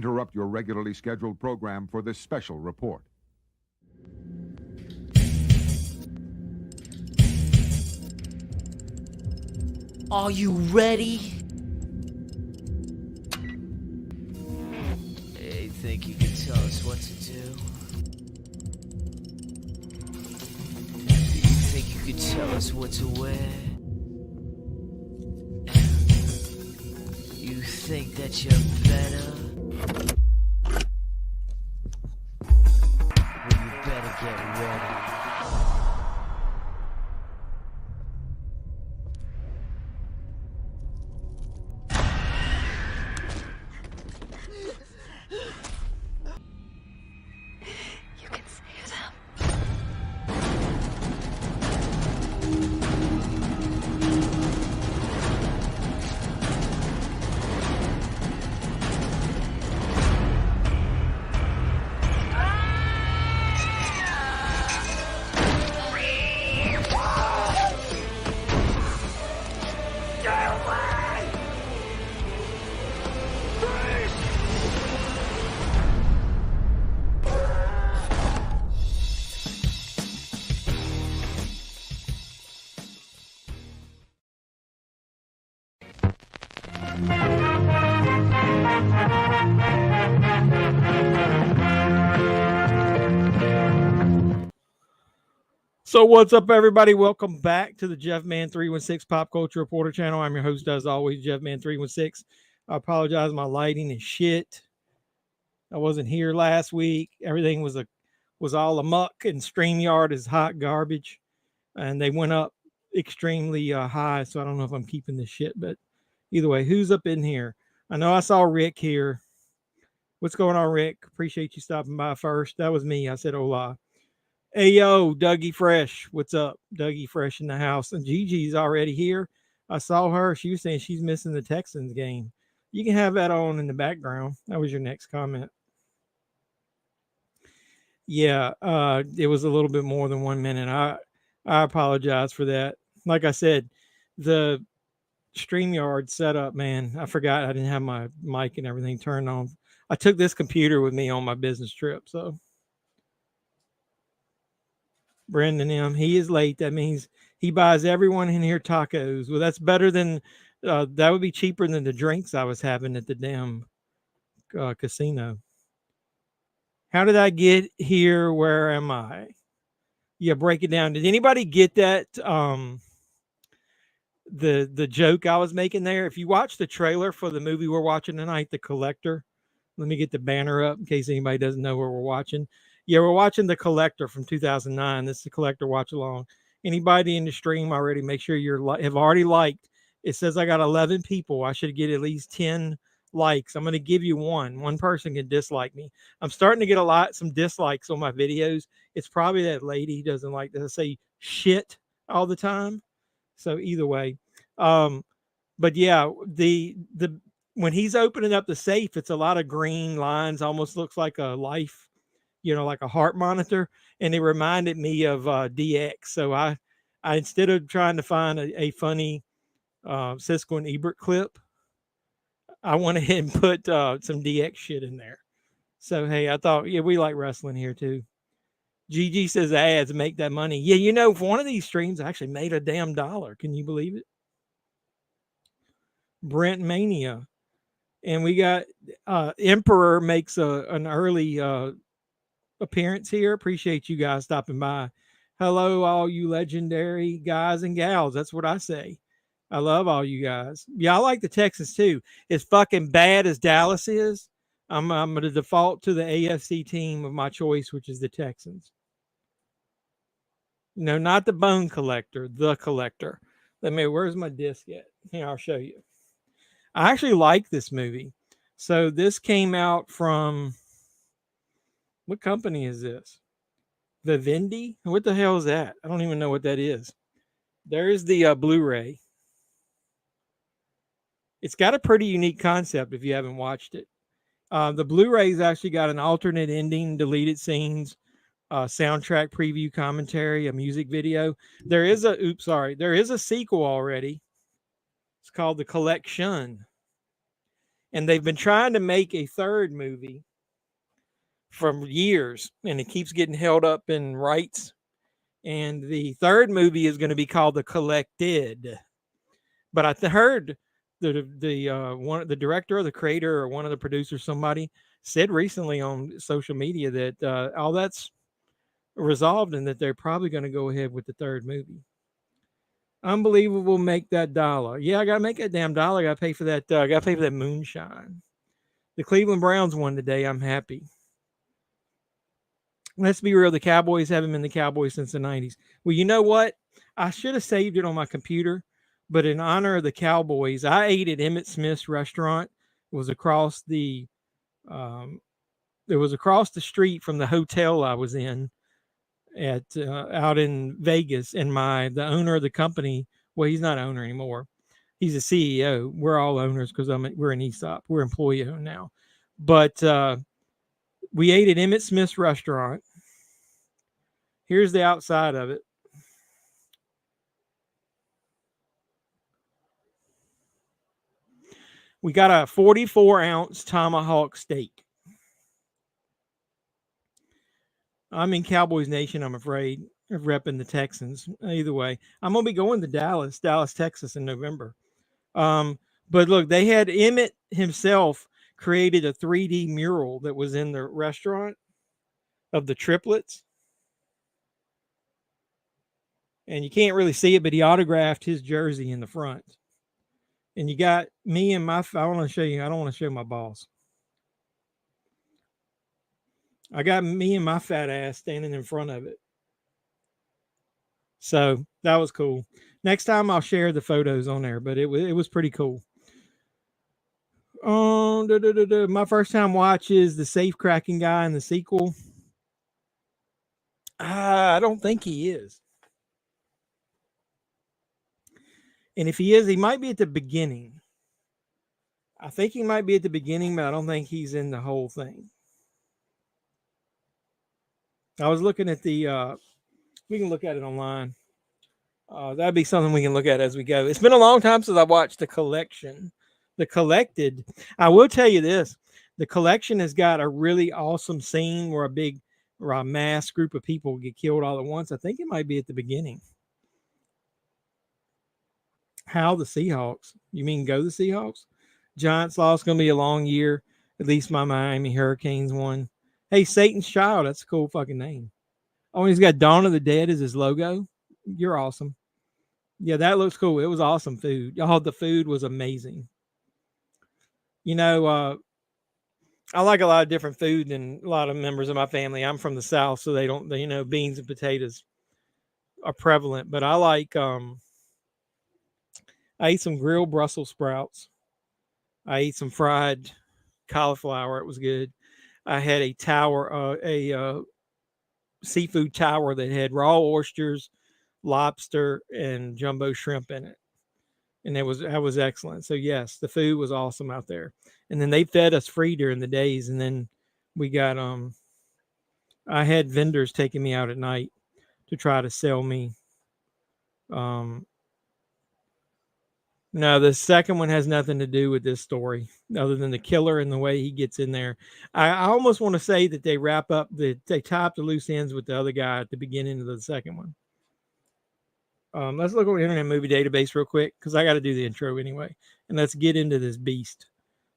interrupt your regularly scheduled program for this special report. Are you ready? Hey, think you can tell us what to do? You think you could tell us what to wear? You think that you're better? Well, you better get ready. So what's up, everybody? Welcome back to the JEFFMAN316 Pop Culture Reporter channel. I'm your host, as always, JEFFMAN316. I apologize. My lighting is shit. I wasn't here last week. Everything was all amuck, and StreamYard is hot garbage. And they went up extremely high, so I don't know if I'm keeping this shit. But either way, who's up in here? I know I saw Rick here. What's going on, Rick? Appreciate you stopping by first. That was me. I said hola. Hey, yo, Dougie Fresh. What's up? Dougie Fresh in the house. And Gigi's already here. I saw her. She was saying she's missing the Texans game. You can have that on in the background. That was your next comment. Yeah, it was a little bit more than 1 minute. I apologize for that. Like I said, the StreamYard setup, man, I forgot I didn't have my mic and everything turned on. I took this computer with me on my business trip, so... Brendan M. He is late. That means he buys everyone in here tacos. Well, that's better than that would be cheaper than the drinks I was having at the damn casino. How did I get here? Where am I? Yeah, break it down. Did anybody get that? The joke I was making there. If you watch the trailer for the movie we're watching tonight, The Collector. Let me get the banner up in case anybody doesn't know where we're watching. Yeah, we're watching The Collector from 2009. This is the Collector watch along. Anybody in the stream already, make sure have already liked. It says I got 11 people. I should get at least 10 likes. I'm going to give you one. One person can dislike me. I'm starting to get some dislikes on my videos. It's probably that lady who doesn't like to say shit all the time. So either way, but yeah, the when he's opening up the safe, it's a lot of green lines. Almost looks like a life. Like a heart monitor, and it reminded me of DX. So I instead of trying to find a funny Siskel and Ebert clip, I went ahead and put some DX shit in there. So, hey, I thought, yeah, we like wrestling here too. GG says ads make that money. Yeah, for one of these streams, I actually made a damn $1. Can you believe it? Brent Mania. And we got Emperor makes an early appearance here. Appreciate you guys stopping by. Hello, all you legendary guys and gals. That's what I say. I love all you guys. Yeah, I like the Texans too. As fucking bad as Dallas is, I'm going to default to the AFC team of my choice, which is the Texans. No, not the Bone Collector, the Collector. Where's my disc at? Here, I'll show you. I actually like this movie. So this came out from... What company is this? Vivendi? What the hell is that? I don't even know what that is. There's the Blu-ray. It's got a pretty unique concept if you haven't watched it. The Blu-ray's actually got an alternate ending, deleted scenes, soundtrack preview commentary, a music video. There is a sequel already. It's called The Collection. And they've been trying to make a third movie for years, and it keeps getting held up in rights. And the third movie is going to be called The Collected. But I heard the director or the creator or one of the producers, somebody said recently on social media that all that's resolved and that they're probably going to go ahead with the third movie. Unbelievable, make that dollar. Yeah, I gotta make that damn dollar. I gotta pay for that. I gotta pay for that moonshine. The Cleveland Browns won today. I'm happy. Let's be real. The Cowboys haven't been the Cowboys since the 90s. Well, you know what? I should have saved it on my computer, but in honor of the Cowboys, I ate at Emmett Smith's restaurant. It was across the street from the hotel I was in at out in Vegas, and the owner of the company, well, he's not owner anymore. He's a CEO. We're all owners because we're an ESOP. We're employee owned now. But we ate at Emmett Smith's restaurant. Here's the outside of it. We got a 44-ounce tomahawk steak. I'm in Cowboys Nation, I'm afraid, of repping the Texans. Either way, I'm going to be going to Dallas, Texas in November. But look, they had Emmett himself created a 3D mural that was in the restaurant of the triplets. And you can't really see it, but he autographed his jersey in the front. And you got me and I want to show you, I don't want to show my boss. I got me and my fat ass standing in front of it. So that was cool. Next time I'll share the photos on there, but it was pretty cool. My first time watch is the safe cracking guy in the sequel. I don't think he is. And if he is, he might be at the beginning. I think he might be at the beginning, but I don't think he's in the whole thing. I was looking at we can look at it online. That'd be something we can look at as we go. It's been a long time since I watched The Collection. The Collected. I will tell you this. The Collection has got a really awesome scene where a mass group of people get killed all at once. I think it might be at the beginning. How the Seahawks? You mean go the Seahawks? Giants lost. Going to be a long year. At least my Miami Hurricanes won. Hey, Satan's Child. That's a cool fucking name. Oh, he's got Dawn of the Dead as his logo. You're awesome. Yeah, that looks cool. It was awesome food. Y'all, the food was amazing. You know, I like a lot of different food than a lot of members of my family. I'm from the South, so they beans and potatoes are prevalent. But I like, I ate some grilled Brussels sprouts. I ate some fried cauliflower. It was good. I had a seafood tower that had raw oysters, lobster, and jumbo shrimp in it. And that was excellent. So yes, the food was awesome out there. And then they fed us free during the days. And then we got I had vendors taking me out at night to try to sell me. No, the second one has nothing to do with this story other than the killer and the way he gets in there. I almost want to say that they they tie up the loose ends with the other guy at the beginning of the second one. Let's look on the Internet Movie Database real quick because I got to do the intro anyway. And let's get into this beast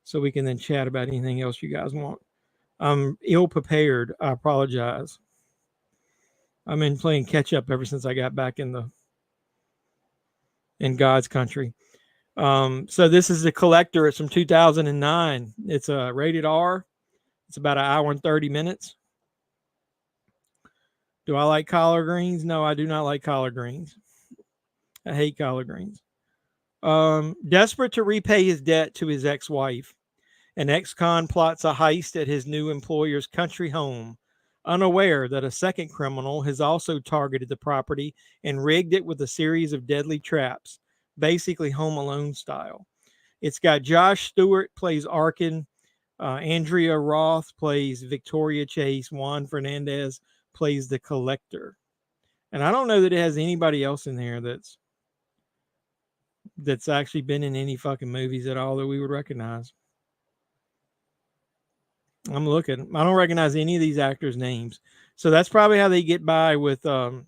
so we can then chat about anything else you guys want. I'm ill prepared. I apologize. I've been playing catch up ever since I got back in God's country. So this is The Collector. It's from 2009. It's a rated R. It's about an hour and 30 minutes. Do I like collard greens? No, I do not like collard greens. I hate collard greens. Desperate to repay his debt to his ex-wife, an ex-con plots a heist at his new employer's country home, unaware that a second criminal has also targeted the property and rigged it with a series of deadly traps, basically Home Alone style. It's got Josh Stewart plays Arkin, Andrea Roth plays Victoria Chase, Juan Fernandez plays the Collector. And I don't know that it has anybody else in there that's actually been in any fucking movies at all that we would recognize. I'm looking. I don't recognize any of these actors' names. So that's probably how they get by with a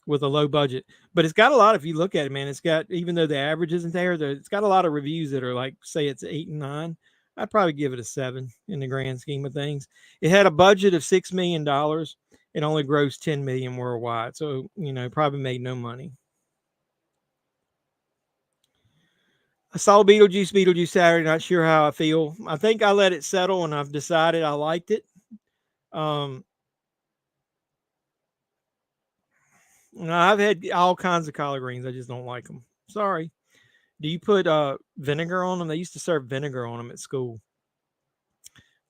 low budget. But it's got a lot. If you look at it, man, it's got, even though the average isn't there, it's got a lot of reviews that are like, say it's 8 and 9. I'd probably give it a 7 in the grand scheme of things. It had a budget of $6 million. It only grossed 10 million worldwide. So, probably made no money. I saw Beetlejuice Saturday. Not sure how I feel. I think I let it settle and I've decided I liked it. I've had all kinds of collard greens. I just don't like them. Sorry. Do you put vinegar on them? They used to serve vinegar on them at school.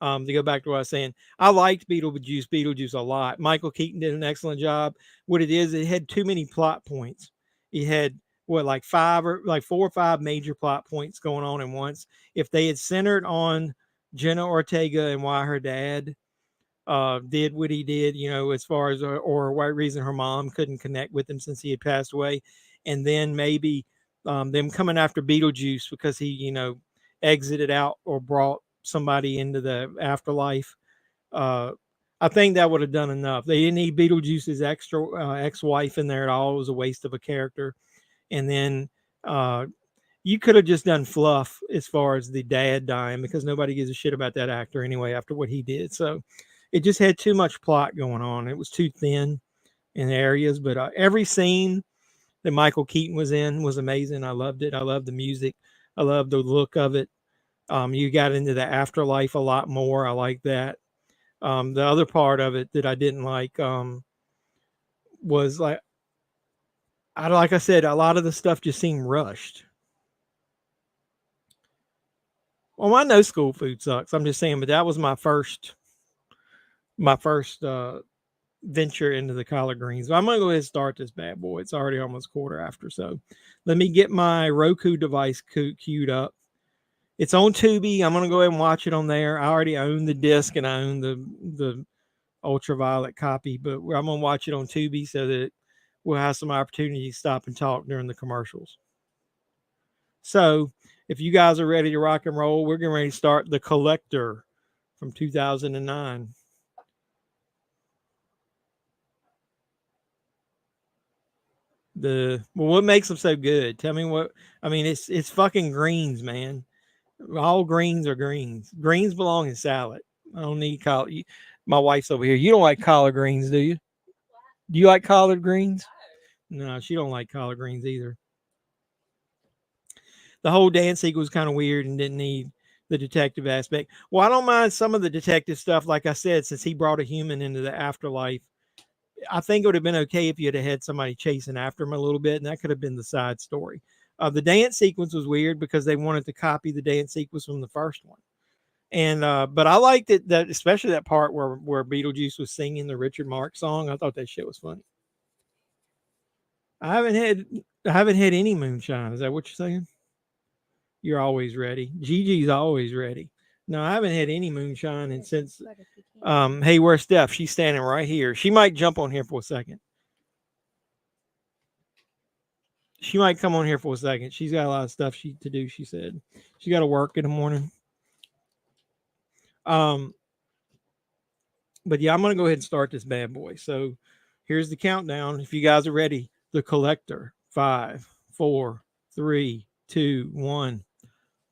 To go back to what I was saying, I liked Beetlejuice a lot. Michael Keaton did an excellent job. What it is, it had too many plot points. It had like 4 or 5 major plot points going on at once. If they had centered on Jenna Ortega and why her dad did what he did, as far as or what reason her mom couldn't connect with him since he had passed away, and then maybe them coming after Beetlejuice because he, exited out or brought somebody into the afterlife. I think that would have done enough. They didn't need Beetlejuice's ex-wife in there at all. It was a waste of a character. And then you could have just done fluff as far as the dad dying, because nobody gives a shit about that actor anyway after what he did. So it just had too much plot going on. It was too thin in areas, but every scene that Michael Keaton was in was amazing. I loved it. I loved the music. I loved the look of it. You got into the afterlife a lot more. I like that. The other part of it that I didn't like was like I said, a lot of the stuff just seemed rushed. Well, I know school food sucks. I'm just saying, but that was my first venture into the collard greens. But I'm gonna go ahead and start this bad boy. It's already almost quarter after, so let me get my Roku device queued up. It's on Tubi. I'm gonna go ahead and watch it on there. I already own the disc and I own the ultraviolet copy, but I'm gonna watch it on Tubi so that we'll have some opportunity to stop and talk during the commercials. So if you guys are ready to rock and roll, we're getting ready to start The Collector from 2009. What makes them so good? Tell me what. I mean, it's fucking greens, man. All greens are greens. Greens belong in salad. I don't need collard. My wife's over here. You don't like collard greens, do you? Do you like collard greens? No, she don't like collard greens either. The whole dance sequence was kind of weird and didn't need the detective aspect. Well, I don't mind some of the detective stuff. Like I said, since he brought a human into the afterlife, I think it would have been okay if you had somebody chasing after him a little bit, and that could have been the side story. The dance sequence was weird because they wanted to copy the dance sequence from the first one. And but I liked it, that especially that part where Beetlejuice was singing the Richard Marx song. I thought that shit was funny. I haven't had any moonshine. Is that what you're saying? You're always ready. Gigi's always ready. No, I haven't had any moonshine, and since hey, where's Steph? She's standing right here. She might jump on here for a second. She might come on here for a second. She's got a lot of stuff to do. She said she got to work in the morning. But yeah, I'm gonna go ahead and start this bad boy. So here's the countdown. If you guys are ready, The Collector. 5, 4, 3, 2, 1.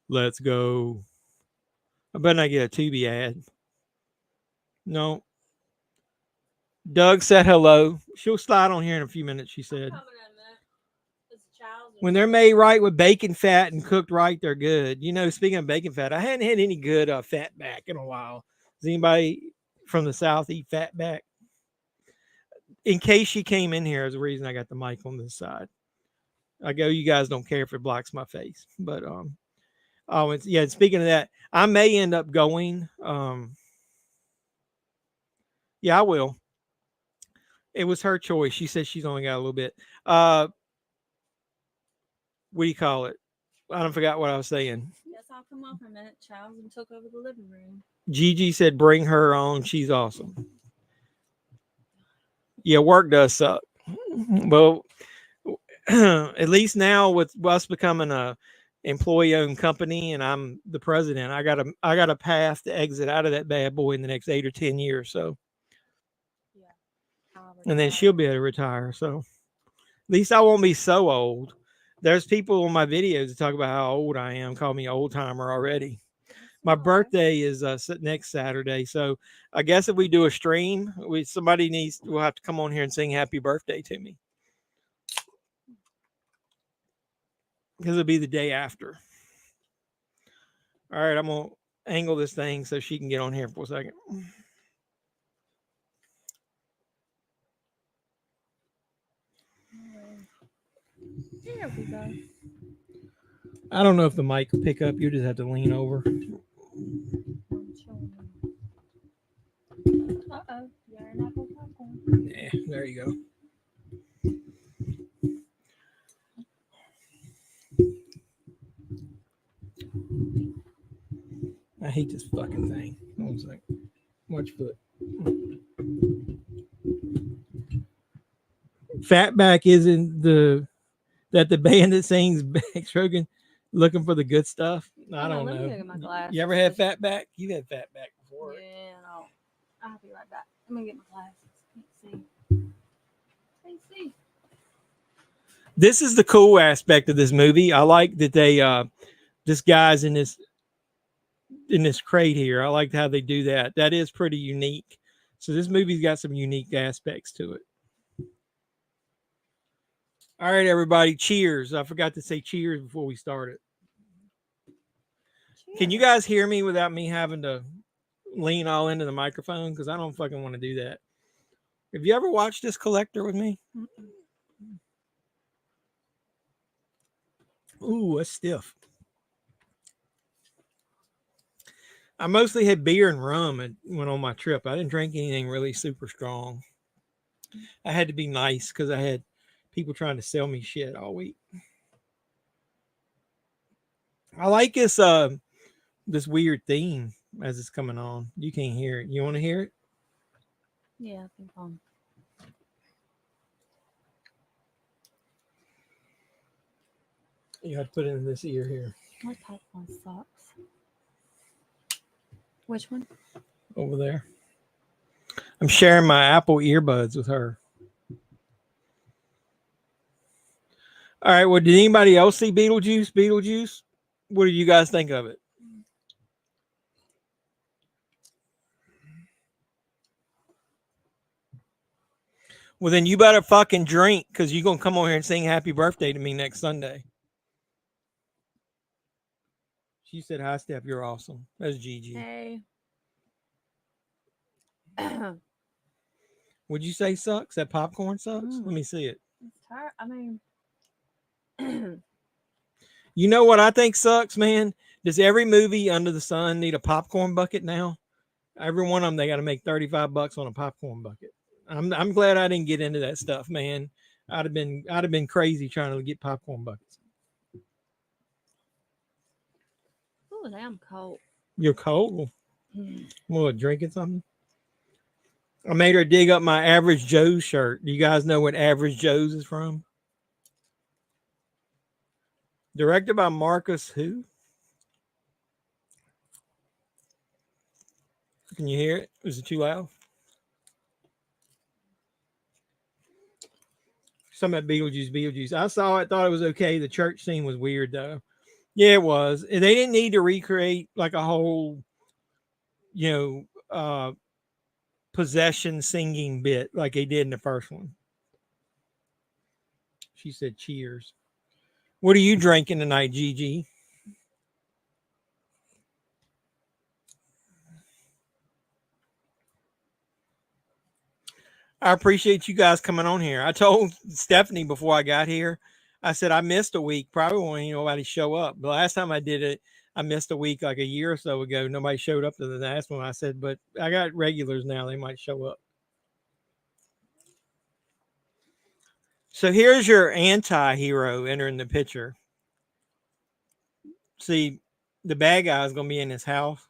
Let's go. I better not get a Tubi ad. No. Doug said hello. She'll slide on here in a few minutes, she said. When they're made right with bacon fat and cooked right, they're good. Speaking of bacon fat, I hadn't had any good fat back in a while. Does anybody from the South eat fat back? In case she came in here, is the reason I got the mic on this side. You guys don't care if it blocks my face. But yeah, speaking of that, I may end up going. Yeah, I will. It was her choice. She said she's only got a little bit. What do you call it? I don't forgot what I was saying. Yes, I'll come on for a minute. Charles took over the living room. Gigi said, bring her on. She's awesome. Yeah, work does suck. Well, at least now with us becoming employee-owned company, and I'm the president. I got a path to exit out of that bad boy in the next 8 or 10 years. So, and then she'll be able to retire. So, at least I won't be so old. There's people on my videos that talk about how old I am, call me old timer already. My birthday is next Saturday, so I guess if we do a stream, we'll have to come on here and sing happy birthday to me, because it'll be the day after. All right, I'm gonna angle this thing so she can get on here for a second. There we go. I don't know if the mic will pick up. You just have to lean over. Uh-oh. You're an apple popcorn. Yeah, there you go. I hate this fucking thing. Hold on a second. Watch foot. Fatback isn't the band that sings Backstroking, looking for the good stuff. I don't Let me know. look at my glasses. You ever had Fatback? You've had Fatback before. Right? Yeah, no. I'll be right back. Let me get my glasses. Can't see. This is the cool aspect of this movie. I like that they this guy's in this crate here. I like how they do that. That is pretty unique. So this movie's got some unique aspects to it. All right, everybody. Cheers. I forgot to say cheers before we started. Cheers. Can you guys hear me without me having to lean all into the microphone? Because I don't fucking want to do that. Have you ever watched this collector with me? Ooh, that's stiff. I mostly had beer and rum and went on my trip. I didn't drink anything really super strong. I had to be nice because I had people trying to sell me shit all week. I like this weird theme as it's coming on. You can't hear it. You want to hear it? Yeah, I think you have to put it in this ear here. My popcorn sucks. Which one? Over there. I'm sharing my Apple earbuds with her. All right. Well, did anybody else see Beetlejuice? What do you guys think of it? Well, then you better fucking drink, because you're going to come over here and sing happy birthday to me next Sunday. She said, hi, Steph. You're awesome. That's Gigi. Hey. Would you say sucks? That popcorn sucks? Let me see it. It's tired. I mean, you know what I think sucks, man? Does every movie under the sun need a popcorn bucket now? Every one of them, they got to make $35 on a popcorn bucket. I'm glad I didn't get into that stuff, man. I'd have been crazy trying to get popcorn buckets. oh, damn cold. You're cold? What, drinking something? I made her dig up my Average Joe's shirt. Do you guys know what Average Joe's is from? Directed by Marcus who? Can you hear it? Is it too loud? Something about Beetlejuice. I saw it, thought it was okay. The church scene was weird, though. Yeah, it was. They didn't need to recreate like a whole, possession singing bit like they did in the first one. She said cheers. What are you drinking tonight, Gigi? I appreciate you guys coming on here. I told Stephanie before I got here, I said I missed a week. Probably won't nobody show up. The last time I did it, I missed a week like a year or so ago. Nobody showed up to the last one. I said, but I got regulars now. They might show up. So here's your anti-hero entering the picture. See, the bad guy is going to be in his house.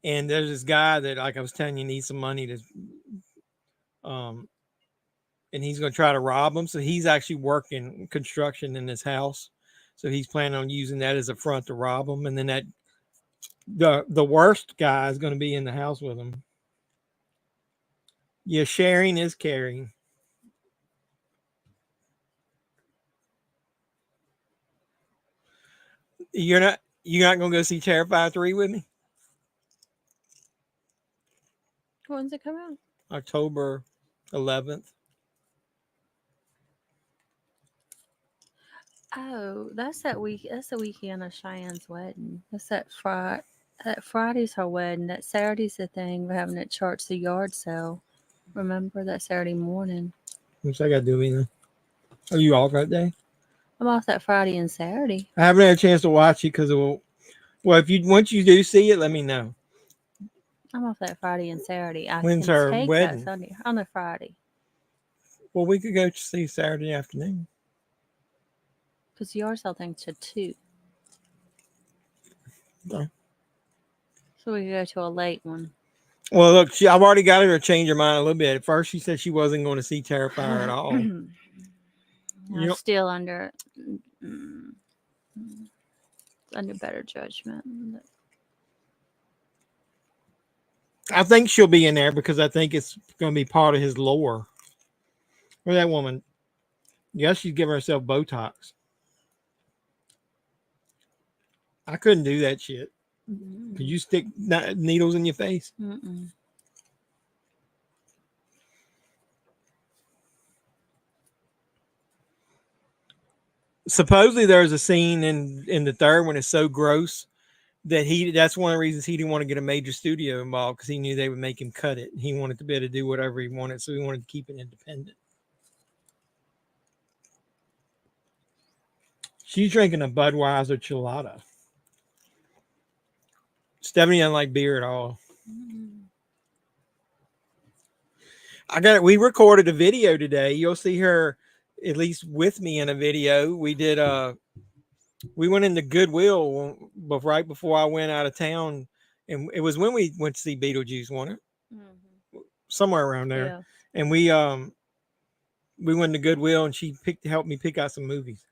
And there's this guy that, like I was telling you, needs some money to, and he's going to try to rob him. So he's actually working construction in his house. So he's planning on using that as a front to rob them. And then the worst guy is going to be in the house with him. Yeah, sharing is caring. You're not going to go see Terrifier 3 with me? When's it come out? October 11th. Oh, that's that week. That's the weekend of Cheyenne's wedding. That's that Friday. That Friday's her wedding. That Saturday's the thing we're having at church, the yard sale. Remember that Saturday morning? What's I got to do anything? Are you off that day? I'm off that Friday and Saturday. I haven't had a chance to watch it because if you once you do see it, let me know. I'm off that Friday and Saturday. I When's can her take wedding? that Sunday on the Friday Well, we could go see Saturday afternoon. because the yard sale thing's to 2. Okay. So we could go to a late one. Well, look, I've already got her to change her mind a little bit. At first, she said she wasn't going to see Terrifier at all. I'm still under better judgment. I think she'll be in there because I think it's going to be part of his lore. Where's that woman? Yes, she's giving herself Botox. I couldn't do that shit. Could you stick needles in your face? Mm-mm. Supposedly there's a scene in the third one that's so gross that that's one of the reasons he didn't want to get a major studio involved, because he knew they would make him cut it. He wanted to be able to do whatever he wanted, so he wanted to keep it independent. She's drinking a Budweiser Chilada. Stephanie doesn't like beer at all. I got it. We recorded a video today. You'll see her at least with me in a video. We did we went into Goodwill right before I went out of town, and it was when we went to see Beetlejuice, wasn't it? Mm-hmm. Somewhere around there. Yeah. And we went to Goodwill, and she helped me pick out some movies.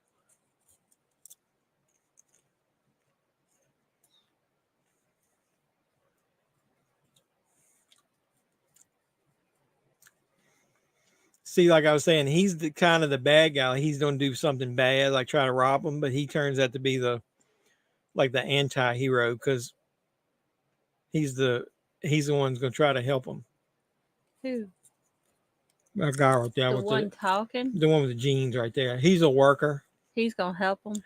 See, like I was saying, he's the kind of the bad guy. He's going to do something bad, like try to rob him, but he turns out to be the anti-hero, because he's the one who's going to try to help him. Who? That guy right there. The one talking? The one with the jeans right there. He's a worker. He's going to help him?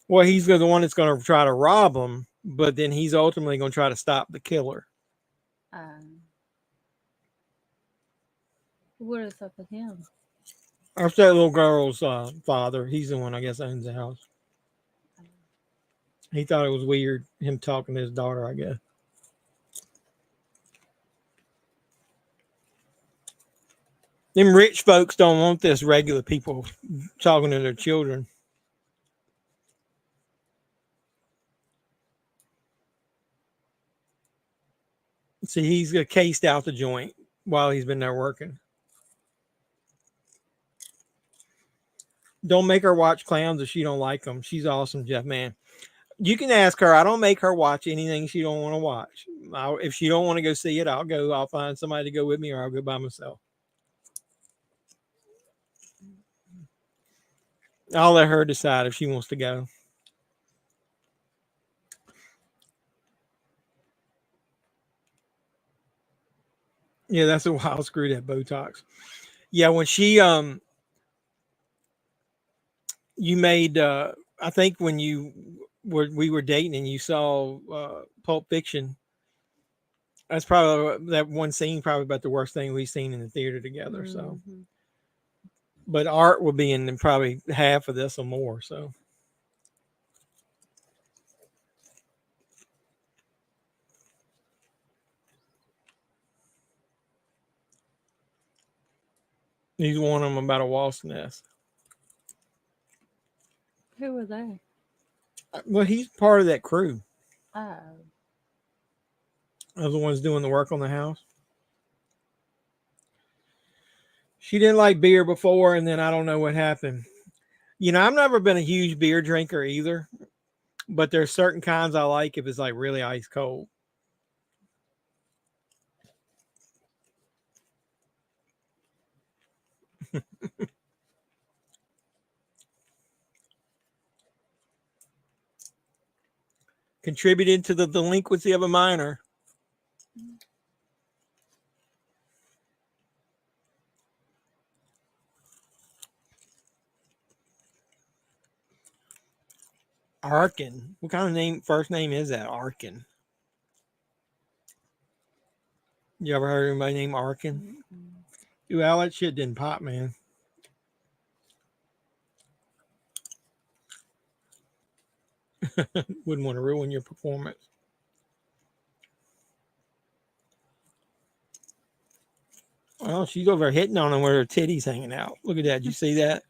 Well, he's the one that's going to try to rob him, but then he's ultimately going to try to stop the killer. What is up with him? That's that little girl's father. He's the one, I guess, owns the house. He thought it was weird, him talking to his daughter, I guess. Them rich folks don't want this regular people talking to their children. See, he's cased out the joint while he's been there working. Don't make her watch clowns if she don't like them. She's awesome, Jeff, man. You can ask her. I don't make her watch anything she don't want to watch. If she don't want to go see it, I'll go. I'll find somebody to go with me, or I'll go by myself. I'll let her decide if she wants to go. Yeah, that's a wild screw, that Botox. Yeah, when she you made I think when we were dating and you saw Pulp Fiction, that's probably that one scene, probably about the worst thing we've seen in the theater together. Mm-hmm. So, but Art will be in probably half of this or more. So, he's warning them about a wasp nest. Who were they? Well, he's part of that crew. Oh. Those the ones doing the work on the house. She didn't like beer before, and then I don't know what happened. I've never been a huge beer drinker either, but there's certain kinds I like if it's like really ice cold. Contributed to the delinquency of a minor. Arkin. What kind of first name is that? Arkin. You ever heard of anybody named Arkin? Dude, all that shit didn't pop, man. Wouldn't want to ruin your performance. Well, she's over hitting on him with her titties hanging out. Look at that. Did you see that?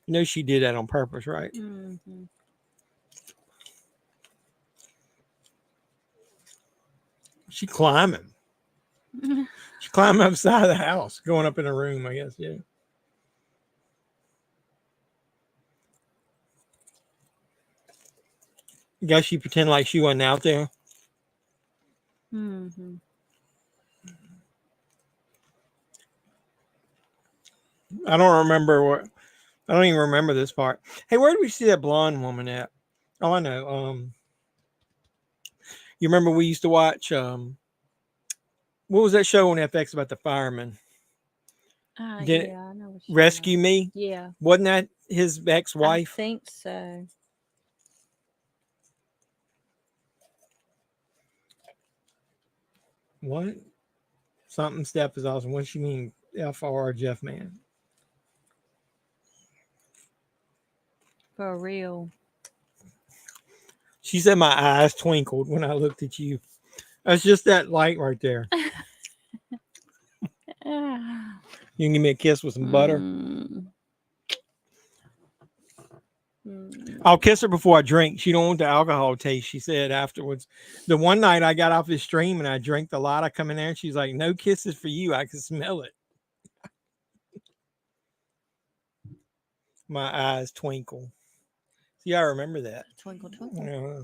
You know she did that on purpose, right? Mm-hmm. She climbing. She climbing up the side of the house, going up in a room, I guess, yeah. Guess she pretend like she wasn't out there. Mm-hmm. I don't even remember this part. Hey, where did we see that blonde woman at? Oh, I know. You remember we used to watch what was that show on FX about the fireman? Did Yeah, I know what Rescue Me? Yeah. Wasn't that his ex-wife? I think so. What? Something Steph is awesome. What does she mean? FR Jeff Man. For real. She said my eyes twinkled when I looked at you. That's just that light right there. You can give me a kiss with some butter. I'll kiss her before I drink. She don't want the alcohol taste, she said afterwards. The one night I got off this stream and I drank a lot. I come in there and she's like, no kisses for you. I can smell it. My eyes twinkle. See, I remember that. Twinkle, twinkle. Yeah.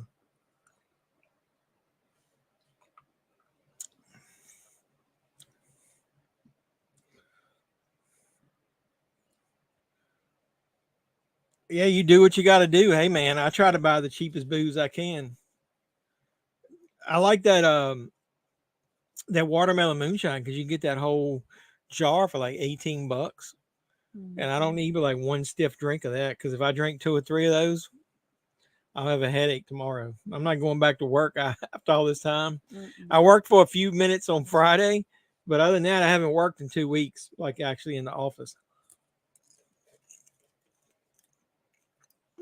Yeah, you do what you got to do. Hey, man, I try to buy the cheapest booze I can. I like that that watermelon moonshine because you get that whole jar for like $18. And I don't need but like one stiff drink of that because if I drink 2 or 3 of those, I'll have a headache tomorrow. I'm not going back to work after all this time. I worked for a few minutes on Friday, but other than that, I haven't worked in 2 weeks, like actually in the office.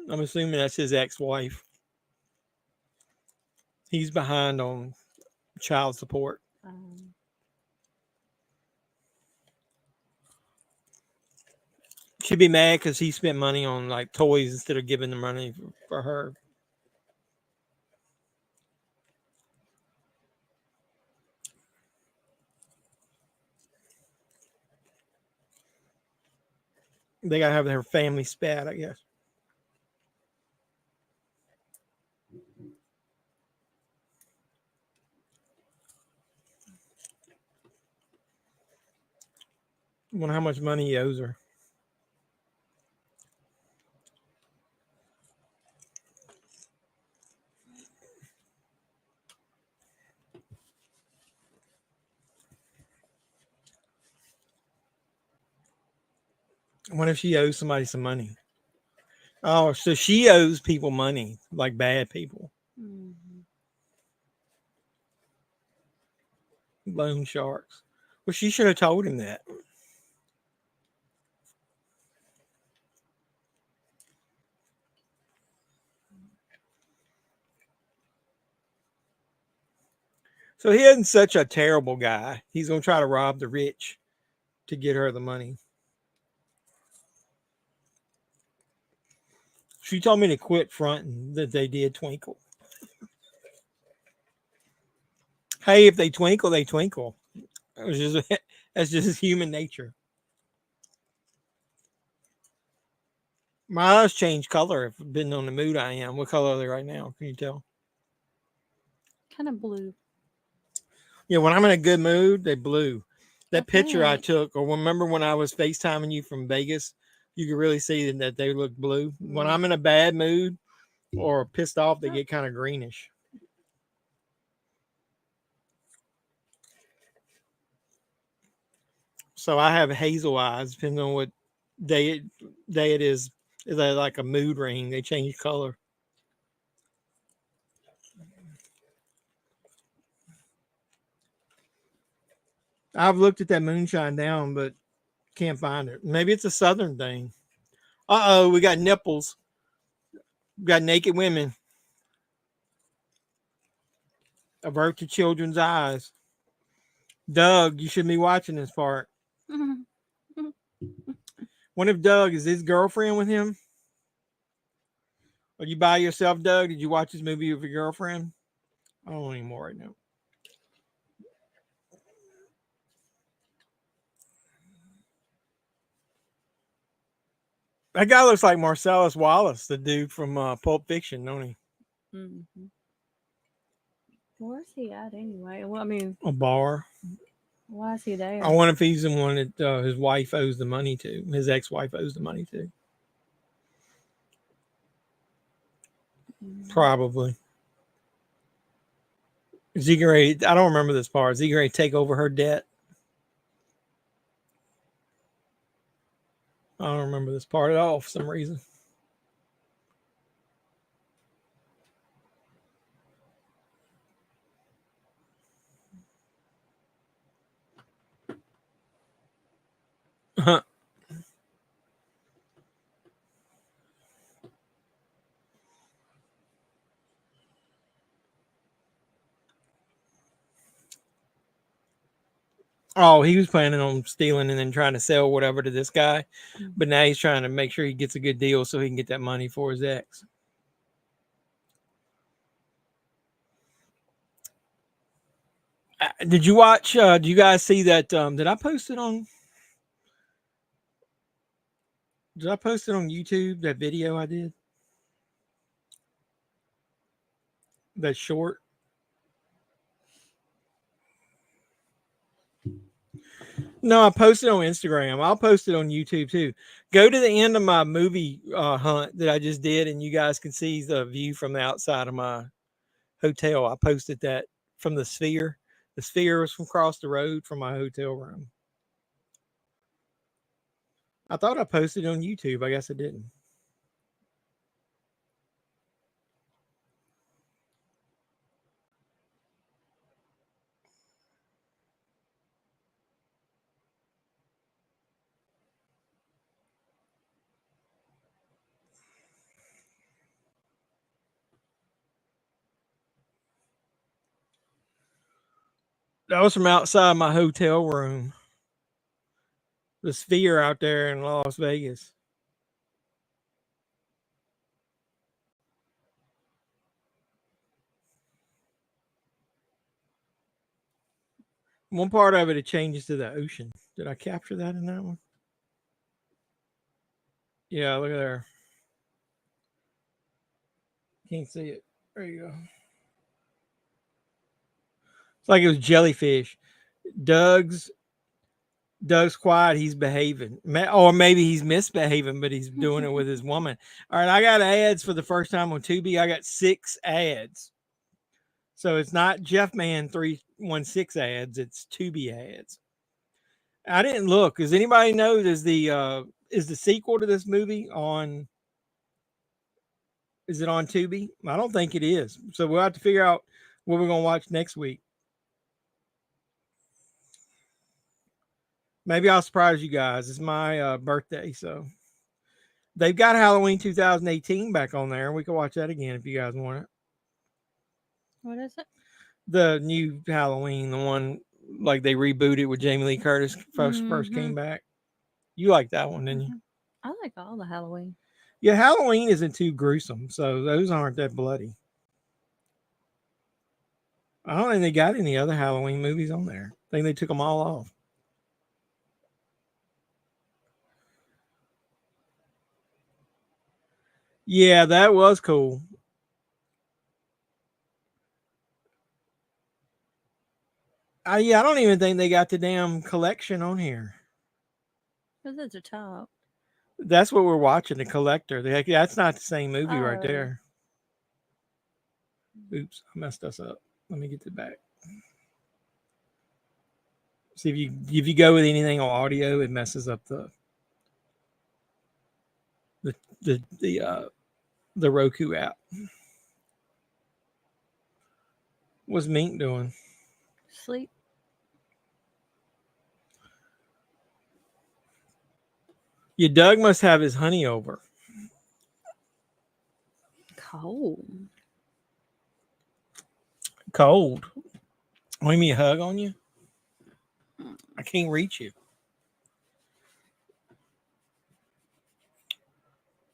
I'm assuming that's his ex-wife. He's behind on child support. She'd be mad because he spent money on like toys instead of giving the money for her. They gotta have their family spat, I guess. I wonder how much money he owes her. I wonder if she owes somebody some money. Oh, so she owes people money, like bad people. Loan sharks. Well, she should have told him that. So he isn't such a terrible guy. He's going to try to rob the rich to get her the money. She told me to quit fronting that they did twinkle. Hey, if they twinkle, they twinkle. That's just human nature. My eyes change color depending on the mood I am. What color are they right now? Can you tell? Kind of blue. Yeah, when I'm in a good mood, they blue. That picture I think. took, or remember when I was FaceTiming you from Vegas, you could really see that they look blue. When I'm in a bad mood or pissed off, they get kind of greenish. So I have hazel eyes, depending on what day it is. Is that like a mood ring? They change color. I've looked at that moonshine down, but can't find it. Maybe it's a southern thing. We got nipples. We got naked women. Avert your children's eyes. Doug, you shouldn't be watching this part. What if Doug is his girlfriend with him? Are you by yourself, Doug? Did you watch this movie with your girlfriend? I don't anymore right now. That guy looks like Marcellus Wallace, the dude from Pulp Fiction, don't he? Mm-hmm. Where's he at anyway? Well, I mean, A bar. why is he there? I wonder if he's the one that his wife owes the money to. His ex-wife owes the money to. Probably. Is he ready? I don't remember this part. Is he ready to take over her debt? I don't remember this part at all for some reason. Oh, he was planning on stealing and then trying to sell whatever to this guy. But now he's trying to make sure he gets a good deal so he can get that money for his ex. Did you watch? Do you guys see that? Did I post it on? Did I post it on YouTube? That video I did? That short? No, I posted on Instagram. I'll post it on YouTube too. Go to the end of my movie hunt that I just did, and you guys can see the view from the outside of my hotel. I posted that from the Sphere. The Sphere was from across the road from my hotel room. I thought I posted it on YouTube. I guess I didn't. That was from outside my hotel room. The Sphere out there in Las Vegas. One part of it changes to the ocean. Did I capture that in that one? Yeah, look at there. Can't see it. There you go. It's like it was jellyfish. Doug's quiet. He's behaving. Or maybe he's misbehaving, but he's doing it with his woman. All right, I got ads for the first time on Tubi. I got 6 ads. So it's not JEFFMAN316 ads. It's Tubi ads. I didn't look. Does anybody know? Is the sequel to this movie on? Is it on Tubi? I don't think it is. So we'll have to figure out what we're gonna watch next week. Maybe I'll surprise you guys. It's my birthday, so they've got Halloween 2018 back on there. We can watch that again if you guys want it. What is it? The new Halloween, the one like they rebooted with Jamie Lee Curtis first came back. You like that one, didn't you? I like all the Halloween. Yeah, Halloween isn't too gruesome, so those aren't that bloody. I don't think they got any other Halloween movies on there. I think they took them all off. Yeah, that was cool. Yeah, I don't even think they got the damn collection on here. Who's at the top? That's what we're watching, the collector. That's not the same movie right Oh. there. Oops, I messed us up. Let me get it back. See if you go with anything on audio, it messes up the Roku app. What's Mink doing? Sleep. Your Doug must have his honey over. Cold. Cold. Want me a hug on you? I can't reach you.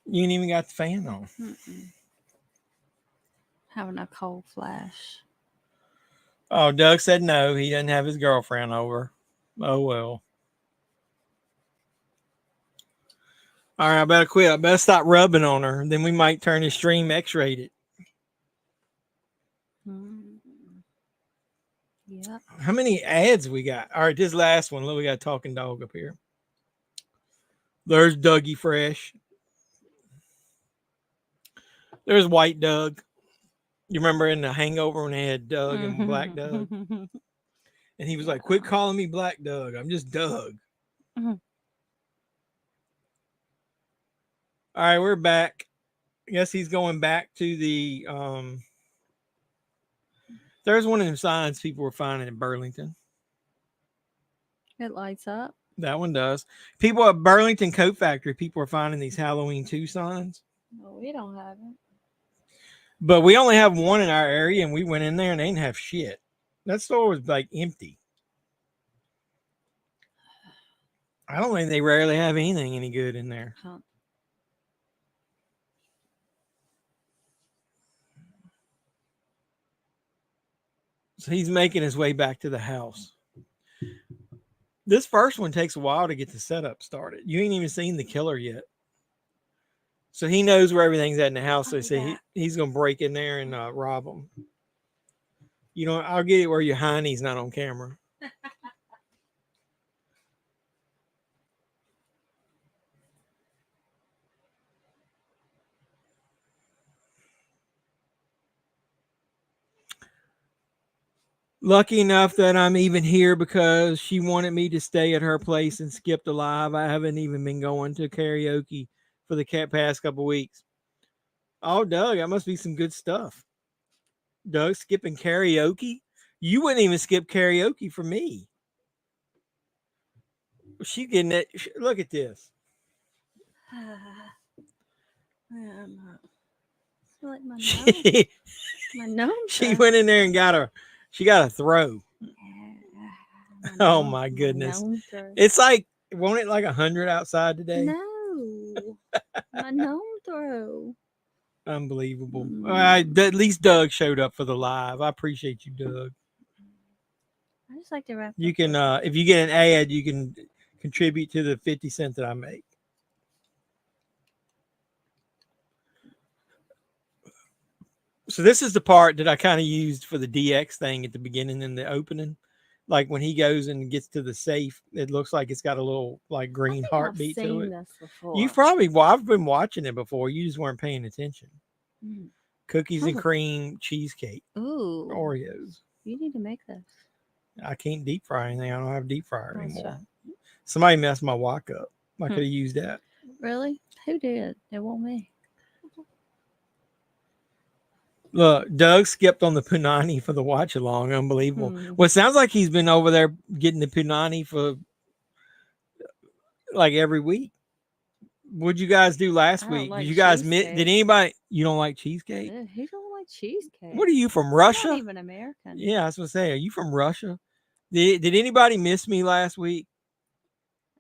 You ain't even got the fan on. Mm-mm. Having a cold flash. Oh, Doug said no. He doesn't have his girlfriend over. Oh, well. All right, I better quit. I better stop rubbing on her. Then we might turn the stream X-rated. Yep. How many ads we got? All right, this last one. Look, we got a talking dog up here. There's Dougie Fresh. There's White Doug. You remember in The Hangover when they had Doug and Black Doug? And he was like, quit calling me Black Doug. I'm just Doug. Mhm. All right, we're back. I guess he's going back to the there's one of them signs people were finding in Burlington. It lights up. That one does. People at Burlington Coat Factory, people are finding these Halloween 2 signs. No, we don't have it. But we only have one in our area, and we went in there and they didn't have shit. That store was like empty. I don't think they rarely have anything any good in there. Huh. So he's making his way back to the house. This first one takes a while to get the setup started. You ain't even seen the killer yet. So he knows where everything's at in the house. So he's going to break in there and rob them. You know, I'll get it where your hiney's not on camera. Lucky enough that I'm even here because she wanted me to stay at her place and skip the live. I haven't even been going to karaoke for the past couple weeks. Oh, Doug, that must be some good stuff. Doug skipping karaoke? You wouldn't even skip karaoke for me. She getting it. Look at this. Like my nose. My nose. She went in there and got a throw. Oh my goodness. It's like, won't it like 100 outside today? No. My gnome throw. Unbelievable. At least Doug showed up for the live. I appreciate you, Doug. I just like to wrap. You can, if you get an ad, you can contribute to the 50 cents that I make. So this is the part that I kind of used for the DX thing at the beginning and the opening. Like when he goes and gets to the safe, it looks like it's got a little like green heartbeat to it. You've probably, I've been watching it before. You just weren't paying attention. Cookies and cream cheesecake. Ooh. Oreos. You need to make this. I can't deep fry anything. I don't have a deep fryer anymore. Right. Somebody messed my wok up. I could have used that. Really? Who did? It won't me. Look, Doug skipped on the punani for the watch along. Unbelievable. Well, it sounds like he's been over there getting the punani for like every week. What'd you guys do last week? Like did you guys cheesecake. did anybody, you don't like cheesecake? Yeah, he don't like cheesecake. What are you, from Russia? Not even American. Yeah, I was gonna say, are you from Russia? Did anybody miss me last week?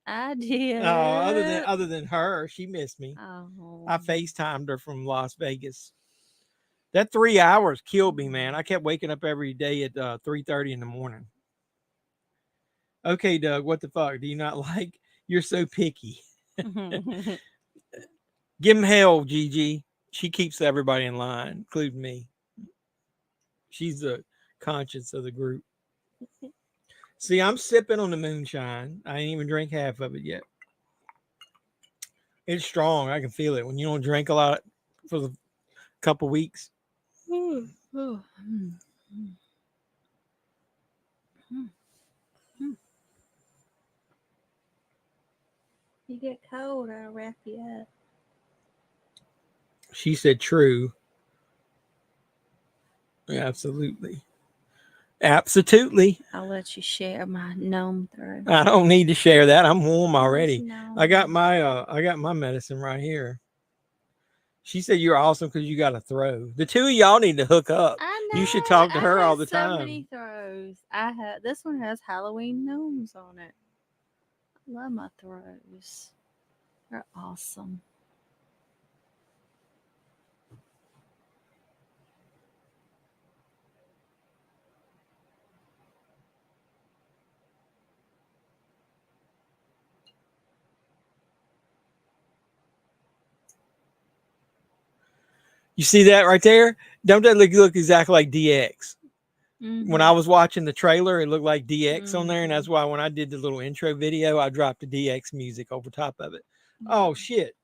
I did. Oh, other than her, she missed me. Oh. I FaceTimed her from Las Vegas. That 3 hours killed me, man. I kept waking up every day at 3:30 in the morning. Okay, Doug, what the fuck? Do you not like? You're so picky. Give him hell, Gigi. She keeps everybody in line, including me. She's the conscience of the group. See, I'm sipping on the moonshine. I ain't even drink half of it yet. It's strong. I can feel it when you don't drink a lot for a couple weeks. Ooh, ooh, You get cold, I'll wrap you up. She said true. Absolutely. Absolutely. I'll let you share my gnome through. I don't need to share that. I'm warm I'll let already. you know. I got my medicine right here. She said you're awesome because you got a throw. The two of y'all need to hook up. I know. You should talk to I her have all the so time. many throws. I have this one has Halloween gnomes on it. I love my throws. They're awesome. You see that right there? Don't that look exactly like DX? When I was watching the trailer, it looked like DX on there, and that's why when I did the little intro video, I dropped the DX music over top of it. Oh shit!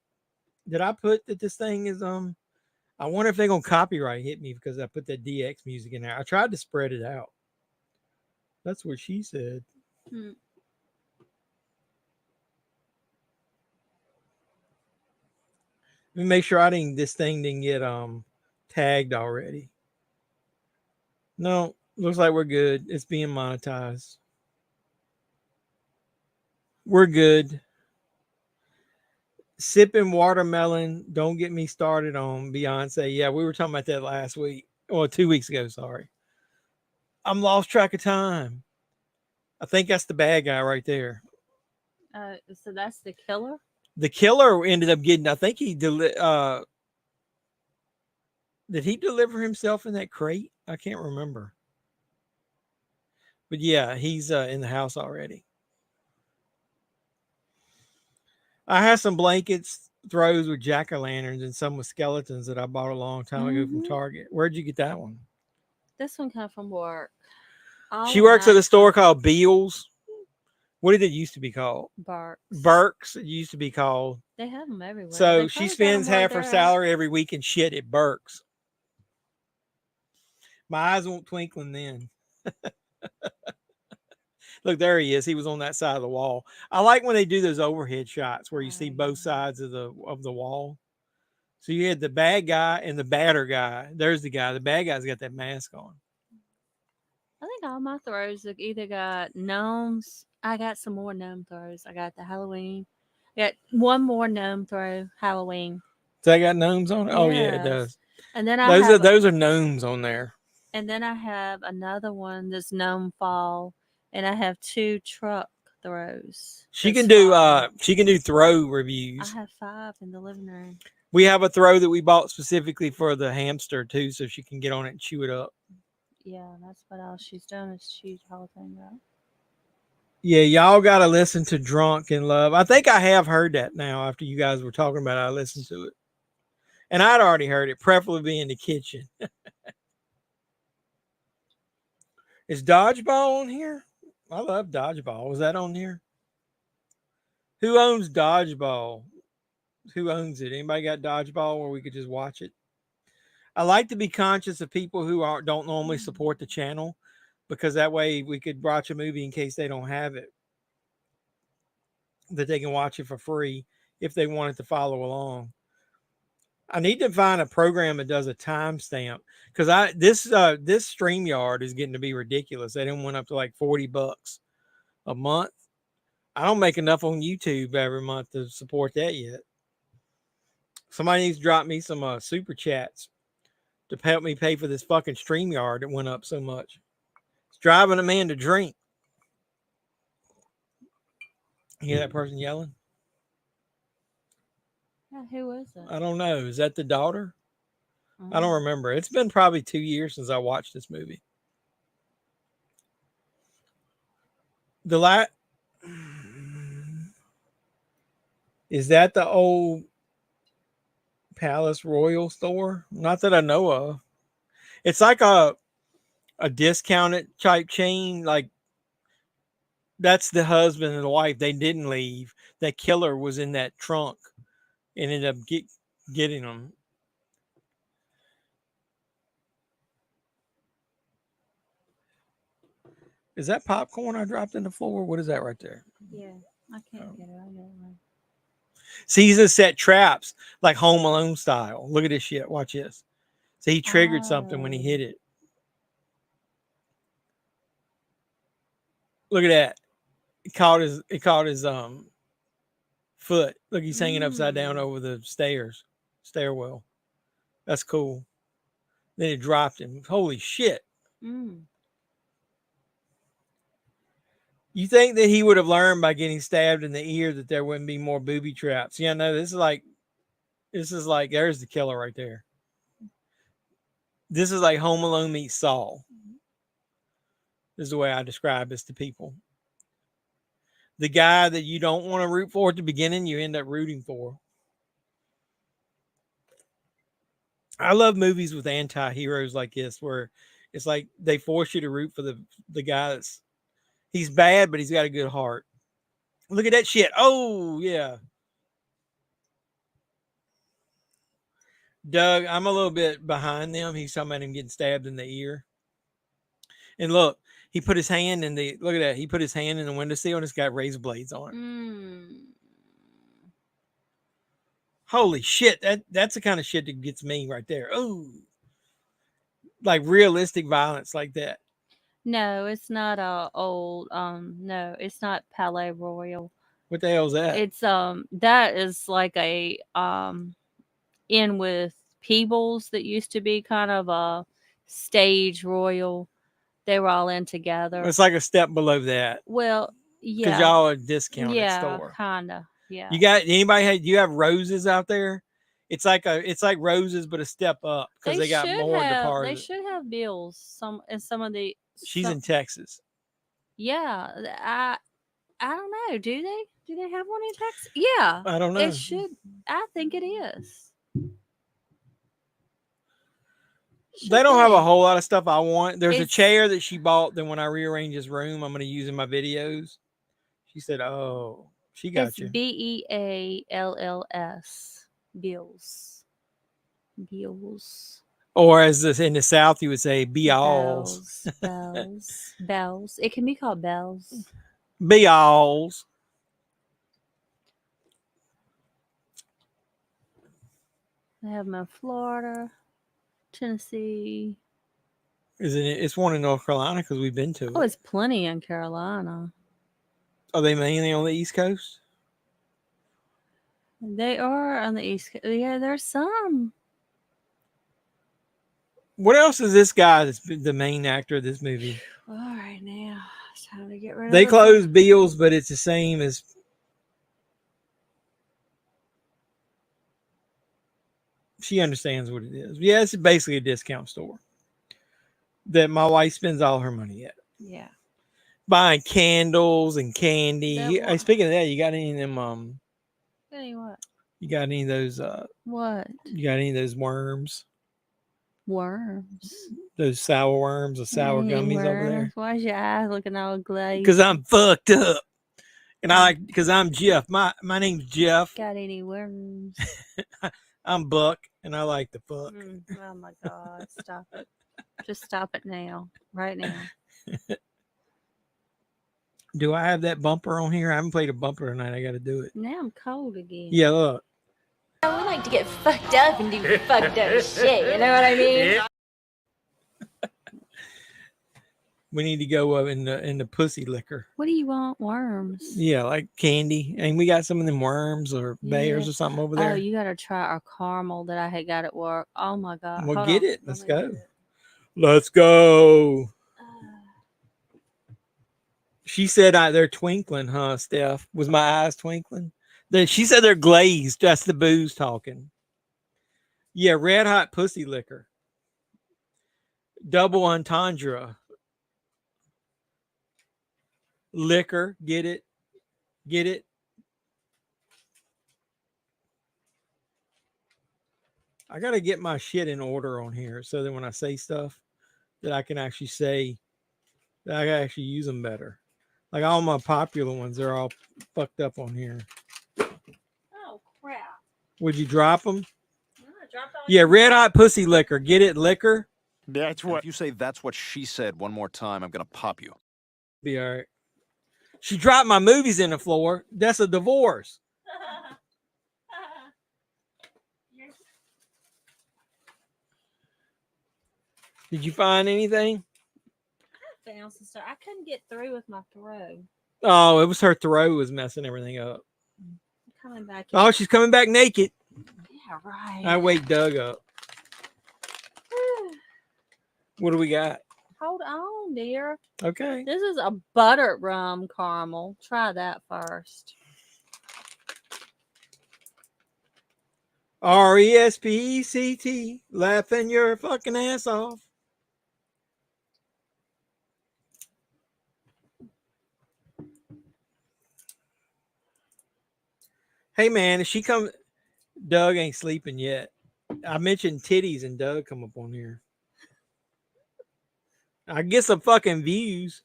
Did I put that this thing is I wonder if they're gonna copyright hit me because I put that DX music in there. I tried to spread it out. That's what she said. Let me make sure this thing didn't get tagged already. No, looks like we're good. It's being monetized. We're good. Sipping watermelon. Don't get me started on Beyonce. Yeah, we were talking about that last week. Or 2 weeks ago, sorry. I'm lost track of time. I think that's the bad guy right there. So that's the killer? The killer ended up getting, I think he did he deliver himself in that crate? I can't remember. But yeah, he's in the house already. I have some blankets, throws with jack-o'-lanterns, and some with skeletons that I bought a long time ago from Target. Where'd you get that one? This one comes from work. She works at a store called Beals. What did it used to be called? Burke's. It used to be called. They have them everywhere. So she spends half her salary every week in shit at Burke's. My eyes won't twinkling then. Look, there he is. He was on that side of the wall. I like when they do those overhead shots where you see both sides of the wall. So you had the bad guy and the badder guy. There's the guy. The bad guy's got that mask on. I think all my throws have either got gnomes. I got some more gnome throws. I got the Halloween. I got one more gnome throw, Halloween. Does that got gnomes on it? Yes. Oh yeah, it does. And then those are gnomes on there. And then I have another one that's gnome fall, and I have 2 truck throws. She can do throw reviews. I have 5 in the living room. We have a throw that we bought specifically for the hamster too, so she can get on it and chew it up. Yeah, that's what all she's done is chew the whole thing up. Yeah, y'all got to listen to Drunk in Love. I think I have heard that now after you guys were talking about it. I listened to it. And I'd already heard it, preferably in the kitchen. Is Dodgeball on here? I love Dodgeball. Was that on here? Who owns Dodgeball? Who owns it? Anybody got Dodgeball where we could just watch it? I like to be conscious of people who don't normally support the channel, because that way we could watch a movie in case they don't have it, that they can watch it for free if they wanted to follow along. I need to find a program that does a timestamp, because this StreamYard is getting to be ridiculous. They done went up to like $40 a month. I don't make enough on YouTube every month to support that yet. Somebody needs to drop me some super chats to help me pay for this fucking StreamYard that went up so much. It's driving a man to drink. You hear that person yelling? Yeah, who is it? I don't know. Is that the daughter? I don't remember. It's been probably 2 years since I watched this movie. Is that the old Palace Royal store. Not that I know of. It's like a discounted type chain. Like that's the husband and the wife. They didn't leave. That killer was in that trunk and ended up getting them. Is that popcorn I dropped in the floor? What is that right there? Yeah, I can't get it. I know. See, he's just set traps like Home Alone style. Look at this shit. Watch this. So he triggered something when he hit it. Look at that. It caught his foot. Look, he's hanging upside down over the stairwell. That's cool. Then it dropped him. Holy shit. You think that he would have learned by getting stabbed in the ear that there wouldn't be more booby traps? Yeah, no, this is like there's the killer right there. This is like Home Alone meets Saw. This is the way I describe this to people. The guy that you don't want to root for at the beginning, you end up rooting for. I love movies with anti-heroes like this, where it's like they force you to root for the guy he's bad, but he's got a good heart. Look at that shit. Oh, yeah. Doug, I'm a little bit behind them. He's talking about him getting stabbed in the ear. And look, he put his hand look at that. He put his hand in the windowsill and it's got razor blades on it. Holy shit. That's the kind of shit that gets me right there. Oh, like realistic violence like that. No, it's not old. No, it's not Palais Royal. What the hell is that? It's that is like a in with Peebles that used to be kind of a stage royal. They were all in together. It's like a step below that. Well, yeah. Because y'all are a discounted store. Yeah, kinda. Yeah. You got anybody? Do you have Roses out there? It's like Roses, but a step up because they got more departments. They should have Bills. Some of the. She's in Texas. Yeah, I don't know. Do they? Do they have one in Texas? Yeah, I don't know. It should. I think it is. They don't have a whole lot of stuff I want. There's a chair that she bought. Then when I rearrange his room, I'm going to use in my videos. She said, "Oh, she got you." Bealls. Bills. Bills. Or as this in the South, you would say Bealls. Bells. It can be called bells. Bealls. They have them in Florida, Tennessee. Isn't it? It's one in North Carolina because we've been to it. Oh, it's plenty in Carolina. Are they mainly on the East Coast? They are on the East Coast. Yeah, there's some. What else is this guy that's the main actor of this movie? All right, now it's time to get rid of They closed Beals, but it's the same as. She understands what it is. Yeah, it's basically a discount store that my wife spends all her money at. Yeah. Buying candles and candy. Hey, speaking of that, you got any of them? Any what? You got any of those? What? You got any of those worms? Worms. Those sour worms or sour gummies over there? Why's your eyes looking all glazed? Because I'm fucked up. And because I'm Jeff. My name's Jeff. Got any worms? I'm Buck, and I like to fuck. Oh my God! Stop it! Just stop it now, right now. Do I have that bumper on here? I haven't played a bumper tonight. I got to do it. Now I'm cold again. Yeah, look. We like to get fucked up and do fucked up shit. You know what I mean? Yeah. We need to go in the pussy liquor. What do you want? Worms? Yeah, like candy. And we got some of them worms or bears or something over there. Oh, you got to try our caramel that I had got at work. Oh my God. Well, get it. Let's go. Let's go. She said they're twinkling, huh, Steph? Was my eyes twinkling? She said they're glazed. That's the booze talking. Yeah, red hot pussy liquor. Double entendre. Liquor. Get it? Get it? I gotta get my shit in order on here so that when I say stuff, that I can actually say that I can actually use them better. Like all my popular ones, they're all fucked up on here. Oh crap! Would you drop them? No, I dropped all Yeah, your- Red Hot Pussy Liquor. Get it, liquor. That's what. If you say that's what she said one more time, I'm gonna pop you. Be all right. She dropped my movies in the floor. That's a divorce. Did you find anything? I found some stuff. I couldn't get through with my throw. Oh, it was her throw was messing everything up. I'm coming back. Oh, she's coming back naked. Yeah, right. I wake Doug up. What do we got? Hold on, dear. Okay. This is a buttered rum caramel. Try that first. RESPECT. Laughing your fucking ass off. Hey man, if she come, Doug ain't sleeping yet. I mentioned titties and Doug come up on here. I get some fucking views.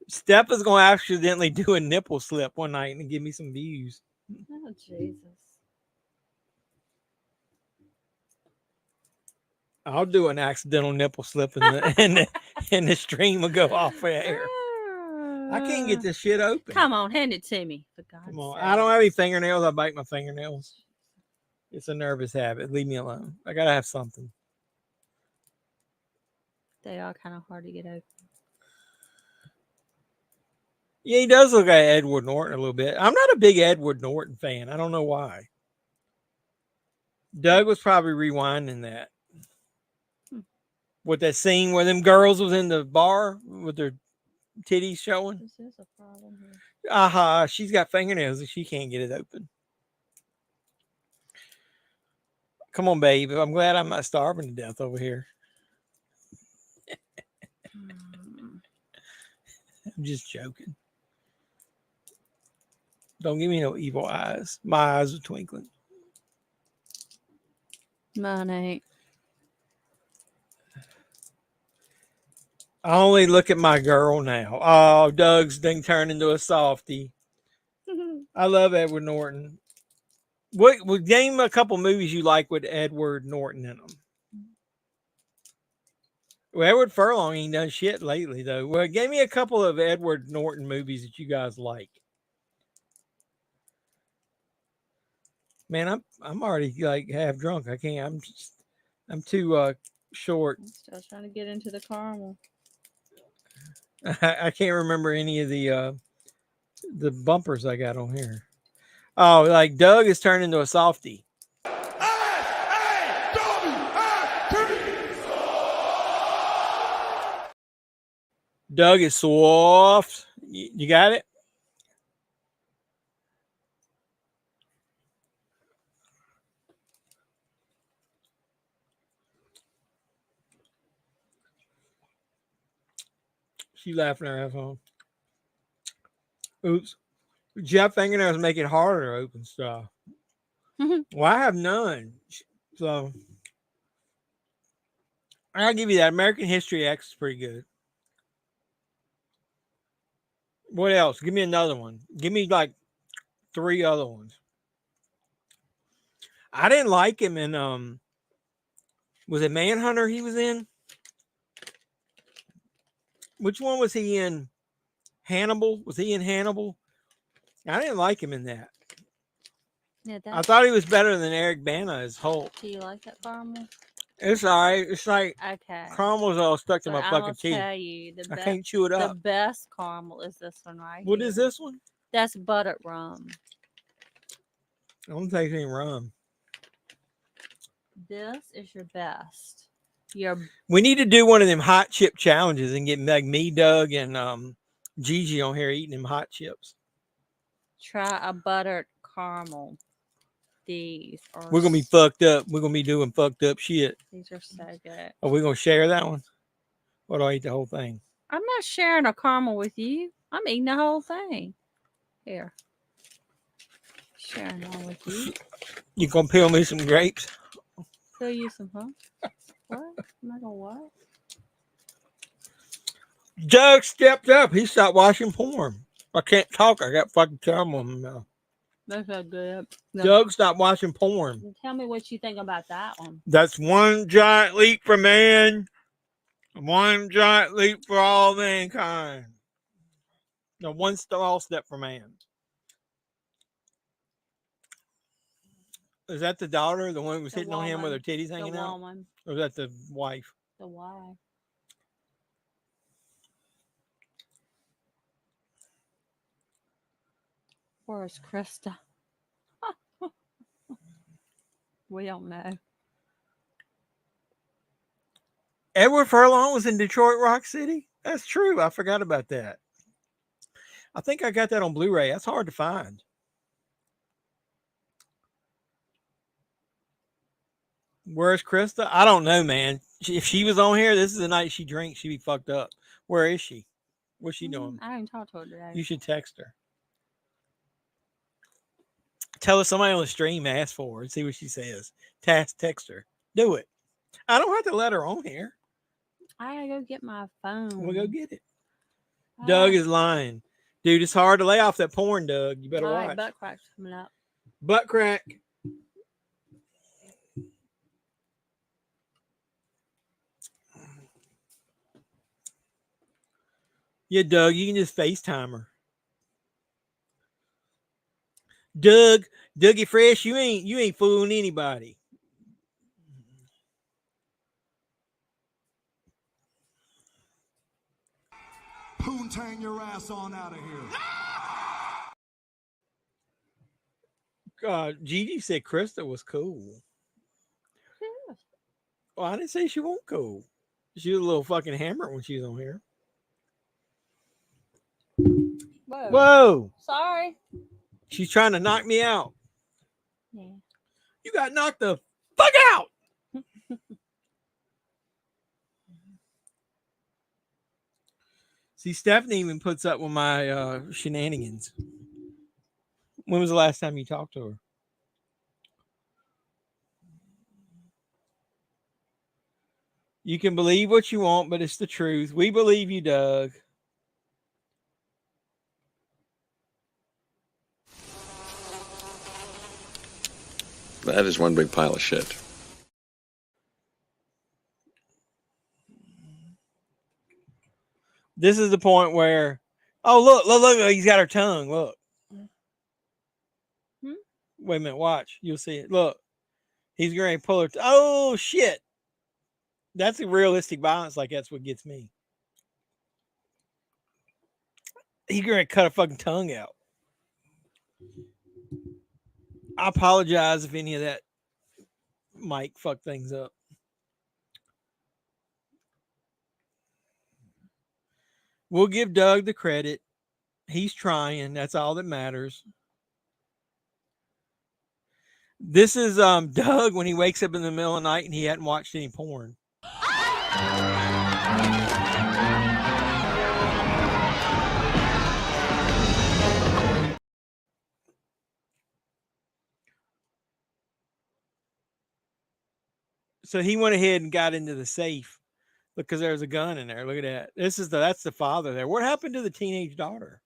Steph is gonna accidentally do a nipple slip one night and give me some views. Oh Jesus. I'll do an accidental nipple slip and the stream will go off air. I can't get this shit open. Come on, hand it to me. For God's Come on. sake. I don't have any fingernails. I bite my fingernails. It's a nervous habit. Leave me alone. I gotta have something. They are kind of hard to get open. Yeah, he does look like Edward Norton a little bit. I'm not a big Edward Norton fan. I don't know why. Doug was probably rewinding that. With that scene where them girls was in the bar with their titties showing. This is a problem here. Aha, she's got fingernails and she can't get it open. Come on, babe. I'm glad I'm not starving to death over here. I'm just joking. Don't give me no evil eyes. My eyes are twinkling. Mine ain't. I only look at my girl now. Oh, Doug's done turned into a softie. I love Edward Norton. What would name a couple movies you like with Edward Norton in them? Well, Edward Furlong ain't done shit lately though. Well, give me a couple of Edward Norton movies that you guys like. Man, I'm already like half drunk. I can't. I'm too short. I'm still trying to get into the caramel. I can't remember any of the bumpers I got on here. Oh, like Doug is turned into a softie. Doug is soft. You got it? She laughing her ass off. Oops. Jeff fingernails make it harder to open stuff. Well, I have none. So I'll give you that. American History X is pretty good. What else? Give me another one. Give me like 3 other ones. I didn't like him in was it Manhunter he was in? Which one was he in? Hannibal? Was he in Hannibal? I didn't like him in that. Yeah, I thought he was better than Eric Bana as Hulk. Do you like that caramel? It's all right. It's like Okay. caramel's all stuck to So my I'm fucking gonna teeth. tell you I can't chew it the up. best caramel is this one right What here. is this one? That's buttered rum. I don't taste any rum. This is your best. We need to do one of them hot chip challenges and get like me, Doug, and Gigi on here eating them hot chips. Try a buttered caramel. These are We're gonna be fucked up. We're gonna be doing fucked up shit. These are so good. Are we gonna share that one? Or do I eat the whole thing? I'm not sharing a caramel with you. I'm eating the whole thing. Here. sharing one with you. You gonna peel me some grapes? Peel you some, huh? What? Am I gonna what? Doug stepped up. He stopped watching porn. I can't talk. I got fucking caramel in my mouth. That's so good. No. Doug stopped watching porn. Tell me what you think about that one. That's one giant leap for man, one giant leap for all mankind. No, one small step for man. Is that the daughter, the one who was hitting on him with her titties hanging out? Woman. Or is that the wife? The wife. Where's Krista? We don't know. Edward Furlong was in Detroit Rock City? That's true. I forgot about that. I think I got that on Blu-ray. That's hard to find. Where's Krista? I don't know, man. If she was on here, this is the night she drinks. She'd be fucked up. Where is she? What's she doing? I didn't talk to her today. You should text her. Tell her somebody on the stream asked for her and see what she says. Text her. Do it. I don't have to let her on here. I gotta go get my phone. We'll go get it. Doug is lying. Dude, it's hard to lay off that porn, Doug. You better watch. Butt crack's coming up. Butt crack. Yeah, Doug, you can just FaceTime her. Dougie Fresh, you ain't fooling anybody. Poontang your ass on out of here. Gigi said Krista was cool. Yeah. Well, I didn't say she wasn't cool. She was a little fucking hammer when she was on here. Whoa. Whoa. Sorry. She's trying to knock me out. Yeah. You got knocked the fuck out. See, Stephanie even puts up with my shenanigans. When was the last time you talked to her? You can believe what you want, but it's the truth. We believe you, Doug. That is one big pile of shit. This is the point where, oh, look, he's got her tongue. Look. Wait a minute, watch. You'll see it. Look. He's going to pull her. Oh, shit. That's a realistic violence. Like, that's what gets me. He's going to cut her fucking tongue out. I apologize if any of that mic fucked things up. We'll give Doug the credit. He's trying. That's all that matters. This is Doug when he wakes up in the middle of the night and he hadn't watched any porn. So he went ahead and got into the safe because there's a gun in there. Look at that. That's the father there. What happened to the teenage daughter?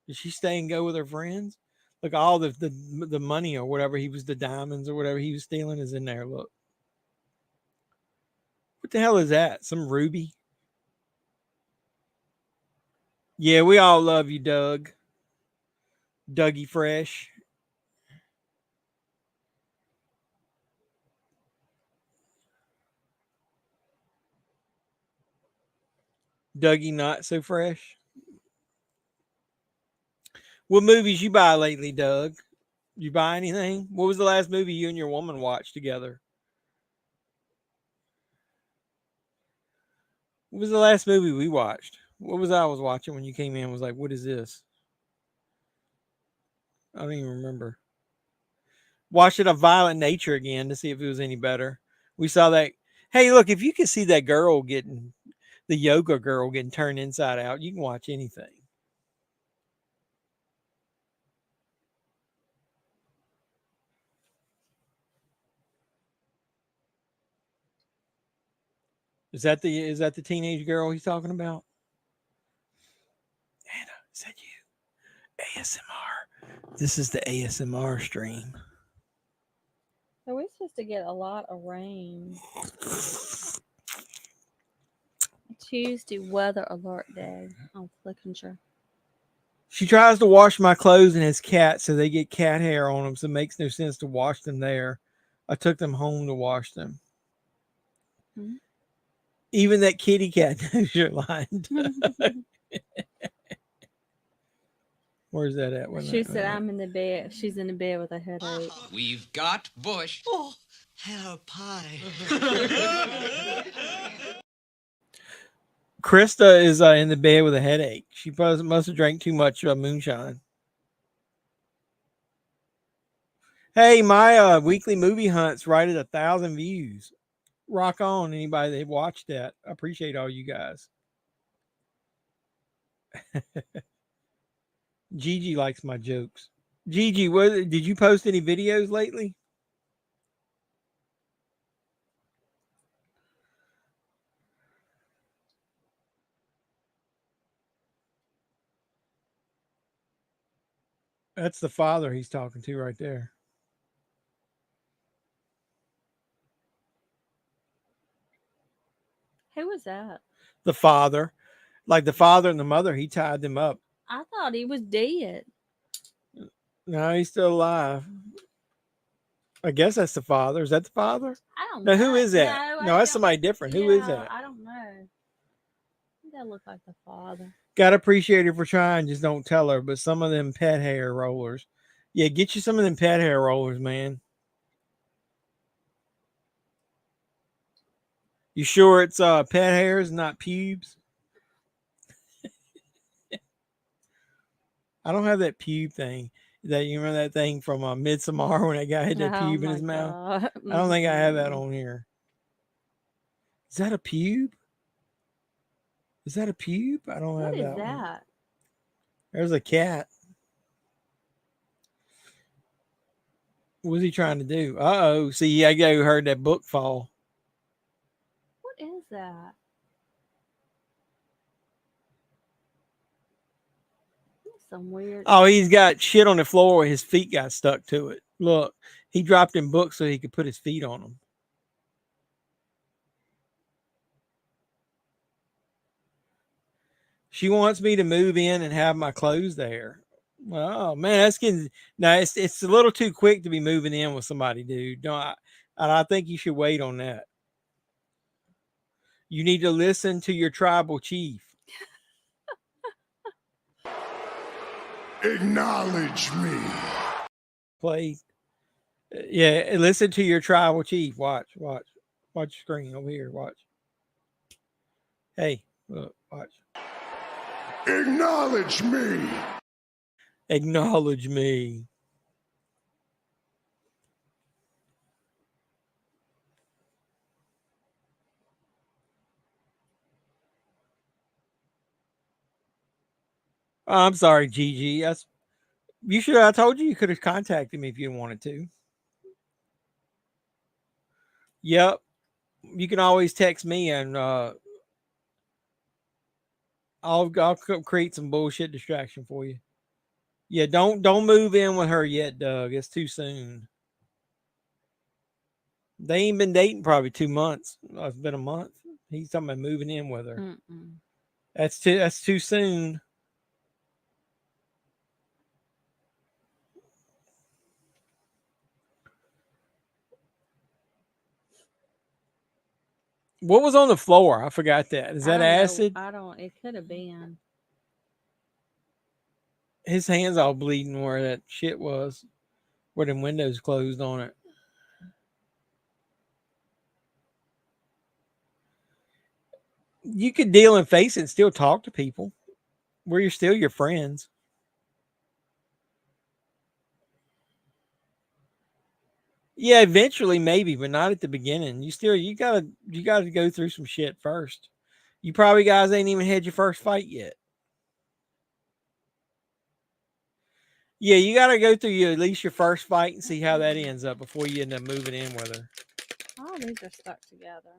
Did she stay and go with her friends? Look, all the money or whatever the diamonds or whatever he was stealing is in there. Look. What the hell is that? Some ruby? Yeah, we all love you, Doug. Dougie Fresh. Dougie Not So Fresh. What movies you buy lately, Doug? You buy anything? What was the last movie you and your woman watched together? What was the last movie we watched? What was I was watching when you came in? Was like, what is this? I don't even remember. Watched it of Violent Nature again to see if it was any better. We saw that. Hey, look, if you can see that girl getting, the yoga girl getting turned inside out, you can watch anything. Is that the teenage girl he's talking about? Anna, is that you? ASMR. This is the ASMR stream. Are we supposed to get a lot of rain? Tuesday weather alert day on Flickinger. She tries to wash my clothes and has cats, so they get cat hair on them, so it makes no sense to wash them there. I took them home to wash them. Hmm? Even that kitty cat knows you're lying. Where's that at? She said, I'm in the bed. She's in the bed with a headache. We've got Bush. Oh, hello, pie. Krista is in the bed with a headache. She must have drank too much moonshine. Hey, my weekly movie hunt's right at 1,000 views. Rock on, anybody that watched that. I appreciate all you guys. Gigi likes my jokes. Gigi, did you post any videos lately? That's the father he's talking to right there. Who was that? The father. Like the father and the mother, he tied them up. I thought he was dead. No, he's still alive. I guess that's the father. Is that the father? I don't know. No, who is that? No, that's somebody different. Who is that? I don't know. That look like the father. Gotta appreciate her for trying. Just don't tell her. But some of them pet hair rollers. Yeah, get you some of them pet hair rollers, man. You sure it's pet hairs, not pubes? I don't have that pube thing. That you remember that thing from Midsommar when that guy had that pube in his mouth? I don't think I have that on here. Is that a pube? Is that a pube? I don't have that. What is that? There's a cat. What's he trying to do? Uh-oh. See, I heard that book fall. What is that? Some weird. Oh, he's got shit on the floor where his feet got stuck to it. Look, he dropped in books so he could put his feet on them. She wants me to move in and have my clothes there. Oh man, that's getting now. It's a little too quick to be moving in with somebody, dude. I think you should wait on that. You need to listen to your tribal chief. Acknowledge me. Play. Yeah, listen to your tribal chief. Watch your screen over here. Watch. Hey, look, watch. Acknowledge me. Acknowledge me. Oh, I'm sorry, Gigi. You should. I told you could have contacted me if you wanted to. Yep. You can always text me and I'll create some bullshit distraction for you. Yeah, don't move in with her yet, Doug. It's too soon. They ain't been dating probably 2 months. It's been a month. He's talking about moving in with her. Mm-mm. That's too soon. What was on the floor? I forgot that. Is that acid? It could have been. His hands all bleeding where that shit was. Where them windows closed on it. You could deal and face it and still talk to people. Where you're still your friends. Yeah, eventually maybe, but not at the beginning. You gotta go through some shit first. You probably guys ain't even had your first fight yet. Yeah, you gotta go through at least your first fight and see how that ends up before you end up moving in with her. Oh, these are stuck together.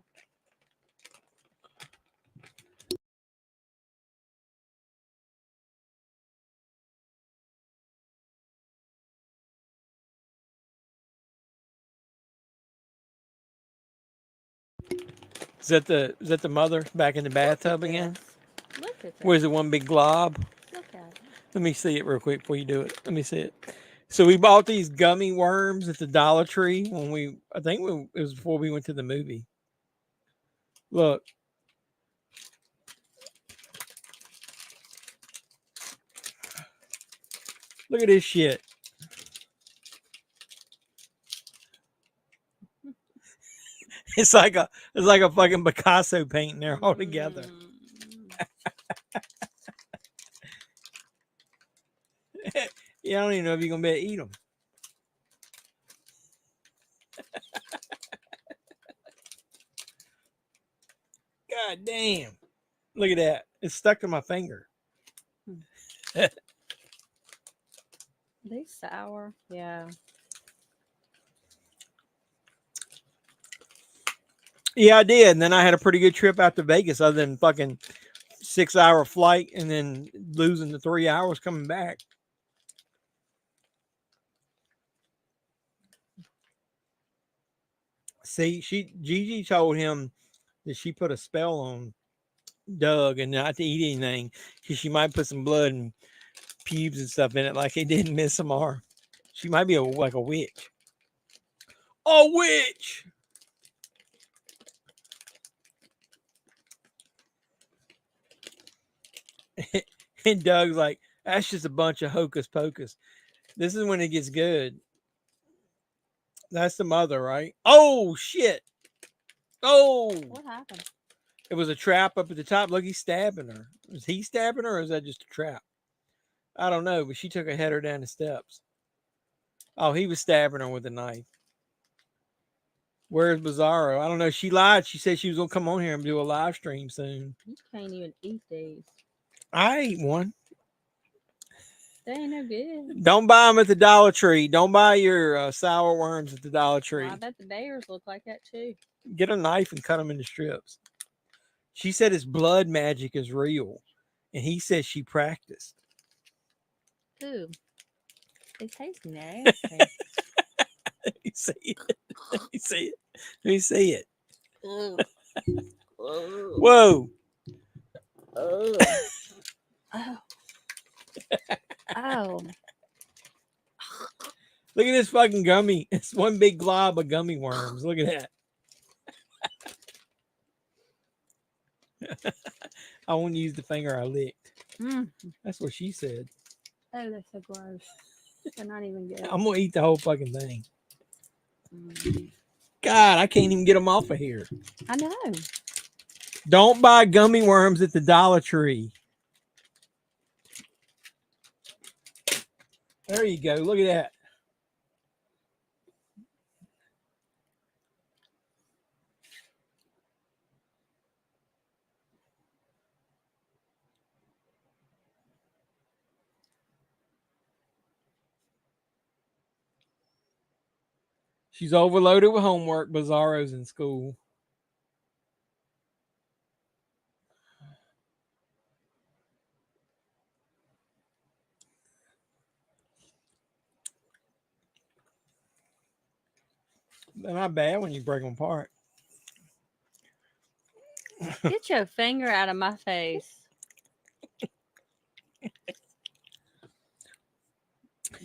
Is that the mother back in the bathtub again? Look at that. Where's the one big glob? Look at it. Let me see it real quick before you do it. Let me see it. So we bought these gummy worms at the Dollar Tree when it was before we went to the movie. Look. Look at this shit. It's like a fucking Picasso painting there all together. Yeah, I don't even know if you're gonna be able to eat them. God damn. Look at that. It's stuck to my finger. They sour. Yeah. Yeah, I did. And then I had a pretty good trip out to Vegas, other than fucking 6-hour flight and then losing the 3 hours coming back. See, Gigi told him that she put a spell on Doug and not to eat anything because she might put some blood and pubes and stuff in it like they did in Midsommar. She might be like a witch. A witch! And Doug's like, that's just a bunch of hocus pocus. This is when it gets good. That's the mother, right? Oh, shit. Oh. What happened? It was a trap up at the top. Look, he's stabbing her. Was he stabbing her or is that just a trap? I don't know, but she took a header down the steps. Oh, he was stabbing her with a knife. Where's Bizarro? I don't know. She lied. She said she was going to come on here and do a live stream soon. You can't even eat these. I ate one. They ain't no good. Don't buy them at the Dollar Tree. Don't buy your sour worms at the Dollar Tree. Well, I bet the bears look like that too. Get a knife and cut them into strips. She said his blood magic is real. And he says she practiced. Ooh. They taste nasty. Let me see it. Let me see it. Let me see it. Whoa. Oh. Oh. Look at this fucking gummy. It's one big glob of gummy worms. Look at that. I won't use the finger I licked. That's what she said. Oh, that's so gross. They're not even good. I'm going to eat the whole fucking thing. God, I can't even get them off of here. I know. Don't buy gummy worms at the Dollar Tree. There you go. Look at that. She's overloaded with homework. Bizarro's in school. They're not bad when you break them apart. Get your finger out of my face.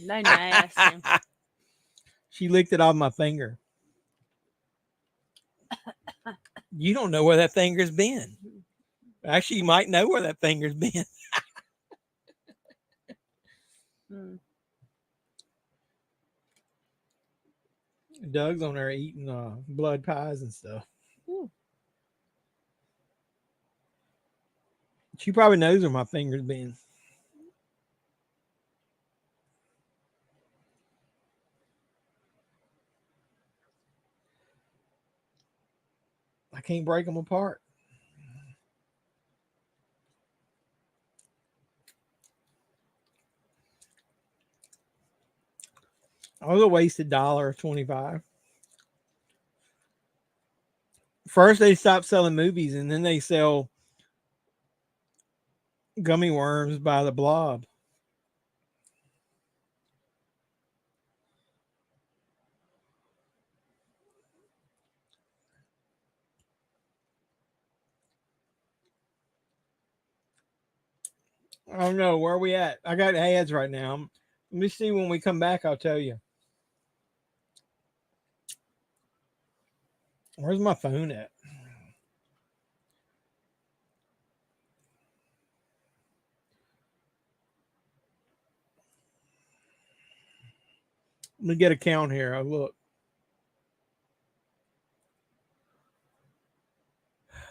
No nasty. She licked it off my finger. You don't know where that finger's been. Actually, you might know where that finger's been. Doug's on there eating blood pies and stuff. Ooh. She probably knows where my finger's been. I can't break them apart. I was a wasted $1.25. First, they stopped selling movies, and then they sell gummy worms by the blob. I don't know. Where are we at? I got ads right now. Let me see when we come back. I'll tell you. Where's my phone at? Let me get a count here. I'll look.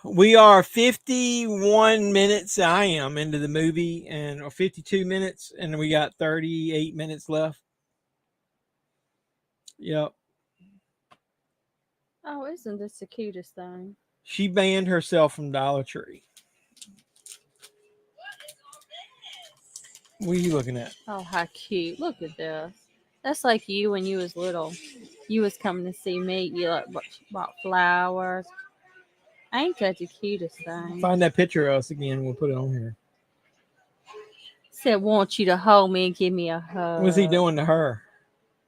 We are 51 minutes. I am into the movie, and or 52 minutes, and we got 38 minutes left. Yep. Oh, isn't this the cutest thing? She banned herself from Dollar Tree. What are you looking at? Oh, how cute. Look at this. That's like you when you was little. You was coming to see me. You like bought flowers. Ain't that the cutest thing? Find that picture of us again. We'll put it on here. Said, want you to hold me and give me a hug. What's he doing to her?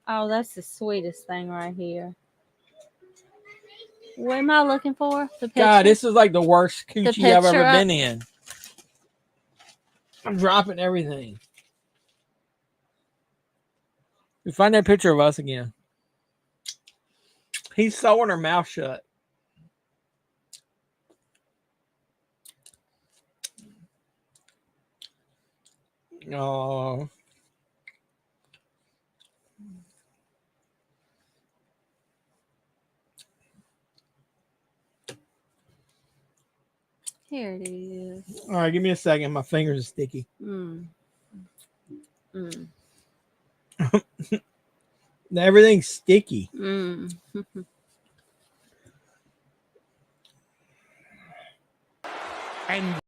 Oh, that's the sweetest thing right here. What am I looking for? The picture? God, this is like the worst coochie I've ever been up. in. I'm dropping everything. You find that picture of us again. He's sewing her mouth shut. Oh. Here it is. All right, give me a second. My fingers are sticky. Everything's sticky. And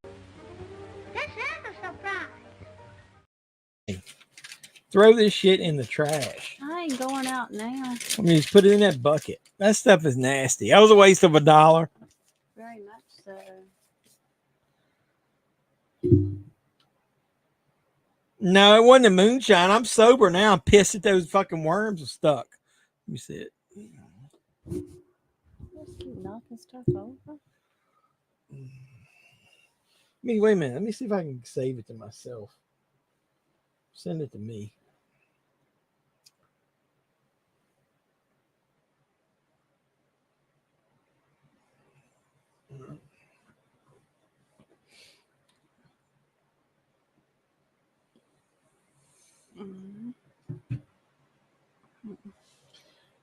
throw this shit in the trash. I ain't going out now. I mean, just put it in that bucket. That stuff is nasty. That was a waste of $1. Very much so. No, it wasn't the moonshine. I'm sober now. I'm pissed that those fucking worms are stuck. Let me see it. Just keep knocking stuff over. Wait a minute. Let me see if I can save it to myself. Send it to me.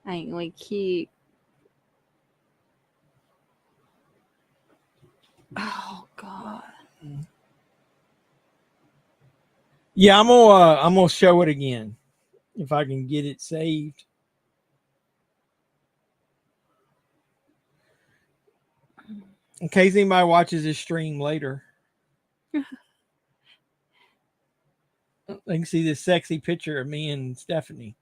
Ain't we cute? Oh God. Yeah, I'm gonna show it again if I can get it saved. In case anybody watches this stream later. They can see this sexy picture of me and Stephanie.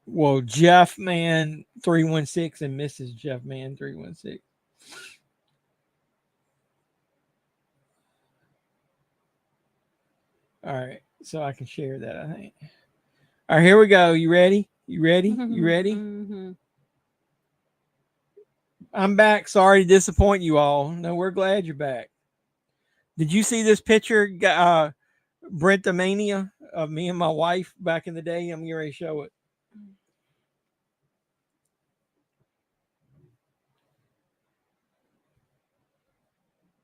Well, JEFFMAN316 and Mrs. JEFFMAN316. All right, so I can share that, I think. All right, here we go. You ready? You ready? You ready? I'm back. Sorry to disappoint you all. No, we're glad you're back. Did you see this picture, Brentamania, of me and my wife back in the day? I'm getting ready to show it.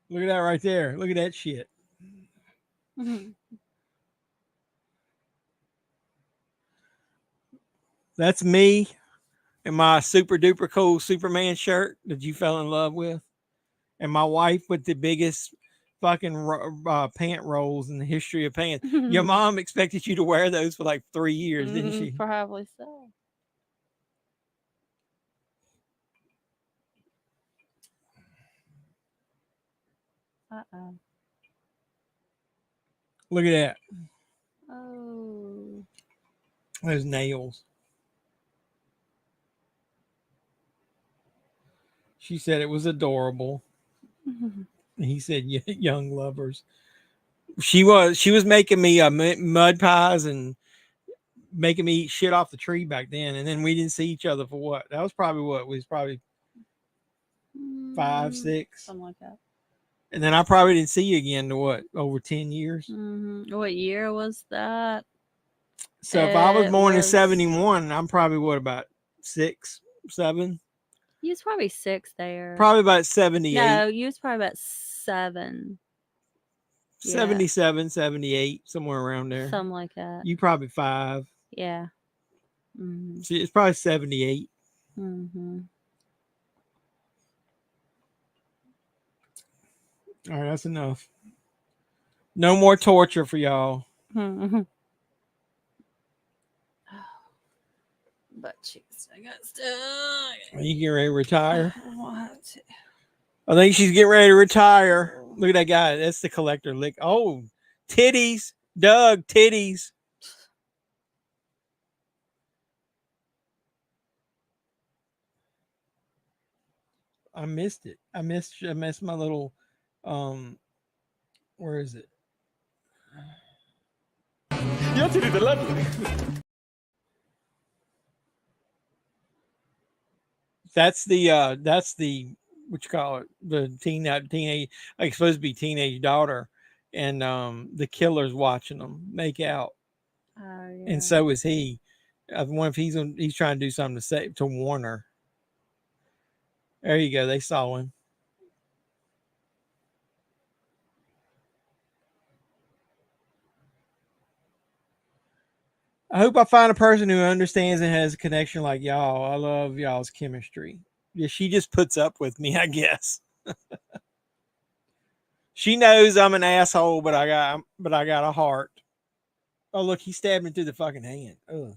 Look at that right there. Look at that shit. That's me in my super duper cool Superman shirt that you fell in love with. And my wife with the biggest fucking pant rolls in the history of pants. Your mom expected you to wear those for like 3 years, didn't she? Probably so. Look at that. Oh. Those nails. She said it was adorable. He said, young lovers. She was making me mud pies and making me eat shit off the tree back then. And then we didn't see each other for what? That was probably what? We was probably 5, 6. Something like that. And then I probably didn't see you again to what, over 10 years? What year was that? So if I was It born in was- 71, I'm probably what, about 6, 7? You was probably 6 there. Probably about 78. No, you was probably about 7. 77, 78, somewhere around there. Something like that. You probably 5. Yeah. Mm-hmm. See, it's probably 78. Mm-hmm. All right, that's enough. No more torture for y'all. But cheeks, I got stuck. Are you getting ready to retire? What? I think she's getting ready to retire. Look at that guy. That's the collector lick. Oh, titties. Doug, titties. I missed it. I missed my little where is it? Your titties are lovely. That's the what you call it, the teenage, like supposed to be teenage daughter, and the killer's watching them make out. Oh, yeah. And so is he. I wonder if he's trying to do something to warn her. There you go. They saw him. I hope I find a person who understands and has a connection like y'all. I love y'all's chemistry. Yeah, she just puts up with me, I guess. She knows I'm an asshole, but I got a heart. Oh, look, he stabbed me through the fucking hand. Ugh.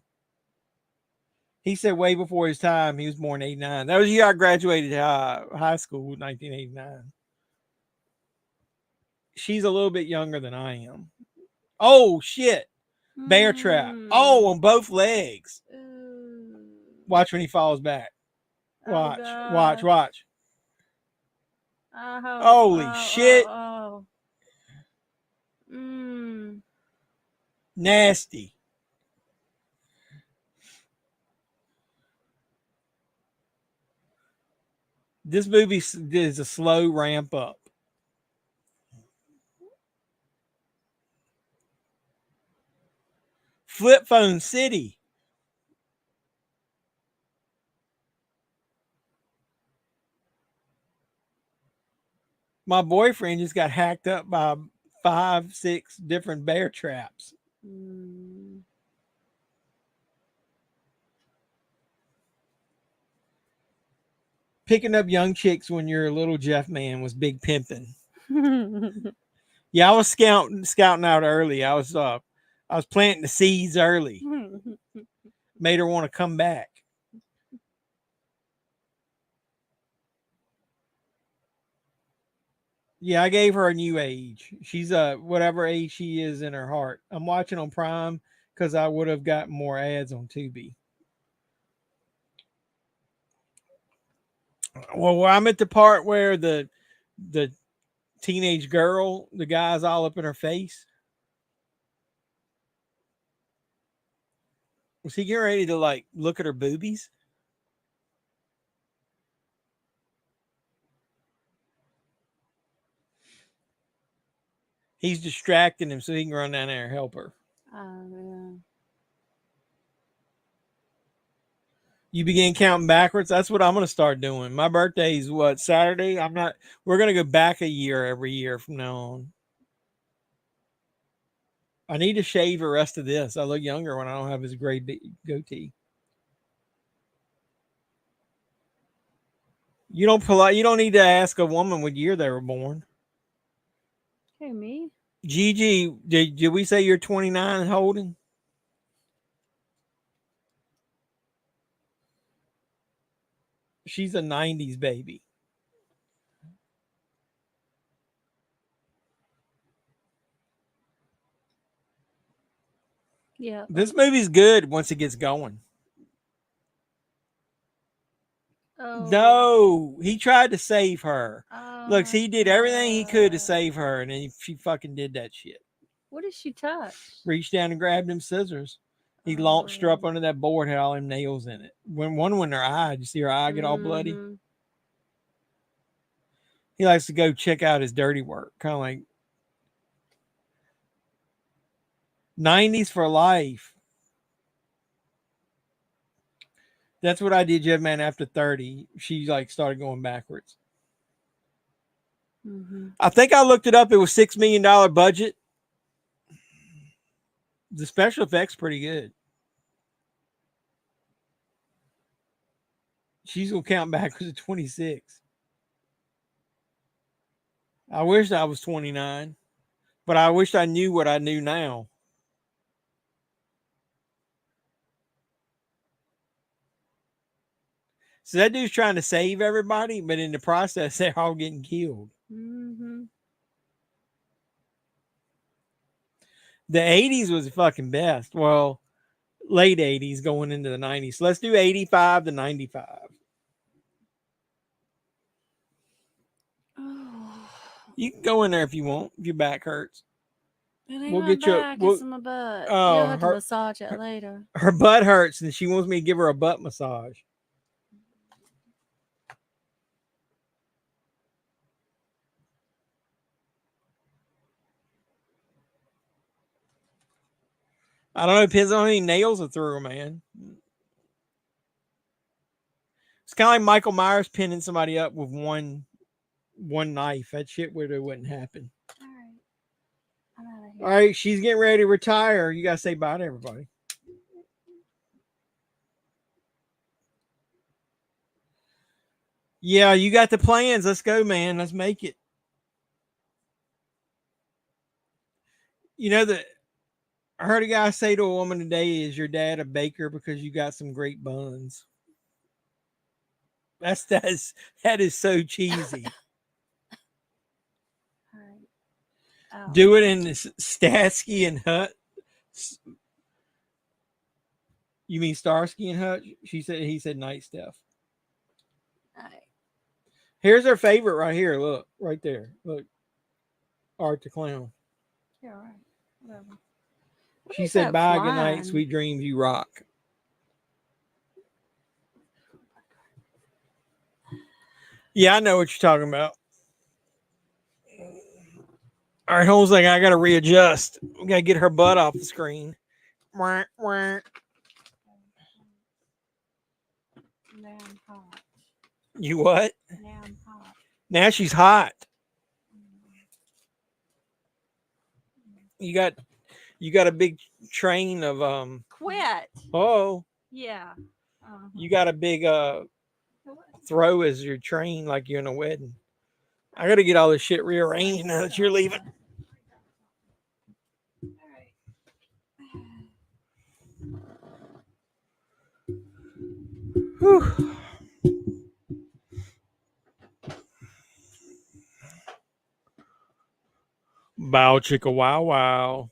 He said way before his time. He was born in 89. That was the year I graduated high school, 1989. She's a little bit younger than I am. Oh, shit. Bear trap. Oh, on both legs. Watch when he falls back. Watch, watch. Holy shit. Nasty. This movie is a slow ramp up. Flip Phone City. My boyfriend just got hacked up by 5, 6 different bear traps. Picking up young chicks when you're a little Jeff man was big pimping. Yeah, I was scouting out early. I was planting the seeds early. Made her want to come back. Yeah, I gave her a new age. She's whatever age she is in her heart. I'm watching on Prime because I would have gotten more ads on Tubi. Well, I'm at the part where the teenage girl, the guy's all up in her face. Was he getting ready to like look at her boobies? He's distracting him so he can run down there and help her. Oh, yeah. You begin counting backwards. That's what I'm going to start doing. My birthday is what, Saturday? We're going to go back a year every year from now on. I need to shave the rest of this. I look younger when I don't have this gray goatee. You don't need to ask a woman what year they were born. Hey, me? Gigi, did we say you're 29 holding? She's a 90s baby. Yeah. This movie's good once it gets going. Oh. No, he tried to save her. Oh, Look, he did everything he could to save her, and then she fucking did that shit. What did she touch? Reached down and grabbed them scissors. He launched her up under that board, had all them nails in it. When her eye, did you see her eye get all bloody? He likes to go check out his dirty work, kind of like 90s for life. That's what I did, Jeff, man. After 30, she like started going backwards. I think I looked it up. It was $6 million budget. The special effects pretty good. She's gonna count backwards to 26. I wish I was 29, but I wish I knew what I knew now. So that dude's trying to save everybody, but in the process, they're all getting killed. The 80s was the fucking best. Well, late 80s going into the 90s. So let's do 85 to 95. You can go in there if you want, if your back hurts. It ain't We'll my get you. back, it's my butt. Oh, You'll have to massage it later. Her butt hurts, and she wants me to give her a butt massage. I don't know. It depends on how many nails are through her, man. It's kind of like Michael Myers pinning somebody up with one knife. That shit wouldn't happen. All right. I'm out of here. All right, she's getting ready to retire. You gotta say bye to everybody. Yeah, you got the plans. Let's go, man. Let's make it. You know that I heard a guy say to a woman today, "Is your dad a baker because you got some great buns?" That is so cheesy. All right. Oh. Do it in Starsky and Hutch. You mean Starsky and Hutch? He said night stuff. All right. Here's her favorite right here. Look, right there. Look. Art the Clown. Yeah, all right. Whatever. What She is said, that bye, flying? good night, sweet dreams, you rock. Yeah, I know what you're talking about. All right, Holmes, like, I got to readjust. We got to get her butt off the screen. Wah, wah. Now I'm hot. You what? Now I'm hot. Now she's hot. You got a big train of Quit. Oh, Yeah. you got a big throw as your train like you're in a wedding. I got to get all this shit rearranged now that you're leaving. Whew. Bow chicka wow wow.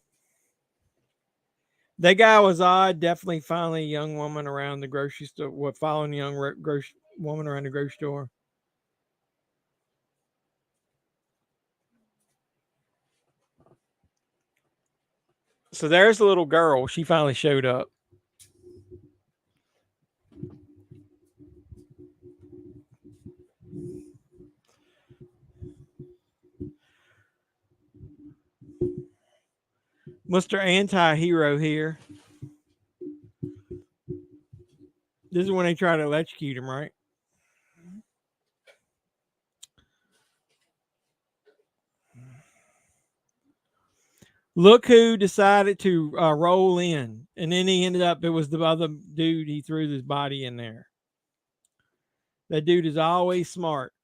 That guy was odd. Definitely following a young woman around the grocery store. What, following a young woman around the grocery store? So there's the little girl. She finally showed up. Mr. Anti-Hero here. This is when they try to electrocute him, right? Look who decided to roll in. And then he ended up, it was the other dude. He threw his body in there. That dude is always smart.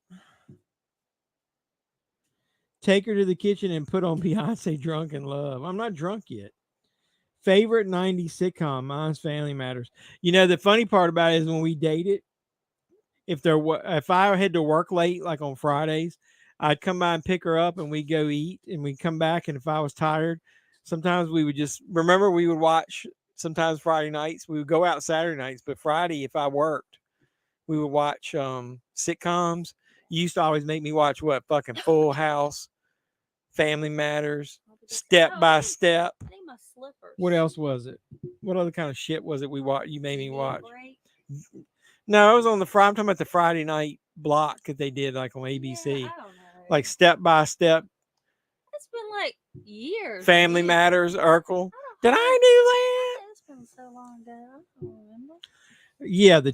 Take her to the kitchen and put on Beyonce Drunk in Love. I'm not drunk yet. Favorite 90s sitcom, mine's Family Matters. You know, the funny part about it is when we dated, if I had to work late, like on Fridays, I'd come by and pick her up and we'd go eat and we'd come back. And if I was tired, sometimes we would we would watch sometimes Friday nights. We would go out Saturday nights, but Friday, if I worked, we would watch sitcoms. You used to always make me watch fucking Full House, Family Matters, Step by Step. I need my slippers. What else was it? What other kind of shit was it you made me watch? No, it was on I'm talking about the Friday night block that they did like on ABC. Yeah, I don't know. like Step by Step, It's been like years. Family years. Matters, Urkel. Did I do that? It's been so long ago. I don't remember. Yeah, the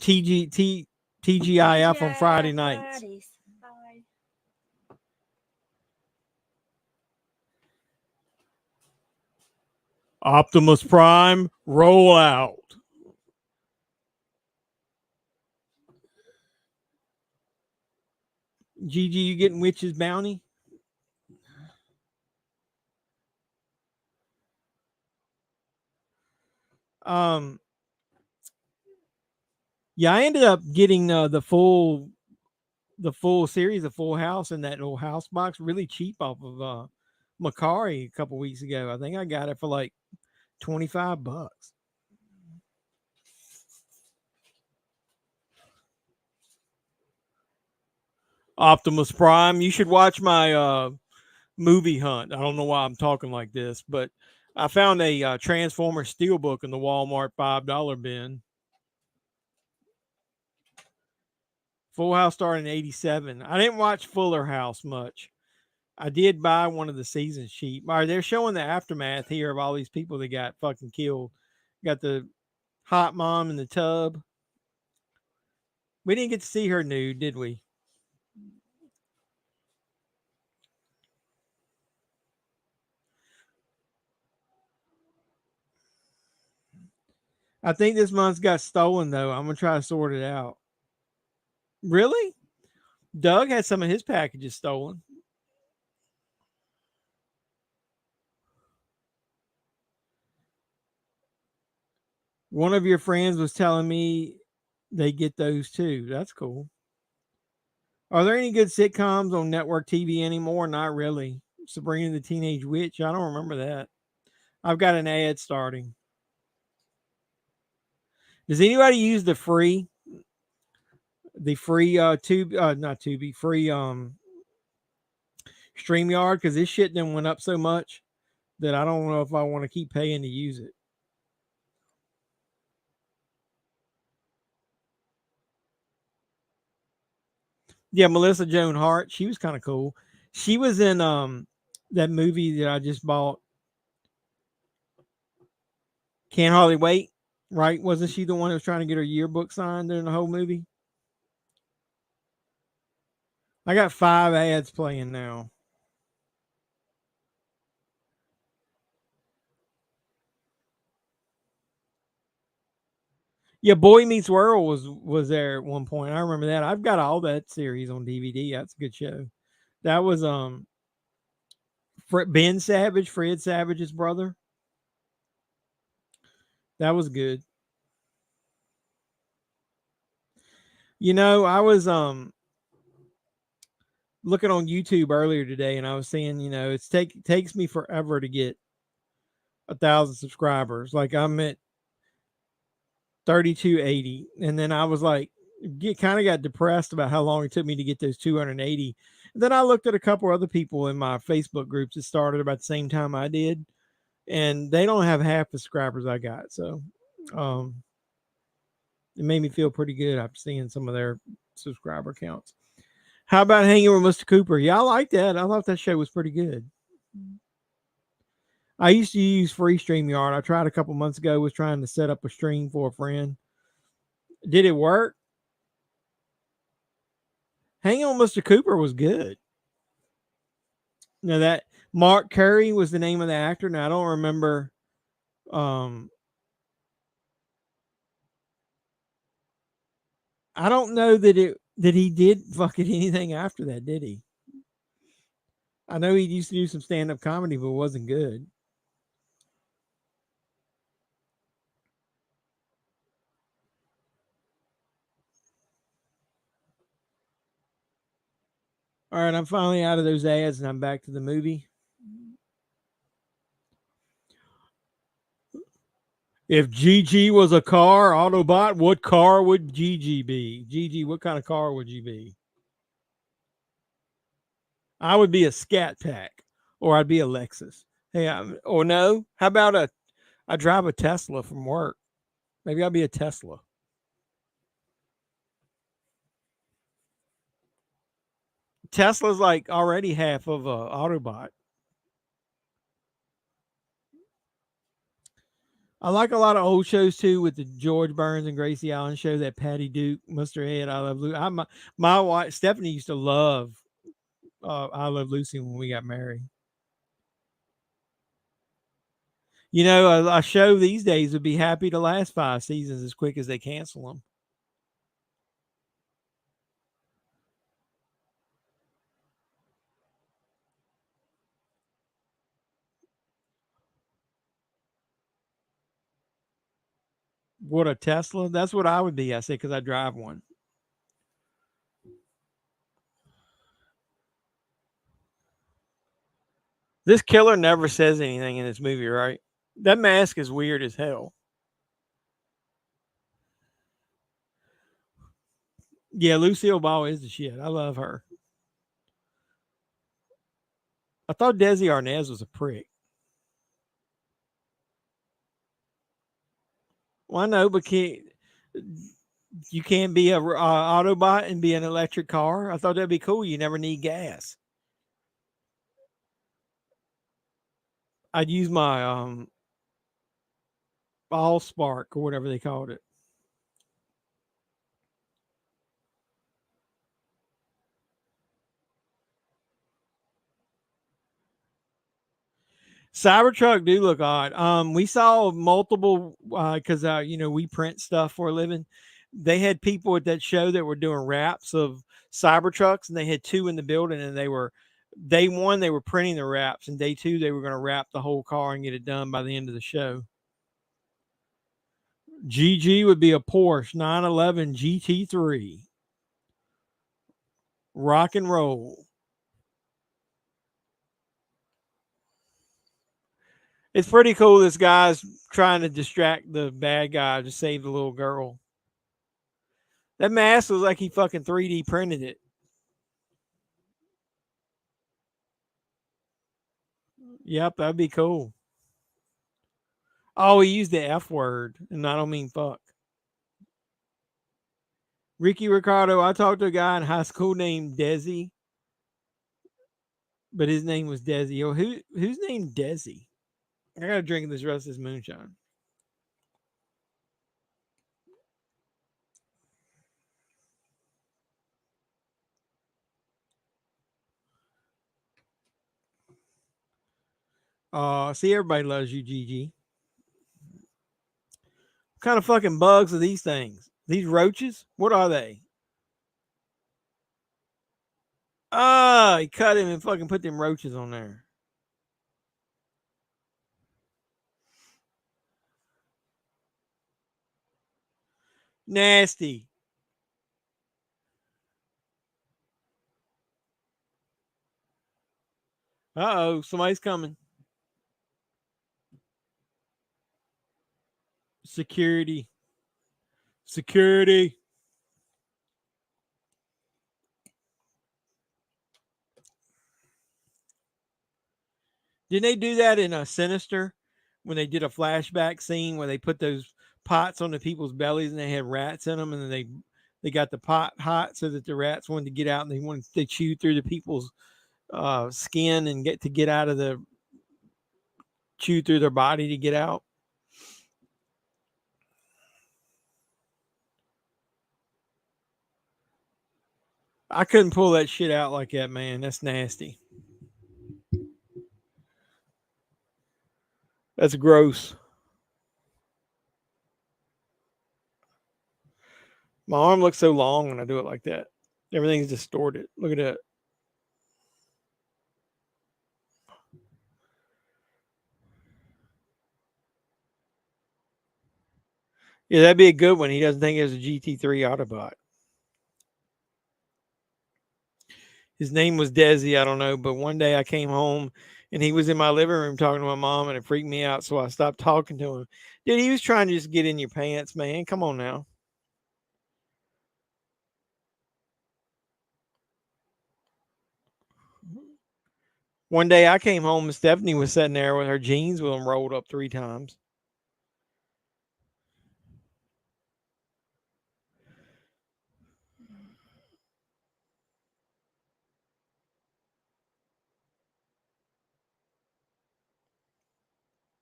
TGIF on Friday nights. Fridays. Bye. Optimus Prime, roll out. Gigi, you getting Witch's Bounty? Yeah, I ended up getting the full series of Full House in that little house box really cheap off of Macari a couple weeks ago. I think I got it for like $25. Optimus Prime, you should watch my movie hunt. I don't know why I'm talking like this, but I found a Transformer Steelbook in the Walmart $5 bin. Full House started in 87. I didn't watch Fuller House much. I did buy one of the seasons cheap. All right, they're showing the aftermath here of all these people that got fucking killed. Got the hot mom in the tub. We didn't get to see her nude, did we? I think this month's got stolen, though. I'm going to try to sort it out. Really? Doug had some of his packages stolen. One of your friends was telling me they get those too. That's cool. Are there any good sitcoms on network TV anymore? Not really. Sabrina the Teenage Witch. I don't remember that. I've got an ad starting. Does anybody use the free Tubi, not Tubi, free StreamYard? Because this shit then went up so much that I don't know if I want to keep paying to use it. Yeah, Melissa Joan Hart, she was kind of cool. She was in that movie that I just bought. Can't Hardly Wait, right? Wasn't she the one that was trying to get her yearbook signed during the whole movie? I got 5 ads playing now. Yeah, Boy Meets World was there at one point. I remember that. I've got all that series on DVD. That's a good show. That was Ben Savage, Fred Savage's brother. That was good. You know, I was looking on YouTube earlier today, and I was saying, you know, it takes me forever to get 1,000 subscribers. Like I'm at 3280, and then I was like, kind of got depressed about how long it took me to get those 280. And then I looked at a couple other people in my Facebook groups that started about the same time I did, and they don't have half the subscribers I got. So, it made me feel pretty good after seeing some of their subscriber counts. How about Hanging with Mr. Cooper? Yeah, I like that. I thought that show was pretty good. I used to use free StreamYard. I tried a couple months ago, was trying to set up a stream for a friend. Did it work? Hang on, Mr. Cooper was good. Now that Mark Curry was the name of the actor. Now I don't remember. I don't know that he did fucking anything after that, did he? I know he used to do some stand-up comedy, but it wasn't good. All right, I'm finally out of those ads and I'm back to the movie. If Gigi was a car, Autobot, what car would Gigi be? Gigi, what kind of car would you be? I would be a Scat Pack, or I'd be a Lexus. Hey, or no? How about I drive a Tesla from work? Maybe I'll be a Tesla. Tesla's like already half of a Autobot. I like a lot of old shows too, with the George Burns and Gracie Allen show. That Patty Duke, Mr. Ed, I Love Lucy. My wife Stephanie used to love I Love Lucy when we got married. You know, a show these days would be happy to last 5 seasons as quick as they cancel them. What, a Tesla? That's what I would be. I say because I drive one. This killer never says anything in this movie, right? That mask is weird as hell. Yeah, Lucille Ball is the shit. I love her. I thought Desi Arnaz was a prick. Well, I know, but you can't be a Autobot and be an electric car? I thought that'd be cool. You never need gas. I'd use my Allspark or whatever they called it. Cybertruck do look odd. We saw multiple because you know, we print stuff for a living. They had people at that show that were doing wraps of Cybertrucks, and they had 2 in the building, and they were day 1 they were printing the wraps, and day 2 they were going to wrap the whole car and get it done by the end of the show. GG would be a Porsche 911 GT3. Rock and roll. It's pretty cool. This guy's trying to distract the bad guy to save the little girl. That mask was like he fucking 3D printed it. Yep, that'd be cool. Oh, he used the F word, and I don't mean fuck. Ricky Ricardo, I talked to a guy in high school named Desi, but his name was Desi. Oh, who's named Desi? I gotta drink this rest of this moonshine. See, everybody loves you, Gigi. What kind of fucking bugs are these things? These roaches? What are they? Ah, he cut him and fucking put them roaches on there. Nasty. Uh-oh, somebody's coming. Security. Security. Didn't they do that in a Sinister when they did a flashback scene where they put those pots on the people's bellies and they had rats in them, and then they got the pot hot so that the rats wanted to get out, and they chewed through the people's skin and get out of the chew through their body to get out. I couldn't pull that shit out like that, man. That's nasty. That's gross. My arm looks so long when I do it like that. Everything's distorted. Look at that. Yeah, that'd be a good one. He doesn't think it was a GT3 Autobot. His name was Desi, I don't know, but one day I came home and he was in my living room talking to my mom, and it freaked me out, so I stopped talking to him. Dude, he was trying to just get in your pants, man. Come on now. One day I came home and Stephanie was sitting there with her jeans with them rolled up 3 times.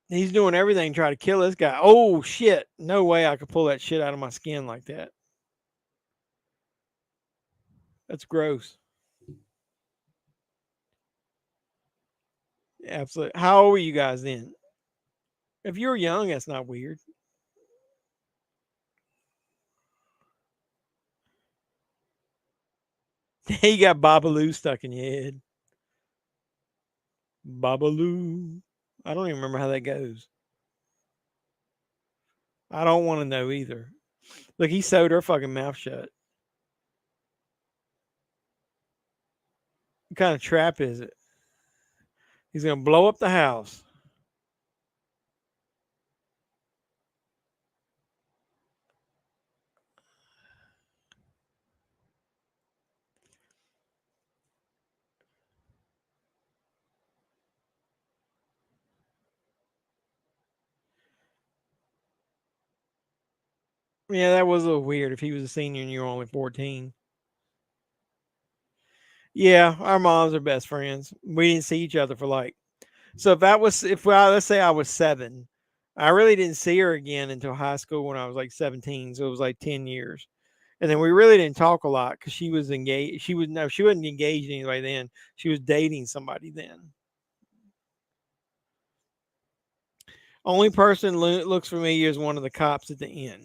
He's doing everything to try to kill this guy. Oh, shit. No way I could pull that shit out of my skin like that. That's gross. Absolutely. How old were you guys then? If you were young, that's not weird. You got Babaloo stuck in your head. Babaloo. I don't even remember how that goes. I don't want to know either. Look, he sewed her fucking mouth shut. What kind of trap is it? He's going to blow up the house. Yeah, that was a little weird if he was a senior and you were only 14. Yeah, our moms are best friends. We didn't see each other for like, so let's say I was 7, I really didn't see her again until high school when I was like 17. So it was like 10 years. And then we really didn't talk a lot because she was engaged. She wasn't engaged anyway then. She was dating somebody then. Only person looks familiar is one of the cops at the end.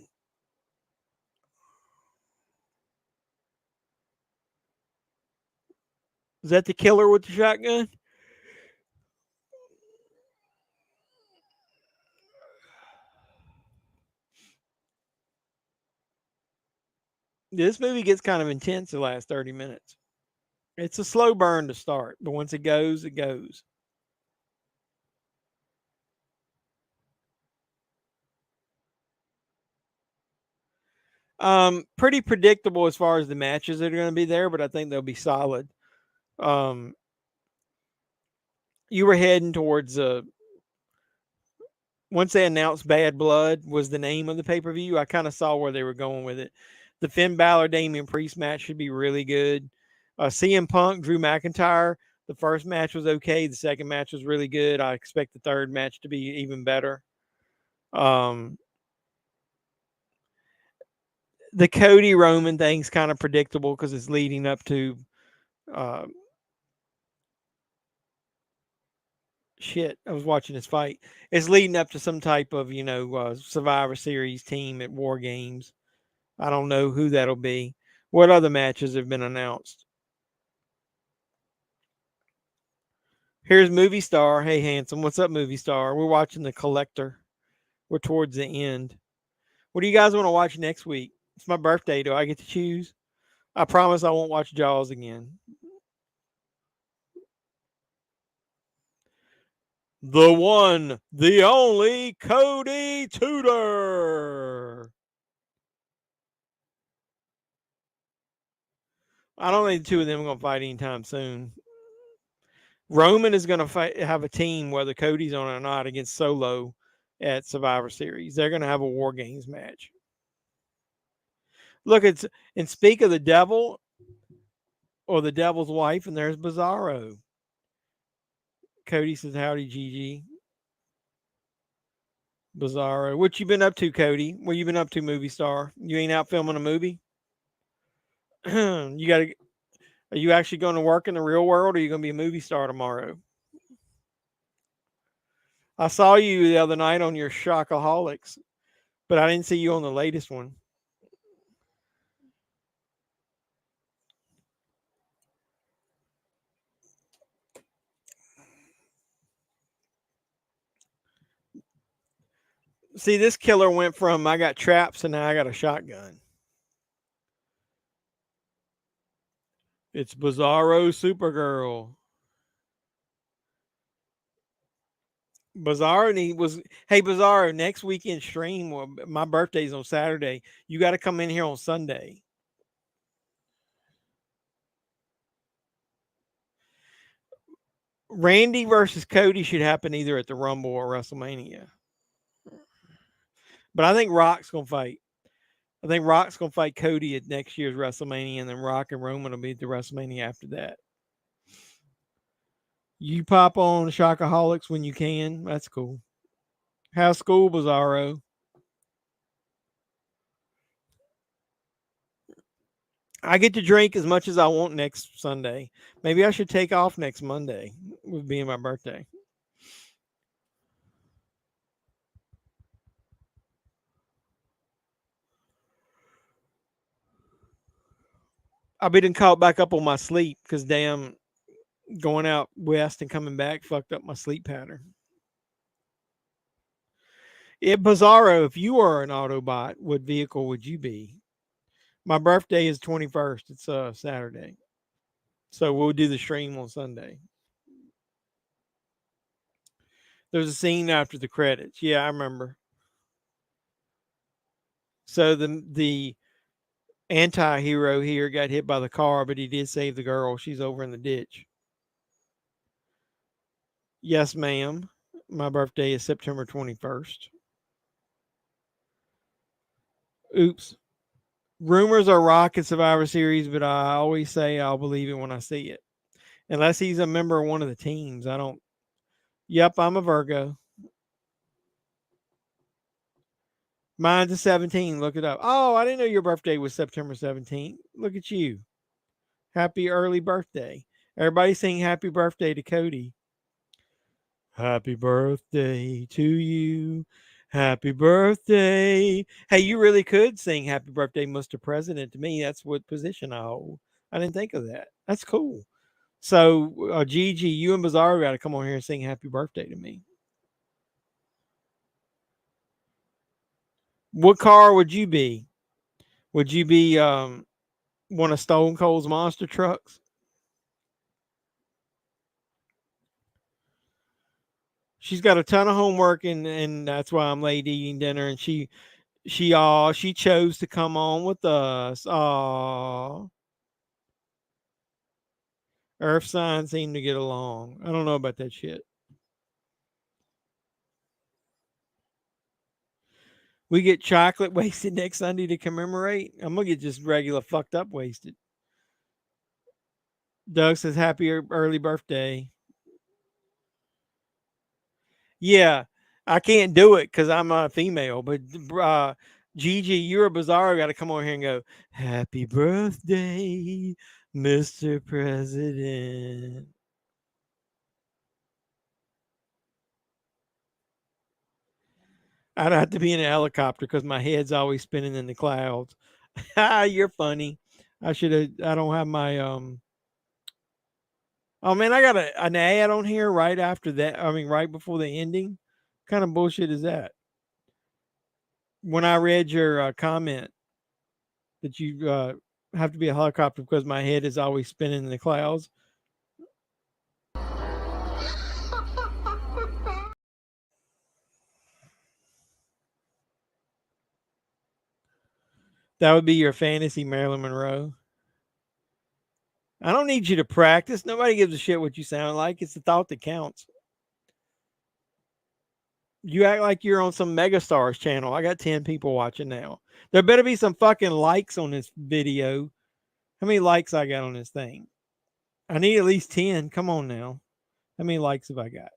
Is that the killer with the shotgun? This movie gets kind of intense the last 30 minutes. It's a slow burn to start, but once it goes, it goes. Pretty predictable as far as the matches that are going to be there, but I think they'll be solid. You were heading towards once they announced Bad Blood was the name of the pay-per-view, I kind of saw where they were going with it. The Finn Balor Damian Priest match should be really good. CM Punk Drew McIntyre, the first match was okay. The second match was really good. I expect the third match to be even better. The Cody Roman thing's kind of predictable because it's leading up to shit. I was watching this fight. It's leading up to some type of, Survivor Series team at War Games. I don't know who that'll be. What other matches have been announced? Here's Movie Star. Hey, handsome. What's up, Movie Star? We're watching The Collector. We're towards the end. What do you guys want to watch next week? It's my birthday. Do I get to choose? I promise I won't watch Jaws again. The one, the only Cody Tudor. I don't think the two of them are going to fight anytime soon. Roman is going to have a team, whether Cody's on it or not, against Solo at Survivor Series. They're going to have a War Games match. Look, and speak of the devil or the devil's wife, and there's Bizarro. Cody says, howdy, Gigi. Bizarro. What you been up to, Cody? What you been up to, Movie Star? You ain't out filming a movie? Are you actually going to work in the real world, or are you going to be a movie star tomorrow? I saw you the other night on your Shockaholics, but I didn't see you on the latest one. See, this killer went from I got traps and now I got a shotgun. It's Bizarro Supergirl. Bizarro, and hey, Bizarro, next weekend stream, well, my birthday's on Saturday. You got to come in here on Sunday. Randy versus Cody should happen either at the Rumble or WrestleMania. But I think Rock's going to fight. I think Rock's going to fight Cody at next year's WrestleMania, and then Rock and Roman will be at the WrestleMania after that. You pop on Shockaholics when you can. That's cool. How's school, Bizarro? I get to drink as much as I want next Sunday. Maybe I should take off next Monday with being my birthday. I've been caught back up on my sleep because damn going out west and coming back fucked up my sleep pattern. Bizarro, if you were an Autobot, what vehicle would you be? My birthday is 21st. It's Saturday. So we'll do the stream on Sunday. There's a scene after the credits. Yeah, I remember. So the anti-hero here got hit by the car, but he did save the girl. She's over in the ditch. Yes, ma'am. My birthday is September 21st. Oops. Rumors are rocket Survivor Series, but I always say I'll believe it when I see it. Unless he's a member of one of the teams. I don't. Yep, I'm a Virgo. Mine's a 17. Look it up. Oh, I didn't know your birthday was September 17th. Look at you. Happy early birthday. Everybody sing happy birthday to Cody. Happy birthday to you. Happy birthday. Hey, you really could sing happy birthday, Mr. President to me. That's what position I hold. I didn't think of that. That's cool. So, Gigi, you and Bizarro got to come on here and sing happy birthday to me. What car would you be? Would you be one of Stone Cold's monster trucks? She's got a ton of homework and that's why I'm late eating dinner. And she chose to come on with us. Earth signs seem to get along. I don't know about that shit. We get chocolate wasted next Sunday to commemorate. I'm gonna get just regular fucked up wasted. Doug says happy early birthday. Yeah, I can't do it because I'm a female. But Gigi, you're a Bizarro. Got to come over here and go, happy birthday, Mr. President. I'd have to be in a helicopter because my head's always spinning in the clouds. You're funny. I don't have my Oh man, I got an ad on here right after that. I mean, right before the ending. What kind of bullshit is that? When I read your comment that you have to be a helicopter because my head is always spinning in the clouds. That would be your fantasy Marilyn Monroe. I don't need you to practice. Nobody gives a shit what you sound like. It's the thought that counts. You act like you're on some Megastars channel. I got 10 people watching now. There better be some fucking likes on this video. How many likes I got on this thing? I need at least 10. Come on now. How many likes have I got?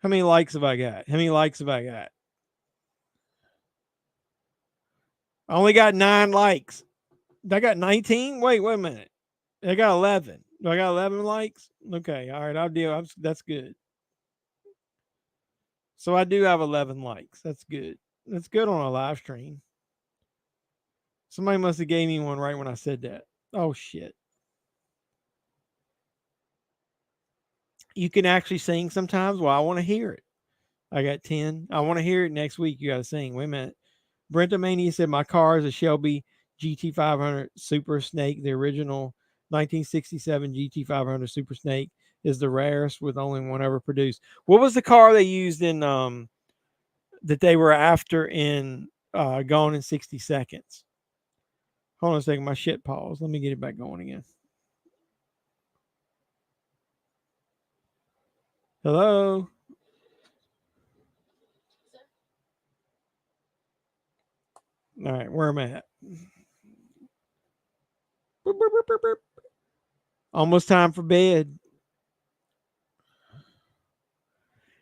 How many likes have I got? How many likes have I got? I only got 9 likes. I got 19? Wait a minute. I got 11. Do I got 11 likes? Okay. All right. I'll deal. That's good. So I do have 11 likes. That's good. That's good on a live stream. Somebody must have gave me one right when I said that. Oh, shit. You can actually sing sometimes. Well, I want to hear it. I got 10. I want to hear it next week. You got to sing. Wait a minute. Brentomania said, my car is a Shelby GT500 Super Snake. The original 1967 GT500 Super Snake is the rarest with only one ever produced. What was the car they used in that they were after in Gone in 60 Seconds? Hold on a second. My shit paused. Let me get it back going again. Hello? All right, where am I at? Boop, boop, boop, boop, boop. Almost time for bed.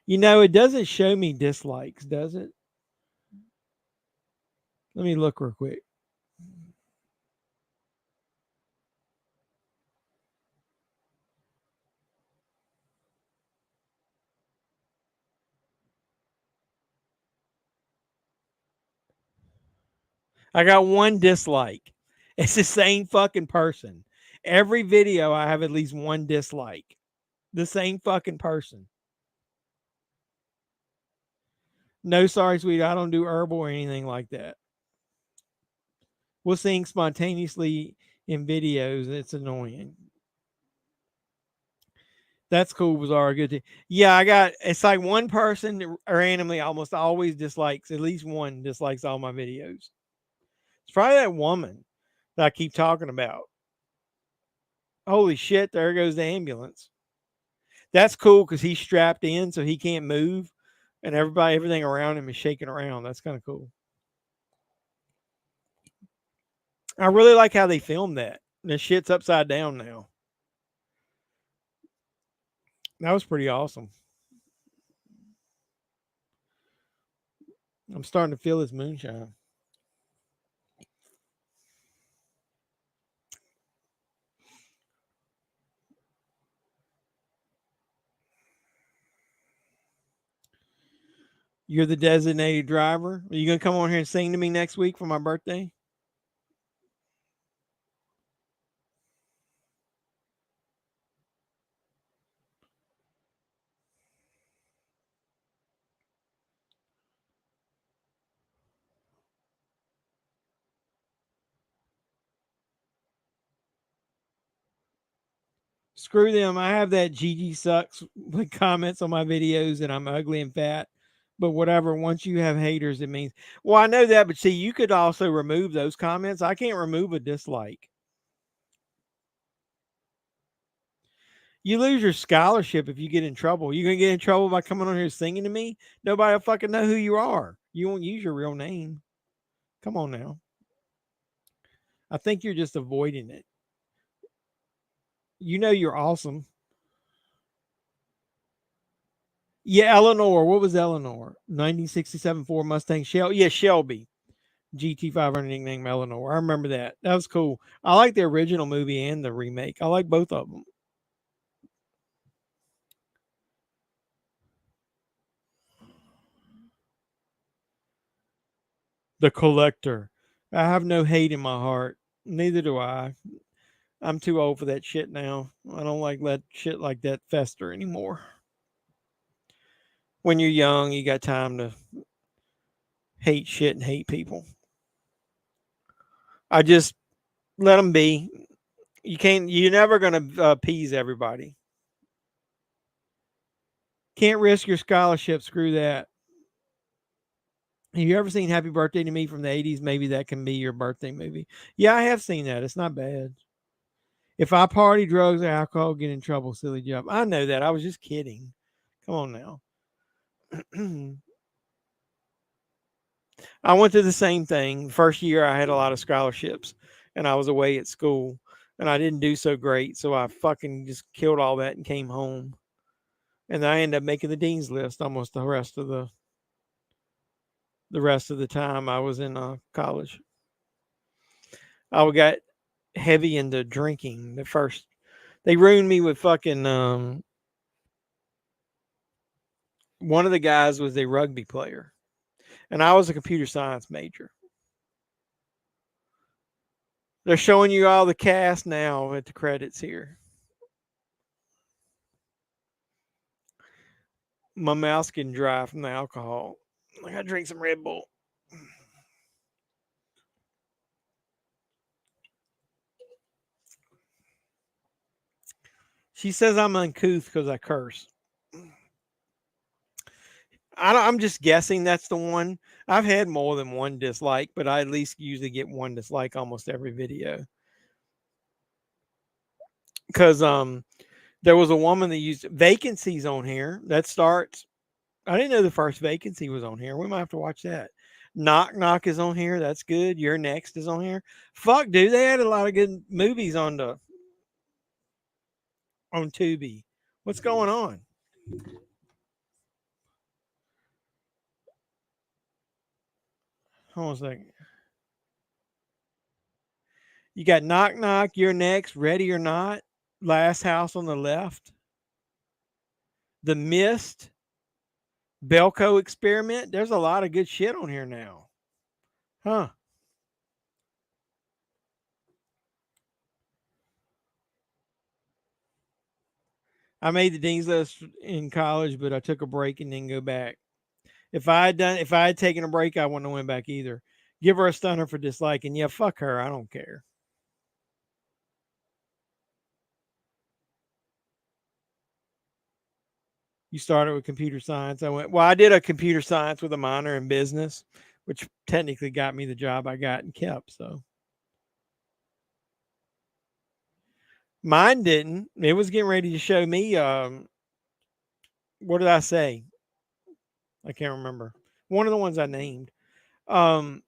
You know, it doesn't show me dislikes, does it? Let me look real quick. I got one dislike. It's the same fucking person. Every video, I have at least one dislike. The same fucking person. No, sorry, sweetie. I don't do herbal or anything like that. We'll sing spontaneously in videos. It's annoying. That's cool, Bizarre. Good. Yeah, it's like one person randomly almost always dislikes, at least one dislikes all my videos. It's probably that woman that I keep talking about. Holy shit, there goes the ambulance. That's cool because he's strapped in so he can't move. And everything around him is shaking around. That's kind of cool. I really like how they filmed that. The shit's upside down now. That was pretty awesome. I'm starting to feel this moonshine. You're the designated driver. Are you going to come on here and sing to me next week for my birthday? Screw them. I have that Gigi sucks with comments on my videos and I'm ugly and fat. But whatever, once you have haters, it means, well, I know that, but see, you could also remove those comments. I can't remove a dislike. You lose your scholarship if you get in trouble. You're going to get in trouble by coming on here singing to me? Nobody will fucking know who you are. You won't use your real name. Come on now. I think you're just avoiding it. You know you're awesome. Yeah, Eleanor. What was Eleanor? 1967 Ford Mustang Shelby. Yeah, Shelby. GT500 nickname Eleanor. I remember that. That was cool. I like the original movie and the remake. I like both of them. The Collector. I have no hate in my heart. Neither do I. I'm too old for that shit now. I don't like let shit like that fester anymore. When you're young, you got time to hate shit and hate people. I just let them be. You're never going to appease everybody. Can't risk your scholarship. Screw that. Have you ever seen Happy Birthday to Me from the 80s? Maybe that can be your birthday movie. Yeah, I have seen that. It's not bad. If I party, drugs, or alcohol, get in trouble, silly job. I know that. I was just kidding. Come on now. I went through the same thing. First year, I had a lot of scholarships, and I was away at school, and I didn't do so great. So I fucking just killed all that and came home. And I ended up making the dean's list almost the rest of the time I was in college. I got heavy into drinking. They ruined me with fucking one of the guys was a rugby player, and I was a computer science major. They're showing you all the cast now at the credits here. My mouth's getting dry from the alcohol. I gotta drink some Red Bull. She says I'm uncouth because I curse. I'm just guessing that's the one. I've had more than one dislike, but I at least usually get one dislike almost every video. Because there was a woman that used vacancies on here. That starts. I didn't know the first vacancy was on here. We might have to watch that. Knock Knock is on here. That's good. You're Next is on here. Fuck, dude, they had a lot of good movies on Tubi. What's going on? Hold on a second. You got Knock Knock, You're Next, Ready or Not, Last House on the Left, The Mist, Belko Experiment. There's a lot of good shit on here now. Huh. I made the Dean's List in college, but I took a break and didn't go back. If I had taken a break, I wouldn't have went back either. Give her a stunner for disliking. Yeah, fuck her. I don't care. You started with computer science. I did a computer science with a minor in business, which technically got me the job I got and kept. So mine didn't. It was getting ready to show me. What did I say? I can't remember. One of the ones I named. Um,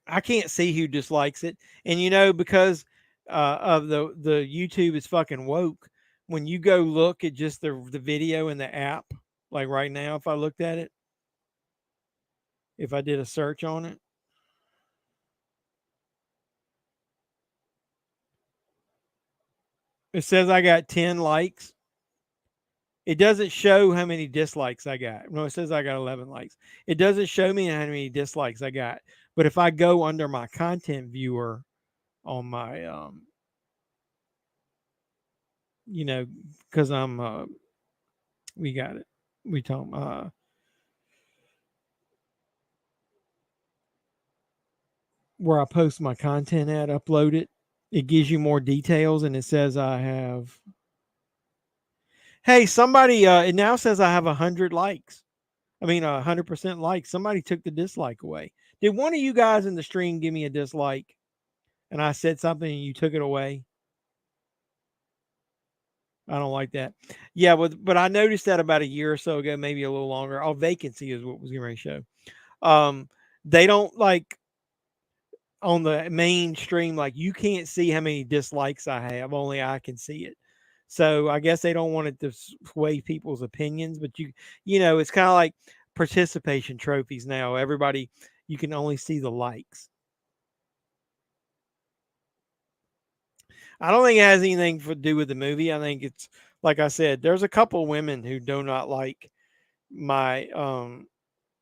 I can't see who dislikes it, and because of the YouTube is fucking woke. When you go look at just the video in the app, like right now, if I looked at it, if I did a search on it, it says I got 10 likes. It doesn't show how many dislikes I got. No, it says I got 11 likes. It doesn't show me how many dislikes I got. But if I go under my content viewer on my, because we got it. We talk, where I post my content at, upload it. It gives you more details, and it says I have. Hey, somebody! It now says I have 100 likes. I mean, 100% likes. Somebody took the dislike away. Did one of you guys in the stream give me a dislike, and I said something and you took it away? I don't like that. Yeah, but I noticed that about a year or so ago, maybe a little longer. Oh, vacancy is what was going to show. They don't like on the mainstream, like you can't see how many dislikes I have. Only I can see it. So I guess they don't want it to sway people's opinions. But it's kind of like participation trophies now. Everybody, you can only see the likes. I don't think it has anything to do with the movie. I think it's like I said. There's a couple women who do not like my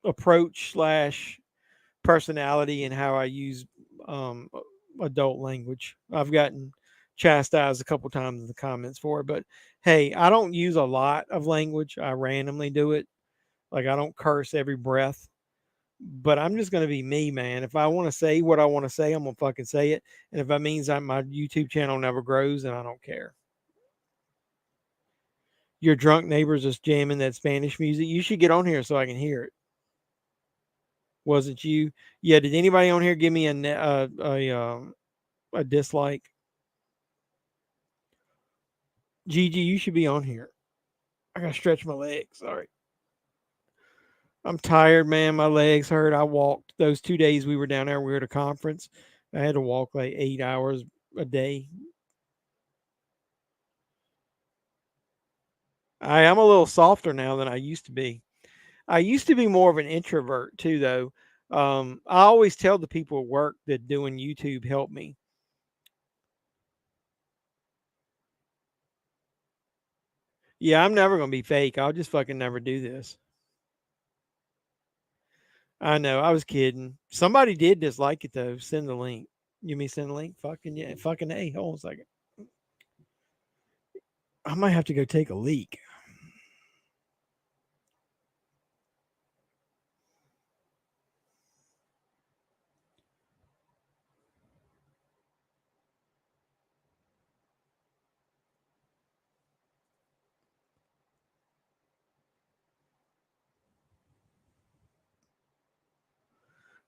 approach / personality and how I use adult language. I've gotten chastised a couple times in the comments for it, but hey, I don't use a lot of language. I randomly do it. Like I don't curse every breath, but I'm just going to be me, man. If I want to say what I want to say, I'm going to fucking say it. And if that means my YouTube channel never grows, then I don't care. Your drunk neighbors is jamming that Spanish music. You should get on here so I can hear it. Was it you? Yeah. Did anybody on here give me a dislike? Gigi, you should be on here. I gotta stretch my legs. Sorry. I'm tired, man. My legs hurt. I walked those 2 days we were down there. We were at a conference. I had to walk like 8 hours a day. I am a little softer now than I used to be. I used to be more of an introvert too, though. I always tell the people at work that doing YouTube helped me. Yeah, I'm never going to be fake. I'll just fucking never do this. I know. I was kidding. Somebody did dislike it, though. Send the link. You mean send the link? Fucking yeah. Fucking A. Hold on a second. I might have to go take a leak.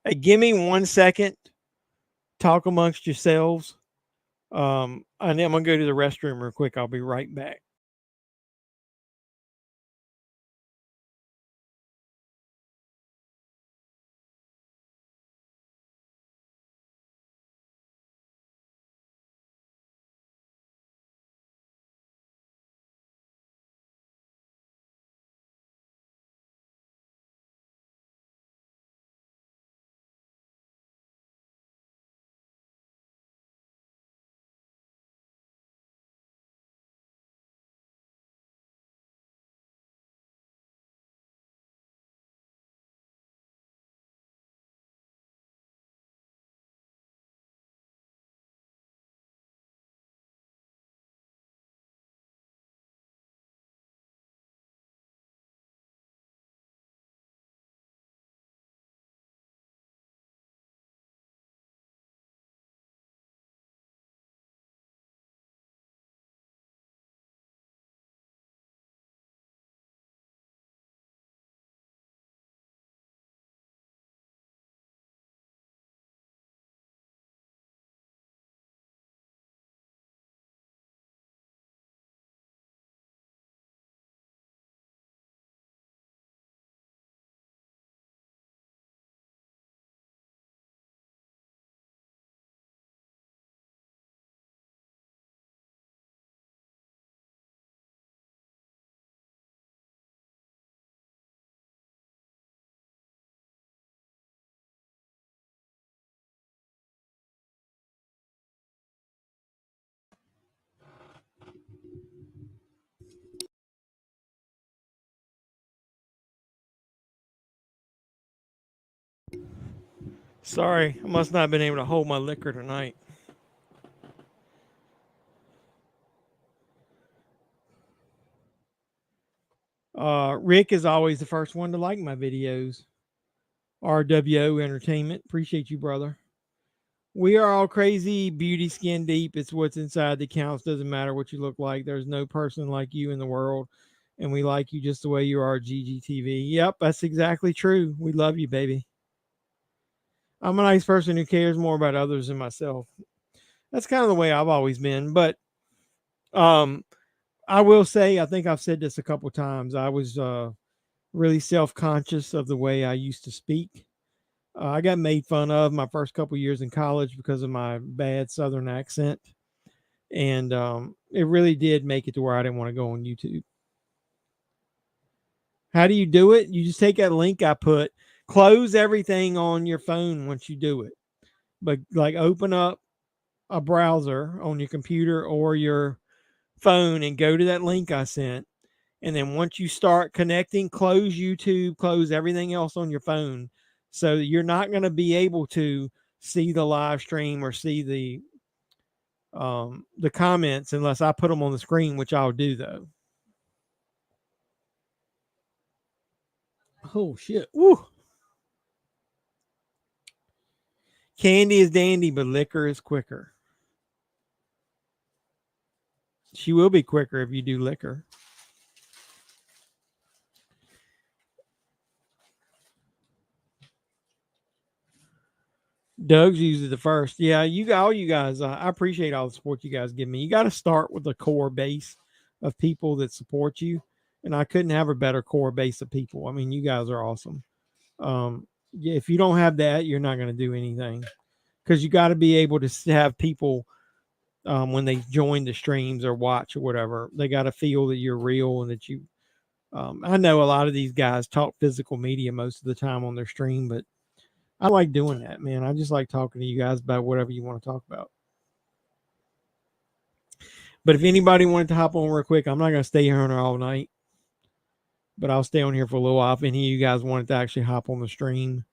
Hey, give me 1 second. Talk amongst yourselves. And I'm going to go to the restroom real quick. I'll be right back. Sorry, I must not have been able to hold my liquor tonight. Rick is always the first one to like my videos. RWO Entertainment. Appreciate you, brother. We are all crazy, beauty, skin deep. It's what's inside that counts. Doesn't matter what you look like. There's no person like you in the world. And we like you just the way you are, GGTV. Yep, that's exactly true. We love you, baby. I'm a nice person who cares more about others than myself. That's kind of the way I've always been. But I will say, I think I've said this a couple times. I was really self-conscious of the way I used to speak. I got made fun of my first couple years in college because of my bad Southern accent. And it really did make it to where I didn't want to go on YouTube. How do you do it? You just take that link I put, close everything on your phone once you do it. But like open up a browser on your computer or your phone and go to that link I sent. And then once you start connecting, close YouTube, close everything else on your phone. So you're not going to be able to see the live stream or see the comments unless I put them on the screen, which I'll do though. Oh shit. Woo. Candy is dandy, but liquor is quicker. She will be quicker if you do liquor. Doug's usually the first. Yeah, all you guys, I appreciate all the support you guys give me. You got to start with a core base of people that support you. And I couldn't have a better core base of people. I mean, you guys are awesome. Yeah, if you don't have that, you're not going to do anything. Because you got to be able to have people when they join the streams or watch or whatever, they got to feel that you're real and that you. I know a lot of these guys talk physical media most of the time on their stream, but I like doing that, man. I just like talking to you guys about whatever you want to talk about. But if anybody wanted to hop on real quick, I'm not going to stay here on all night, but I'll stay on here for a little while. If any of you guys wanted to actually hop on the stream,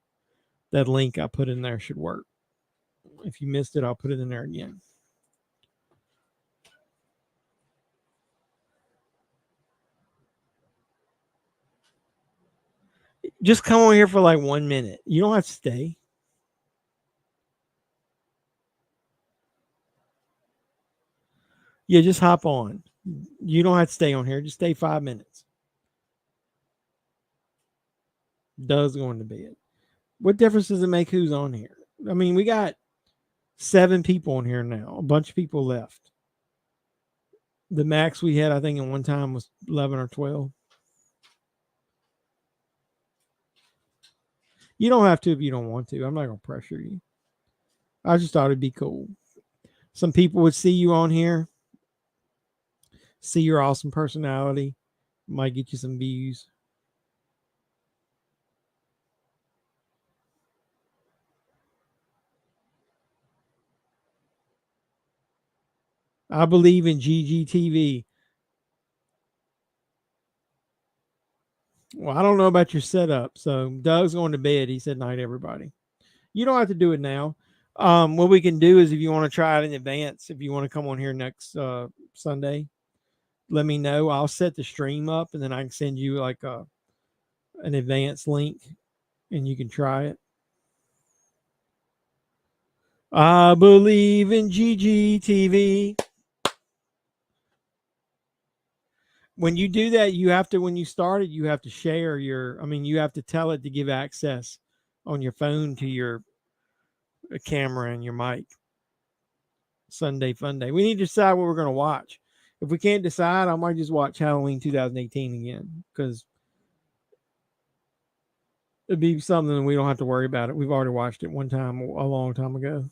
that link I put in there should work. If you missed it, I'll put it in there again. Just come on here for like 1 minute. You don't have to stay. Yeah, just hop on. You don't have to stay on here. Just stay 5 minutes. Doug's going to bed. What difference does it make who's on here? I mean, we got 7 people on here now. A bunch of people left. The max we had, I think, at one time was 11 or 12. You don't have to if you don't want to. I'm not going to pressure you. I just thought it'd be cool. Some people would see you on here, see your awesome personality, might get you some views. I believe in GGTV. Well, I don't know about your setup. So Doug's going to bed. He said night, everybody. You don't have to do it now. What we can do is if you want to try it in advance, if you want to come on here next Sunday, let me know. I'll set the stream up and then I can send you like an advance link and you can try it. I believe in GGTV. When you do that, you have to, when you start it, you have to share you have to tell it to give access on your phone to your camera and your mic. Sunday Fun Day. We need to decide what we're going to watch. If we can't decide, I might just watch Halloween 2018 again because it'd be something we don't have to worry about it. We've already watched it one time a long time ago.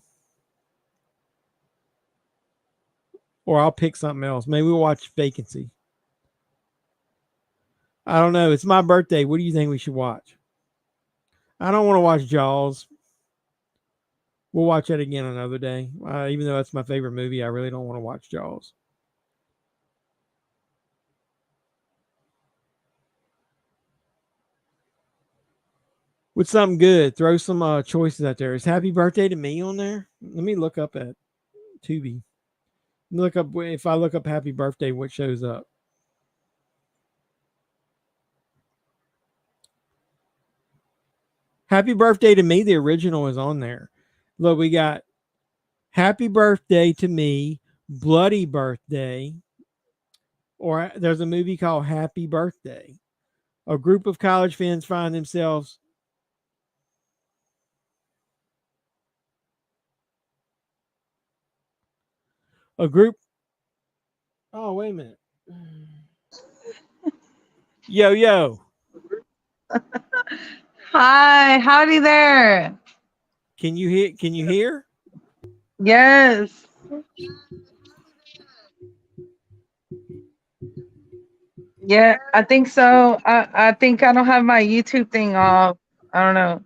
Or I'll pick something else. Maybe we'll watch Vacancy. I don't know. It's my birthday. What do you think we should watch? I don't want to watch Jaws. We'll watch that again another day. Even though that's my favorite movie, I really don't want to watch Jaws. with something good. Throw some choices out there. Is Happy Birthday to Me on there? Let me look up at Tubi. Look up if I look up Happy Birthday, what shows up? Happy Birthday to Me, the original is on there. Look, we got Happy Birthday to Me, Bloody Birthday, or there's a movie called Happy Birthday. A group of college fans find themselves a group. Oh, wait a minute. Yo. Hi, howdy there. Can you hear? Yes. Yeah, I think so. I think I don't have my YouTube thing off. I don't know.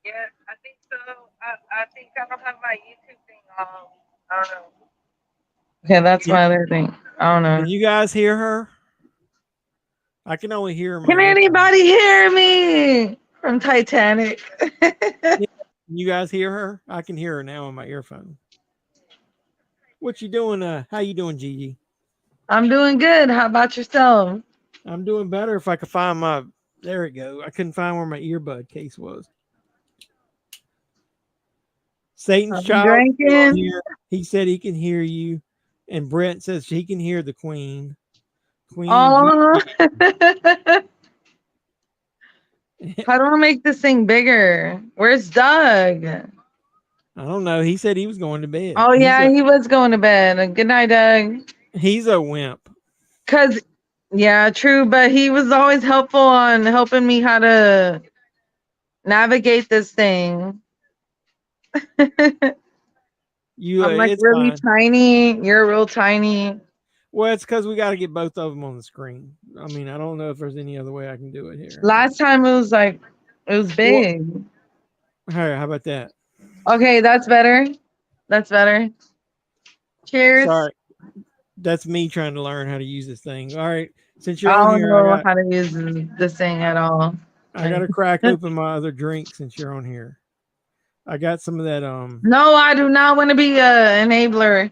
Yeah, I think so. I think I don't have my YouTube thing off. I don't know. Okay, that's my other thing. I don't know. Can you guys hear her? I can only hear her. Can anybody hear me from Titanic? Can you guys hear her? I can hear her now on my earphone. What you doing? How you doing, Gigi? I'm doing good. How about yourself? I'm doing better. If I could find my, there it go. I couldn't find where my earbud case was. Satan's child. Drinking. He said he can hear you, and Brent says he can hear the Queen. Oh. How do I make this thing bigger? Where's Doug? I don't know. He said he was going to bed. Oh, yeah, he was going to bed. Good night, Doug. He's a wimp. Yeah, true. But he was always helpful on helping me how to navigate this thing. I'm like really tiny. You're real tiny. Well, it's because we got to get both of them on the screen. I mean, I don't know if there's any other way I can do it here. Last time it was big. How about that? Okay, that's better. That's better. Cheers. Sorry. That's me trying to learn how to use this thing. All right. Since you're on here, I don't know how to use this thing at all. I got to crack open my other drink since you're on here. I got some of that. No, I do not want to be an enabler.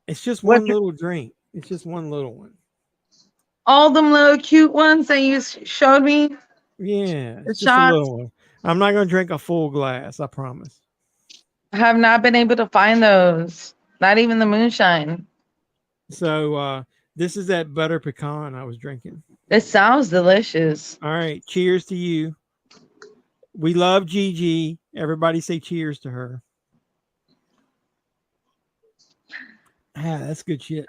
It's just one little drink. It's just one little one. All them little cute ones that you showed me? Yeah. It's just a little one. I'm not going to drink a full glass. I promise. I have not been able to find those. Not even the moonshine. So this is that butter pecan I was drinking. It sounds delicious. All right. Cheers to you. We love Gigi. Everybody say cheers to her. Ah, that's good shit.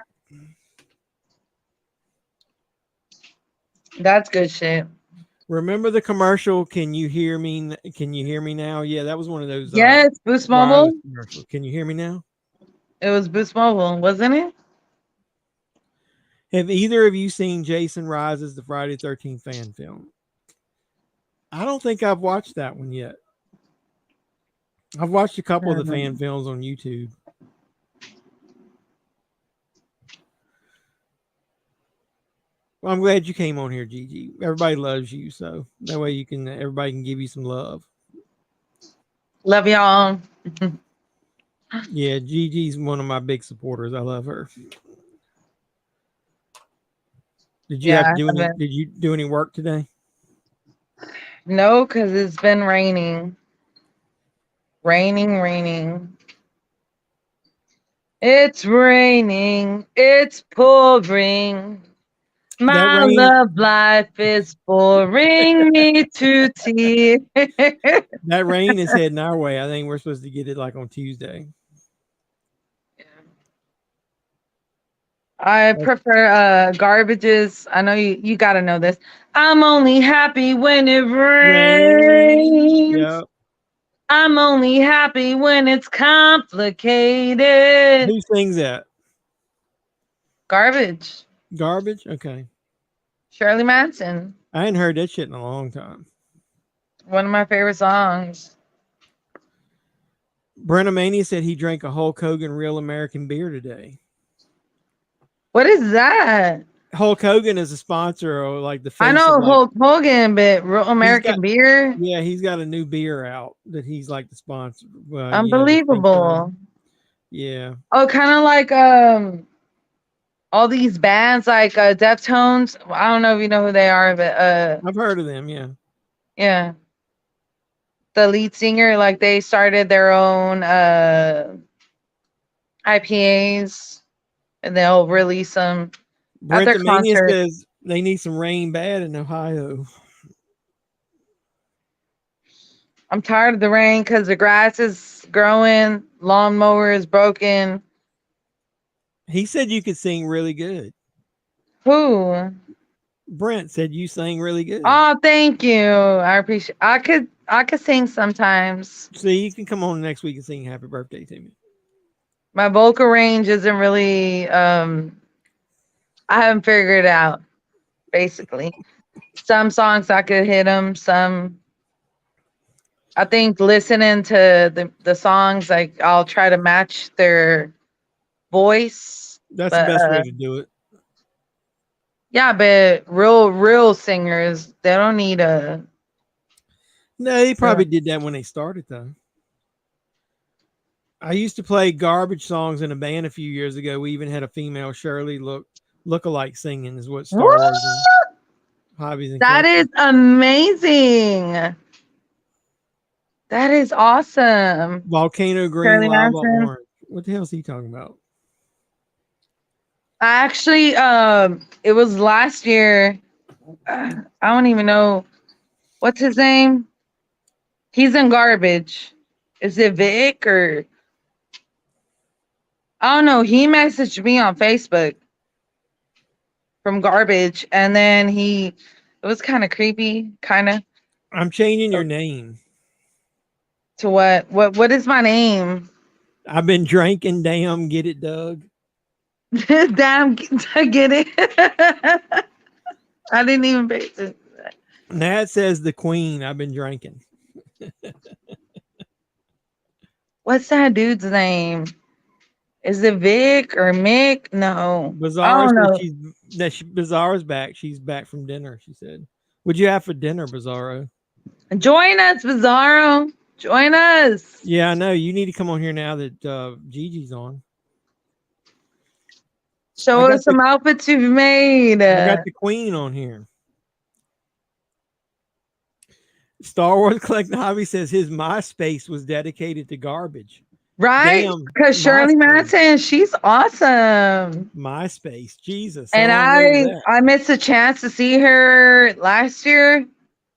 That's good shit. Remember the commercial? Can you hear me? Can you hear me now? Yeah, that was one of those. Yes, Boost Mobile. Can you hear me now? It was Boost Mobile, wasn't it? Have either of you seen Jason Rises, the Friday the 13th fan film? I don't think I've watched that one yet. I've watched a couple of the fan films on YouTube. Well, I'm glad you came on here, Gigi. Everybody loves you, so that way everybody can give you some love. Love y'all. Yeah, Gigi's one of my big supporters. I love her. Did you do any work today? No, because it's been raining. Raining. It's raining. It's pouring. My love life is boring me to tears. That rain is heading our way. I think we're supposed to get it like on Tuesday. I prefer garbages. I know you got to know this. I'm only happy when it rains. Yep. I'm only happy when it's complicated. Who sings that? Garbage. Garbage? Okay. Shirley Manson. I hadn't heard that shit in a long time. One of my favorite songs. Brennomania said he drank a Hulk Hogan Real American beer today. What is that? Hulk Hogan is a sponsor or like the face I know of like, Hulk Hogan, but Real American Beer, yeah, he's got a new beer out that he's like the sponsor. The face of unbelievable. it. Yeah. Oh, kind of like all these bands like Deftones. I don't know if you know who they are, but I've heard of them, yeah. yeah. The lead singer, like they started their own IPAs and they'll release them at Brent their Mania concert. says they need some rain bad in Ohio. I'm tired of the rain because the grass is growing, lawnmower is broken. He said you could sing really good. Who? Brent said you sang really good. Oh, thank you. I appreciate. I could sing sometimes. See, you can come on next week and sing happy birthday to me. My vocal range isn't really I haven't figured it out, basically. Some songs I could hit them, some I think listening to the songs, like I'll try to match their voice. That's but, the best way to do it. Yeah, but real singers, they don't need a. No, they probably did that when they started though. I used to play garbage songs in a band a few years ago. We even had a female Shirley look-alike singing is what Star Wars and Hobbies and That is amazing. That is awesome. Volcano Green, Shirley Lava Manson. Orange. What the hell is he talking about? I actually, it was last year. I don't even know what's his name. He's in Garbage. Is it Vic or? I don't know. He messaged me on Facebook from Garbage, and then it was kind of creepy, kind of. I'm changing your name. To what? What is my name? I've been drinking. Damn, get it, Doug. Damn, get it. I didn't even pay attention to that. Nat says the Queen. I've been drinking. What's that dude's name? Is it Vic or Mick? No. Bizarre I don't know. Bizarre's back. She's back from dinner, she said. What'd you have for dinner, Bizarro? Join us, Bizarro. Join us. Yeah, I know. You need to come on here now that Gigi's on. Show us some outfits you've made. I got the Queen on here. Star Wars Collecting Hobby says his MySpace was dedicated to garbage. Right? Because Shirley Manson, she's awesome. MySpace, Jesus. And I missed a chance to see her last year.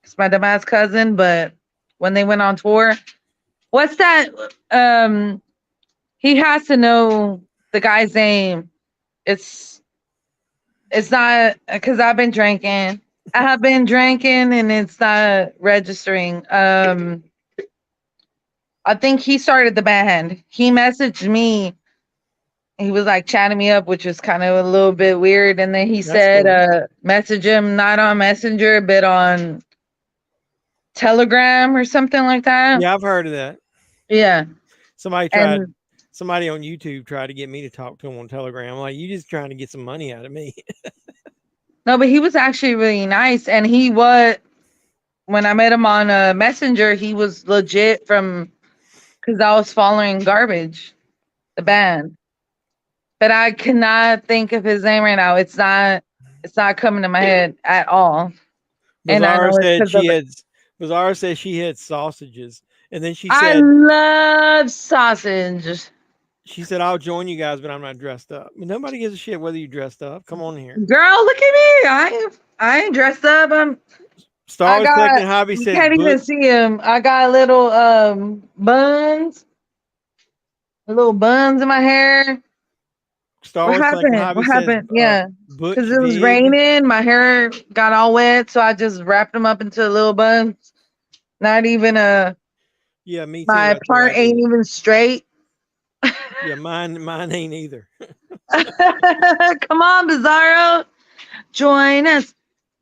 It's my dumbass cousin, but when they went on tour, what's that? He has to know the guy's name. It's not because I've been drinking. I have been drinking and it's not registering. I think he started the band. He messaged me. He was like chatting me up, which was kind of a little bit weird. And then he said, message him not on Messenger, but on Telegram or something like that. Yeah, I've heard of that. Yeah. Somebody on YouTube tried to get me to talk to him on Telegram. I'm like, you just trying to get some money out of me. No, but he was actually really nice. And when I met him on Messenger, he was legit because I was following Garbage, the band. But I cannot think of his name right now. It's not coming to my head at all. Bizarre said she had sausages. And then she said, I love sausage. She said, I'll join you guys, but I'm not dressed up. I mean, nobody gives a shit whether you dressed up. Come on here. Girl, look at me. I ain't dressed up. Star Wars Collecting Hobby said, you can't even see him. I got little buns. Little buns in my hair. Star Wars Collecting Hobby What says, happened? Yeah. Butch Because it was Vig. raining. My hair got all wet, so I just wrapped them up into little buns. Not even Yeah, me too. my part ain't even straight. Yeah, mine ain't either. Come on, Bizarro. Join us.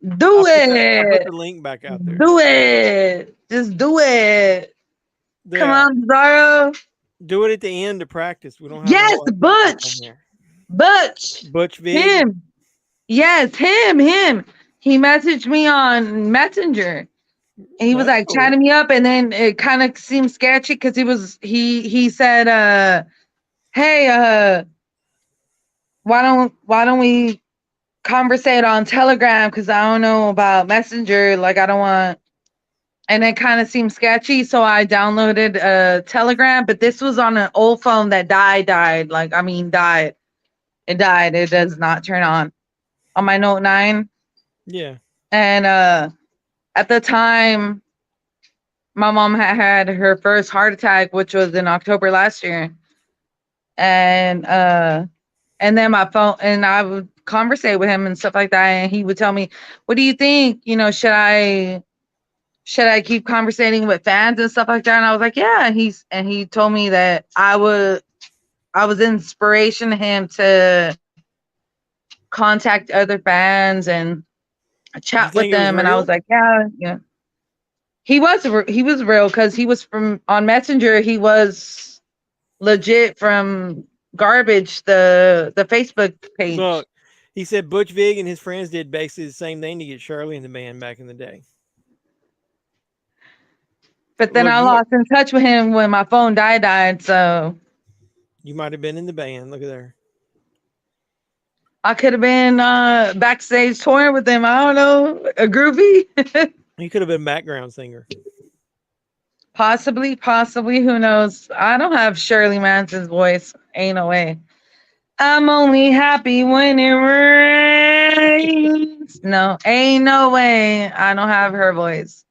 I'll put the link back out there. Do it. Just do it. Yeah. Come on, Bizarro. Do it at the end to practice. We don't have Yes, Butch. Butch. Butch Vig. Him. Yes, him. He messaged me on Messenger. And he was That's like cool. chatting me up, and then it kind of seemed sketchy because he said, hey, why don't we conversate on Telegram? Because I don't know about Messenger. Like I don't want, and it kind of seemed sketchy. So I downloaded Telegram, but this was on an old phone that died. Like I mean, died. It died. It does not turn on my Note 9. Yeah. And at the time, my mom had her first heart attack, which was in October last year. And then my phone, and I would conversate with him and stuff like that, and he would tell me, what do you think, should I keep conversating with fans and stuff like that? And I was like, yeah. And he told me that I was inspiration to him to contact other fans and chat with them. And I was like, yeah. He was real because he was on Messenger. He was legit from Garbage, the Facebook page. Look, he said Butch Vig and his friends did basically the same thing to get Shirley in the band back in the day. But then I lost in touch with him when my phone died. So you might have been in the band. Look at there. I could have been backstage touring with him. I don't know, a groupie. You could have been a background singer. Possibly. Who knows? I don't have Shirley Manson's voice. Ain't no way. I'm only happy when it rains. No, ain't no way. I don't have her voice.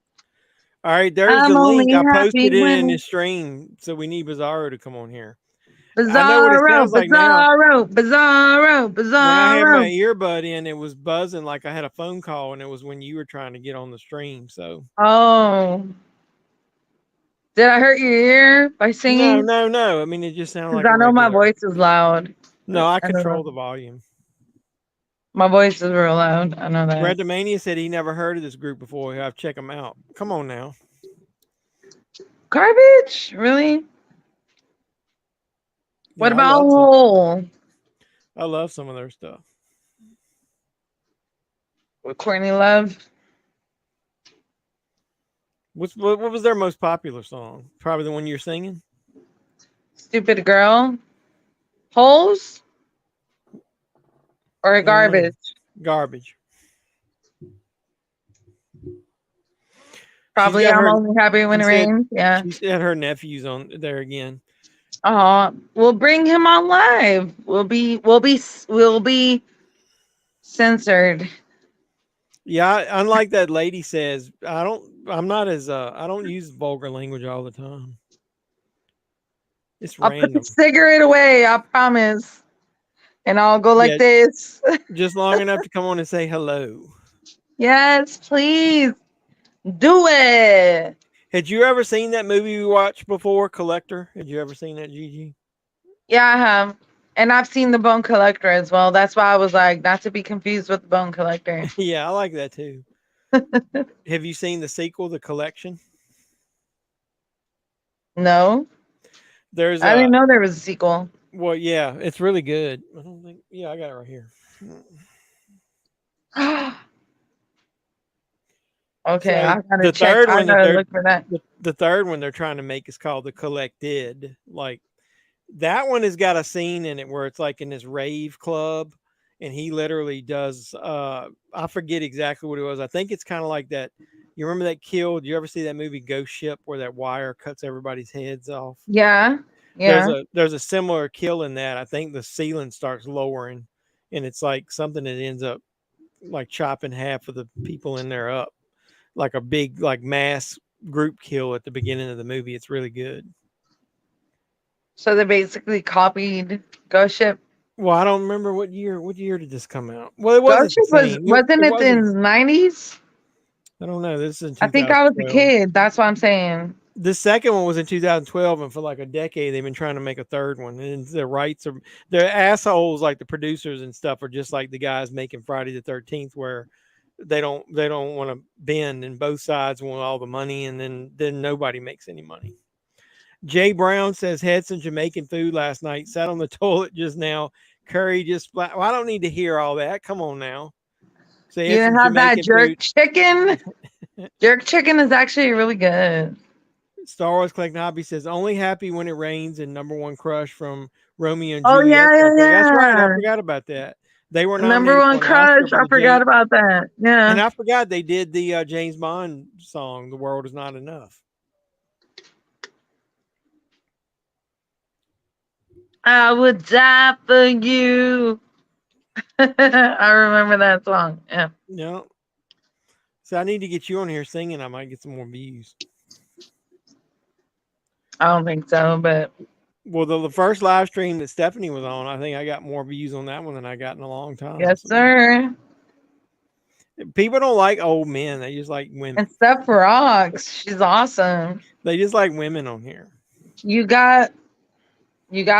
All right, there's the link. I posted it in the stream, so we need Bizarro to come on here. Bizarro, I know what it sounds like now. Bizarro. When I had my earbud in, it was buzzing like I had a phone call, and it was when you were trying to get on the stream. So. Oh. Did I hurt your ear by singing? No. I mean, it just sounded like. I know my voice is loud. No, I control the volume. My voice is real loud. I know that. Redmania said he never heard of this group before. You have to check them out. Come on now. Garbage? Really? What about Hole? I love some of their stuff. With Courtney Love. What was their most popular song? Probably the one you're singing? Stupid Girl. Holes? Or Garbage? Garbage. Probably I'm only happy when it rains. Yeah. She said her nephew's on there again. We'll bring him on live. We'll be censored. Yeah, unlike that lady says, I don't use vulgar language all the time. It's random. I'll put the cigarette away, I promise. And I'll go like this. Just long enough to come on and say hello. Yes, please. Do it. Had you ever seen that movie we watched before, Collector? Had you ever seen that, Gigi? Yeah, I have. And I've seen The Bone Collector as well. That's why I was like, not to be confused with The Bone Collector. Yeah, I like that too. Have you seen the sequel, The Collection? No. I didn't know there was a sequel. Well, yeah, it's really good. I don't think. Yeah, I got it right here. Okay, So I gotta check. I gotta look for that. The third one they're trying to make is called The Collected. Like that one has got a scene in it where it's like in this rave club, and he literally does. I forget exactly what it was. I think it's kind of like that. You remember that kill? Do you ever see that movie Ghost Ship where that wire cuts everybody's heads off? Yeah. Yeah. There's a similar kill in that. I think the ceiling starts lowering, and it's like something that ends up like chopping half of the people in there up, like a big like mass group kill at the beginning of the movie. It's really good. So they basically copied Ghost Ship. Well, I don't remember what year did this come out. Well, it wasn't. Wasn't it in the 90s? I don't know. This is in 2012. I think I was a kid. That's what I'm saying. The second one was in 2012, and for like a decade, they've been trying to make a third one. And the rights are, they're assholes, like the producers and stuff are just like the guys making Friday the 13th, where they don't want to bend, and both sides want all the money, and then nobody makes any money. Jay Brown says had some Jamaican food last night. Sat on the toilet just now. Curry just flat. Well, I don't need to hear all that. Come on now. So You didn't have that jerk chicken. Jerk chicken is actually really good. Star Wars Collecting Hobby says only happy when it rains and #1 crush from Romeo and Oh Juliet. yeah, yeah, That's right. I yeah. forgot about that. They were Number nominated one for an Oscar crush. for I the forgot about that. Yeah. and I forgot they did the James Bond song, "The World Is Not Enough." I would die for you. I remember that song. Yeah. Yeah. So I need to get you on here singing. I might get some more views. I don't think so, but well, the first live stream that Stephanie was on, I think I got more views on that one than I got in a long time. Yes, sir. People don't like old men; they just like women. And Steph rocks. She's awesome. They just like women on here. You got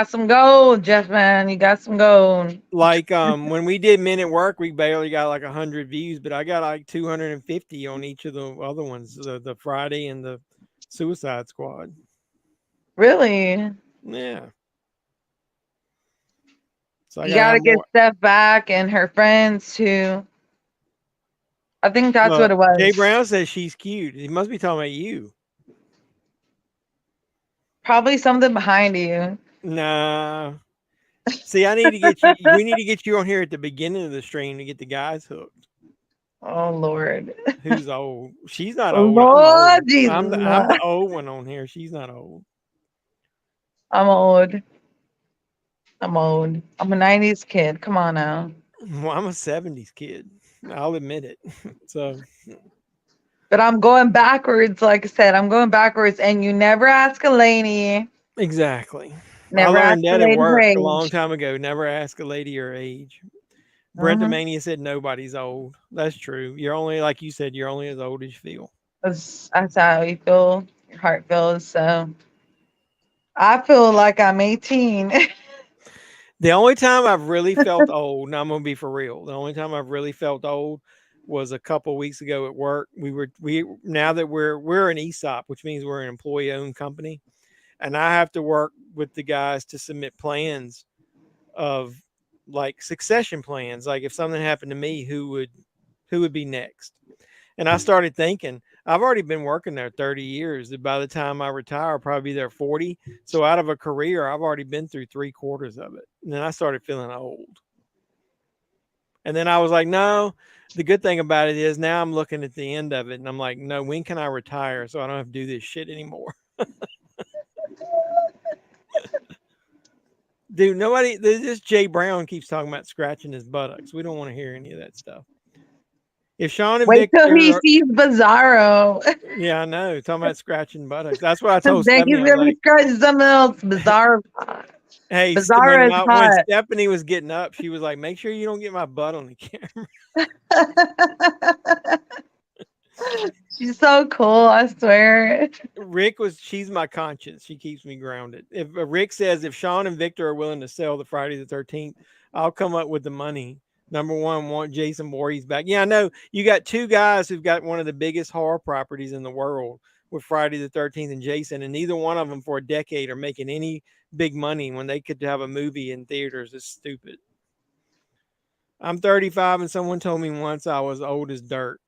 some gold, Jeff, man. You got some gold. Like when we did Men at Work, we barely got like 100 views, but I got like 250 on each of the other ones, the Friday and the Suicide Squad. Really? Yeah. So you gotta get Steph back and her friends too. I think that's what it was. Jay Brown says she's cute. He must be talking about you. Probably something behind you. Nah. See, I need to get you. We need to get you on here at the beginning of the stream to get the guys hooked. Oh Lord. Who's old? She's not old. Lord Jesus. I'm the old one on here. She's not old. I'm old. I'm old. I'm a 90s kid. Come on now. Well, I'm a 70s kid. I'll admit it. So, but I'm going backwards. Like I said, I'm going backwards, and you never ask a lady. Exactly. Never I learned that at work age. a long time ago. Never ask a lady her age. Brenda Mania said nobody's old. That's true. You're only, like you said, you're only as old as you feel. That's how you feel. Your heart feels. So I feel like I'm 18. The only time I've really felt old, and I'm gonna be for real. The only time I've really felt old was a couple of weeks ago at work. Now that we're an ESOP, which means we're an employee-owned company, and I have to work with the guys to submit plans of like succession plans. Like if something happened to me, who would be next? And I started thinking, I've already been working there 30 years. By the time I retire, I'll probably be there 40. So out of a career, I've already been through 3/4 of it. And then I started feeling old. And then I was like, no, the good thing about it is now I'm looking at the end of it and I'm like, no, when can I retire so I don't have to do this shit anymore? Dude, this Jay Brown keeps talking about scratching his buttocks. We don't want to hear any of that stuff. If Sean and Wait Victor, till he sees Bizarro. Yeah, I know. Talking about scratching buttocks. That's what I told Then Stephanie. he's gonna be scratching something else. Bizarro. Hey, Bizarro is when hot. Stephanie was getting up, she was like, make sure you don't get my butt on the camera. She's so cool, I swear. She's my conscience. She keeps me grounded. If Rick says if Sean and Victor are willing to sell the Friday the 13th, I'll come up with the money. Number one, want Jason Voorhees back. Yeah, I know. You got two guys who've got one of the biggest horror properties in the world with Friday the 13th and Jason, and neither one of them for a decade are making any big money when they could have a movie in theaters. It's stupid. I'm 35, and someone told me once I was old as dirt.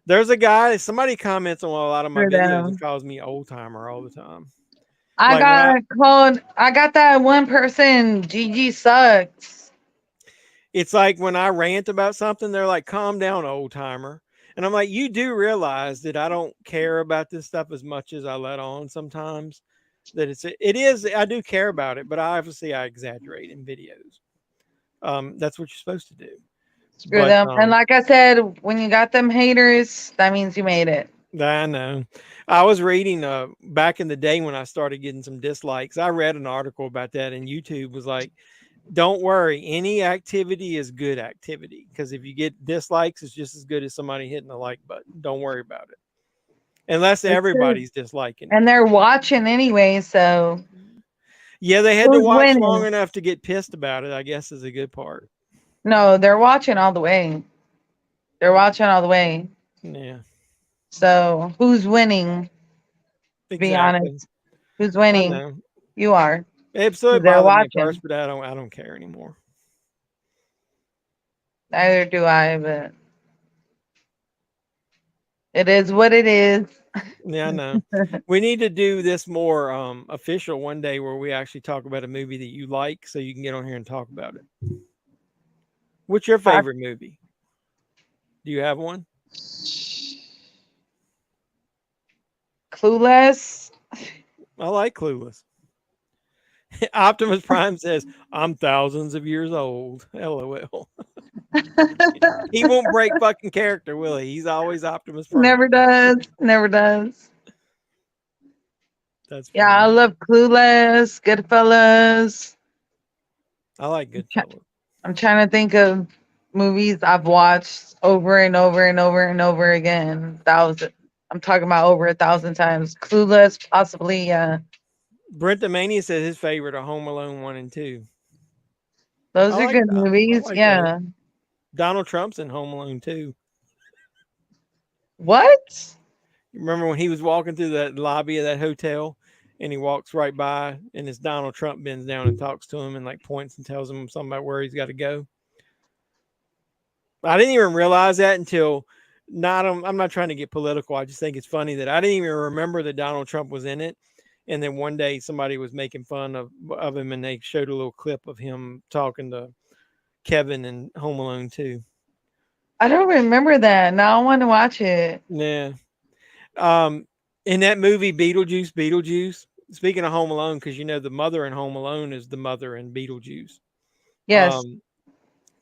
There's a guy, somebody comments on a lot of my videos and calls me old timer all the time. I got that one person, GG sucks. It's like when I rant about something, they're like, calm down, old timer. And I'm like, you do realize that I don't care about this stuff as much as I let on sometimes. That I do care about it, but I exaggerate in videos. That's what you're supposed to do. Screw them. And like I said, when you got them haters, that means you made it. I know. I was reading back in the day when I started getting some dislikes. I read an article about that, and YouTube was like, don't worry, any activity is good activity, because if you get dislikes, it's just as good as somebody hitting the like button. Don't worry about it. Unless everybody's disliking it. And they're watching anyway, so. Yeah, they had to watch long enough to get pissed about it, I guess, is a good part. No, they're watching all the way. They're watching all the way. Yeah. So who's winning? Exactly. Be honest. Who's winning? You are. Episode They're bothered me at watching. first, but I don't care anymore. Neither do I, but it is what it is. Yeah, I know. We need to do this more official one day where we actually talk about a movie that you like so you can get on here and talk about it. What's your favorite movie? Do you have one? Clueless. I like Clueless. Optimus Prime says, I'm thousands of years old. LOL. He won't break fucking character, will he? He's always Optimus Prime. Never does. Never does. That's yeah, I funny. love Clueless, Goodfellas. I like Goodfellas. I'm trying to think of movies I've watched over and over and over and over again. I'm talking about over 1,000 times. Clueless, possibly, yeah. Brent the Mania says his favorite are Home Alone 1 and 2. Those are good movies, yeah. Those. Donald Trump's in Home Alone 2. What? Remember when he was walking through the lobby of that hotel and he walks right by and it's Donald Trump bends down and talks to him and like points and tells him something about where he's got to go? I didn't even realize that until I'm not trying to get political. I just think it's funny that I didn't even remember that Donald Trump was in it. And then one day somebody was making fun of him and they showed a little clip of him talking to Kevin in Home Alone 2. I don't remember that. Now I want to watch it. Yeah. In that movie, Beetlejuice, speaking of Home Alone, because you know the mother in Home Alone is the mother in Beetlejuice. Yes.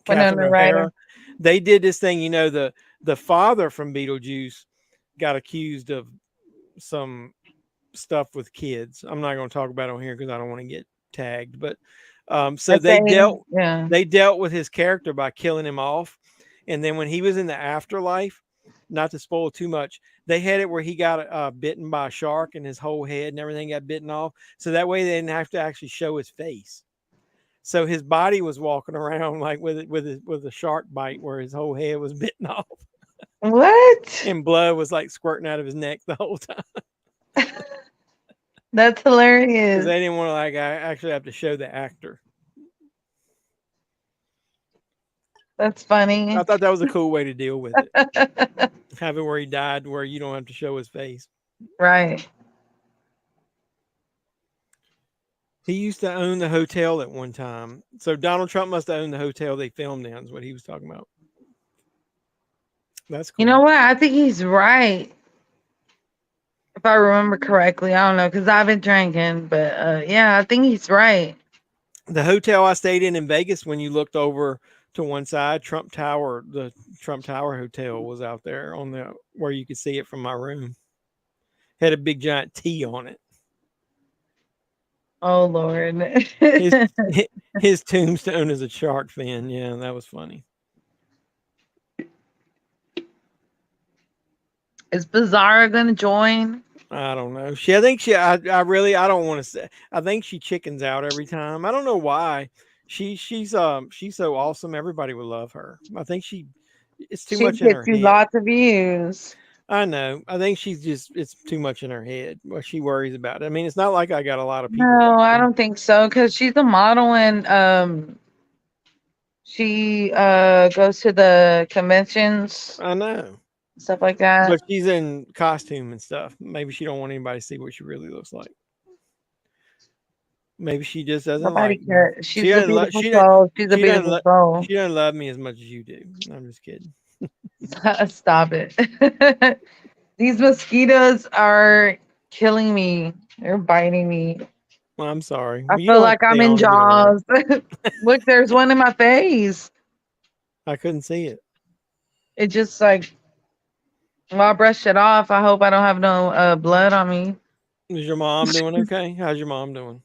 Catherine O'Hara. They did this thing, you know, the father from Beetlejuice got accused of some stuff with kids. I'm not going to talk about it on here because I don't want to get tagged, but so they dealt with his character by killing him off. And then when he was in the afterlife, not to spoil too much, they had it where he got bitten by a shark and his whole head and everything got bitten off. So that way they didn't have to actually show his face. So his body was walking around like with a shark bite where his whole head was bitten off. What? And blood was like squirting out of his neck the whole time. That's hilarious. They didn't want to like actually have to show the actor. That's funny. I thought that was a cool way to deal with it. Have it where he died, where you don't have to show his face. Right. He used to own the hotel at one time. So Donald Trump must have owned the hotel they filmed in, is what he was talking about. That's cool. You know what? I think he's right. If I remember correctly. I don't know, because I've been drinking. But yeah, I think he's right. The hotel I stayed in Vegas, when you looked over to one side, Trump Tower, the Trump Tower Hotel was out there on the where you could see it from my room. Had a big giant T on it. Oh Lord. his tombstone is a shark fin. Yeah, that was funny. Is Bizarra gonna join? I don't know. I don't want to say. I think she chickens out every time. I don't know why. She's so awesome. Everybody would love her. I think it's too much in her head. Lots of views. I know. I think it's too much in her head. What she worries about. I mean, it's not like I got a lot of people. No, I don't think so. Because she's a model and she goes to the conventions. I know. Stuff like that. But she's in costume and stuff. Maybe she don't want anybody to see what she really looks like. Maybe she just doesn't Nobody like cares. She's a beautiful soul. She's a beautiful soul. She doesn't love me as much as you do. I'm just kidding. Stop it. These mosquitoes are killing me. They're biting me. Well, I'm sorry. I feel like I'm in Jaws. Look, there's one in my face. I couldn't see it. It just like, well, I brushed it off. I hope I don't have no blood on me. Is your mom doing okay? How's your mom doing?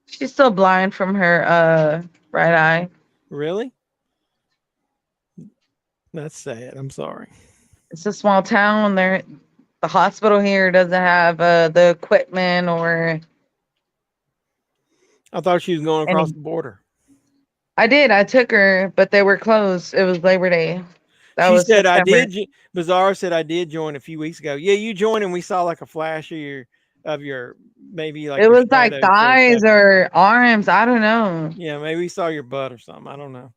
She's still blind from her right eye. Really? That's sad. I'm sorry. It's a small town. The hospital here doesn't have the equipment or. I thought she was going across the border. I did. I took her, but they were closed. It was Labor Day. She said I did. Bizarre said I did join a few weeks ago. Yeah, you joined and we saw like a flash of of your maybe like It your was like shadow for a thighs second. or arms. I don't know. Yeah, maybe we saw your butt or something. I don't know.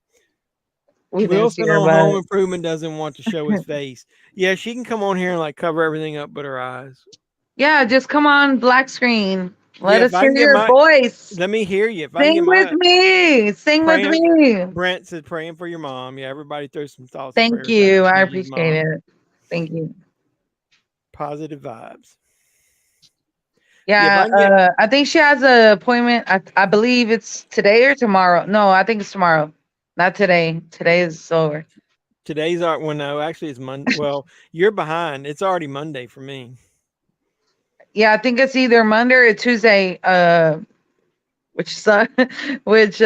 We didn't see Wilson her on Home butt. Improvement doesn't want to show his face. Yeah, she can come on here and like cover everything up but her eyes. Yeah, just come on black screen. Let Yeah, if us I hear can get your my voice. let me hear you. If I can Sing get with my me. Sing with praying, me. Brent said praying for your mom. Yeah, everybody throw some thoughts and Thank prayers out you. to I Cindy's appreciate mom. it. Thank you. Positive vibes. Yeah, if Yeah, I can get I think she has an appointment. I believe it's today or tomorrow. No, I think it's tomorrow. Not today. Today is over. today's art. Well, no, actually it's Monday. Well, you're behind. It's already Monday for me. Yeah, I think it's either Monday or Tuesday. Which which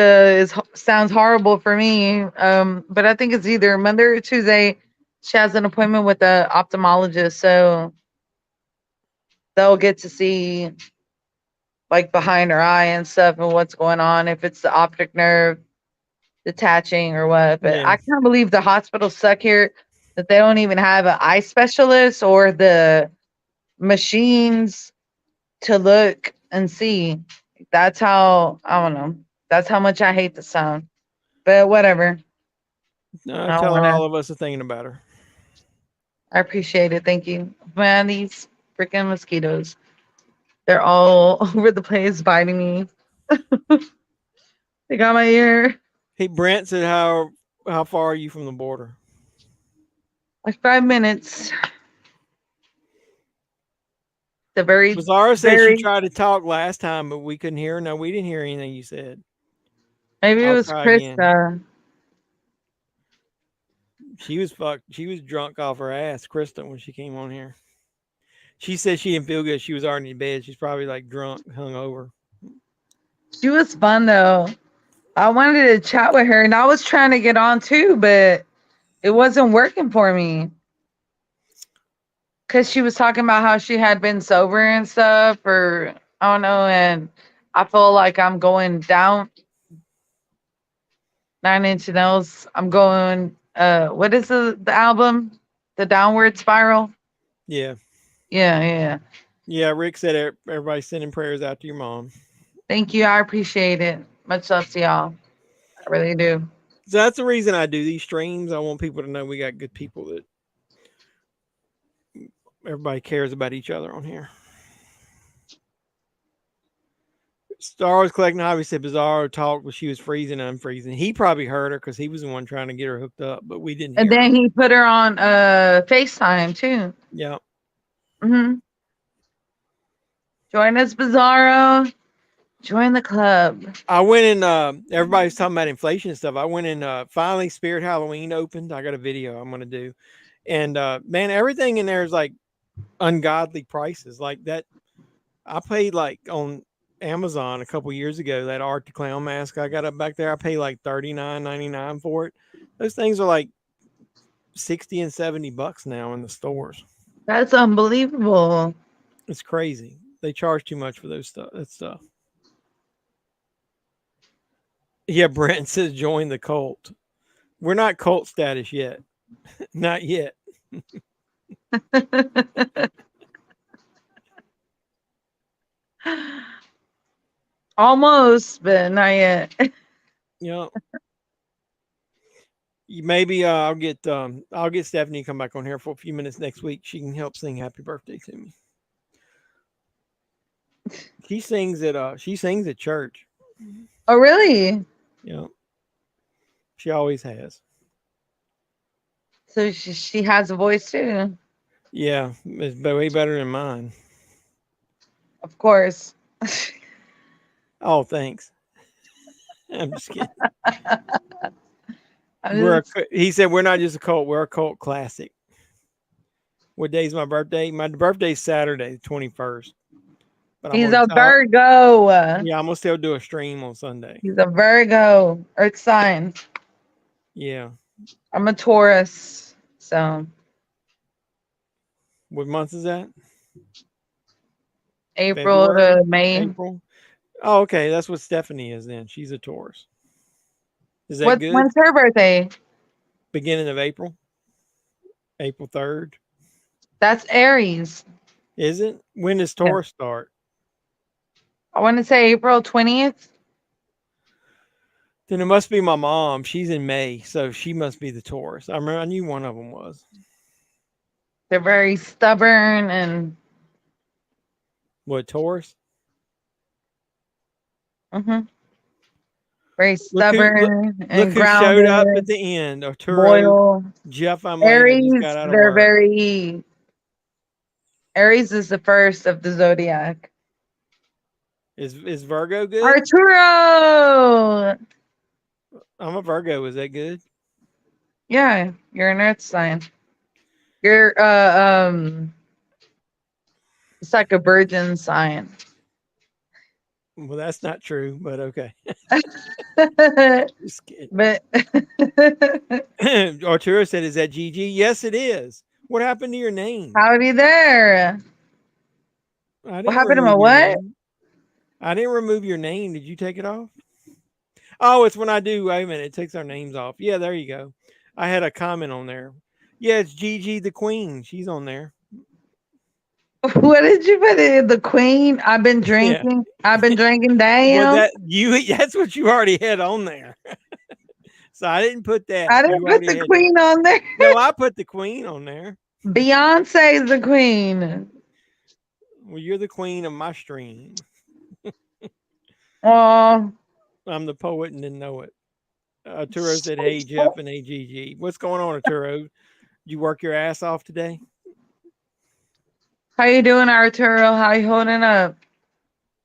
sounds horrible for me. But I think it's either Monday or Tuesday. She has an appointment with the ophthalmologist, so they'll get to see like behind her eye and stuff and what's going on, if it's the optic nerve detaching or what. But Yeah. I can't believe the hospitals suck here that they don't even have an eye specialist or the machines to look and see. That's how, I don't know. That's how much I hate the sound. But whatever. No, I don't tell her want to. all of us are thinking about her. I appreciate it. Thank you. Man, these freaking mosquitoes. They're all over the place biting me. They got my ear. Hey, Brent said, how far are you from the border? Like 5 minutes. The very, Bizarra said she very. tried to talk last time, but we couldn't hear her. No, we didn't hear anything you said. Maybe it I'll was try again. Krista. She was fucked. She was drunk off her ass, Krista, when she came on here. She said she didn't feel good. She was already in bed. She's probably like drunk, hungover. She was fun though. I wanted to chat with her and I was trying to get on too, but it wasn't working for me. Cause she was talking about how she had been sober and stuff, or I don't know, and I feel like I'm going down 9 Inch Nails. I'm going what is the album? The Downward Spiral? Yeah. Yeah. Yeah, Rick said everybody's sending prayers out to your mom. Thank you. I appreciate it. Much love to y'all. I really do. So that's the reason I do these streams. I want people to know we got good people that everybody cares about each other on here. Star Wars collecting hobby said Bizarro talked when she was freezing and unfreezing. He probably heard her because he was the one trying to get her hooked up, but we didn't And hear then her. he put her on FaceTime too. Yeah. Join us, Bizarro. Join the club. I went in, everybody's talking about inflation and stuff. I went in, finally Spirit Halloween opened. I got a video I'm going to do. And man, everything in there is like ungodly prices. Like that, I paid like on Amazon a couple years ago, that Art the Clown mask I got up back there. I paid like $39.99 for it. Those things are like 60 and $70 now in the stores. That's unbelievable. It's crazy. They charge too much for that stuff. Yeah, Brent says join the cult. We're not cult status yet. Not yet. Almost, but not yet. Yeah. Maybe I'll get Stephanie to come back on here for a few minutes next week. She can help sing happy birthday to me. She sings at church. Oh, really? Yeah. She always has. So she has a voice too. Yeah, it's way better than mine. Of course. Oh, thanks. I'm just kidding. He said we're not just a cult, we're a cult classic. What day's my birthday? My birthday's Saturday, the 21st. But He's a Virgo. Yeah, I'm gonna still do a stream on Sunday. He's a Virgo, Earth sign. Yeah. I'm a Taurus, so. What month is that? April to May. April. Oh, okay. That's what Stephanie is then. She's a Taurus. Is that good? When's her birthday? Beginning of April. April 3rd. That's Aries. Is it? When does Taurus start? I want to say April 20th. Then it must be my mom. She's in May, so she must be the Taurus. I knew one of them was. They're very stubborn and. What, Taurus? Mm-hmm. Very stubborn and look who grounded. showed up at the end. Arturo, loyal. Jeff, I'm Aries, late. I just got out of they're work. very. Aries is the first of the zodiac. Is Virgo good? Arturo! I'm a Virgo. Is that good? Yeah, you're an earth sign. You're it's like a virgin sign. Well, that's not true, but okay. Just kidding. But Arturo said, "Is that Gigi?" Yes, it is. What happened to your name? Howdy there. What happened to my what? I didn't remove your name. Did you take it off? Oh, it's when I do. Wait a minute. It takes our names off. Yeah, there you go. I had a comment on there. Yeah, it's Gigi the Queen. She's on there. What did you put in? The Queen? I've been drinking. Yeah. I've been drinking. Damn. Well, that's what you already had on there. So I didn't put that. I didn't put the Queen on there. No, I put the Queen on there. Beyonce's the Queen. Well, you're the queen of my stream. Oh. I'm the poet and didn't know it. Arturo said, "Hey, Jeff and AGG. What's going on, Arturo? Did you work your ass off today?" How you doing, Arturo? How you holding up?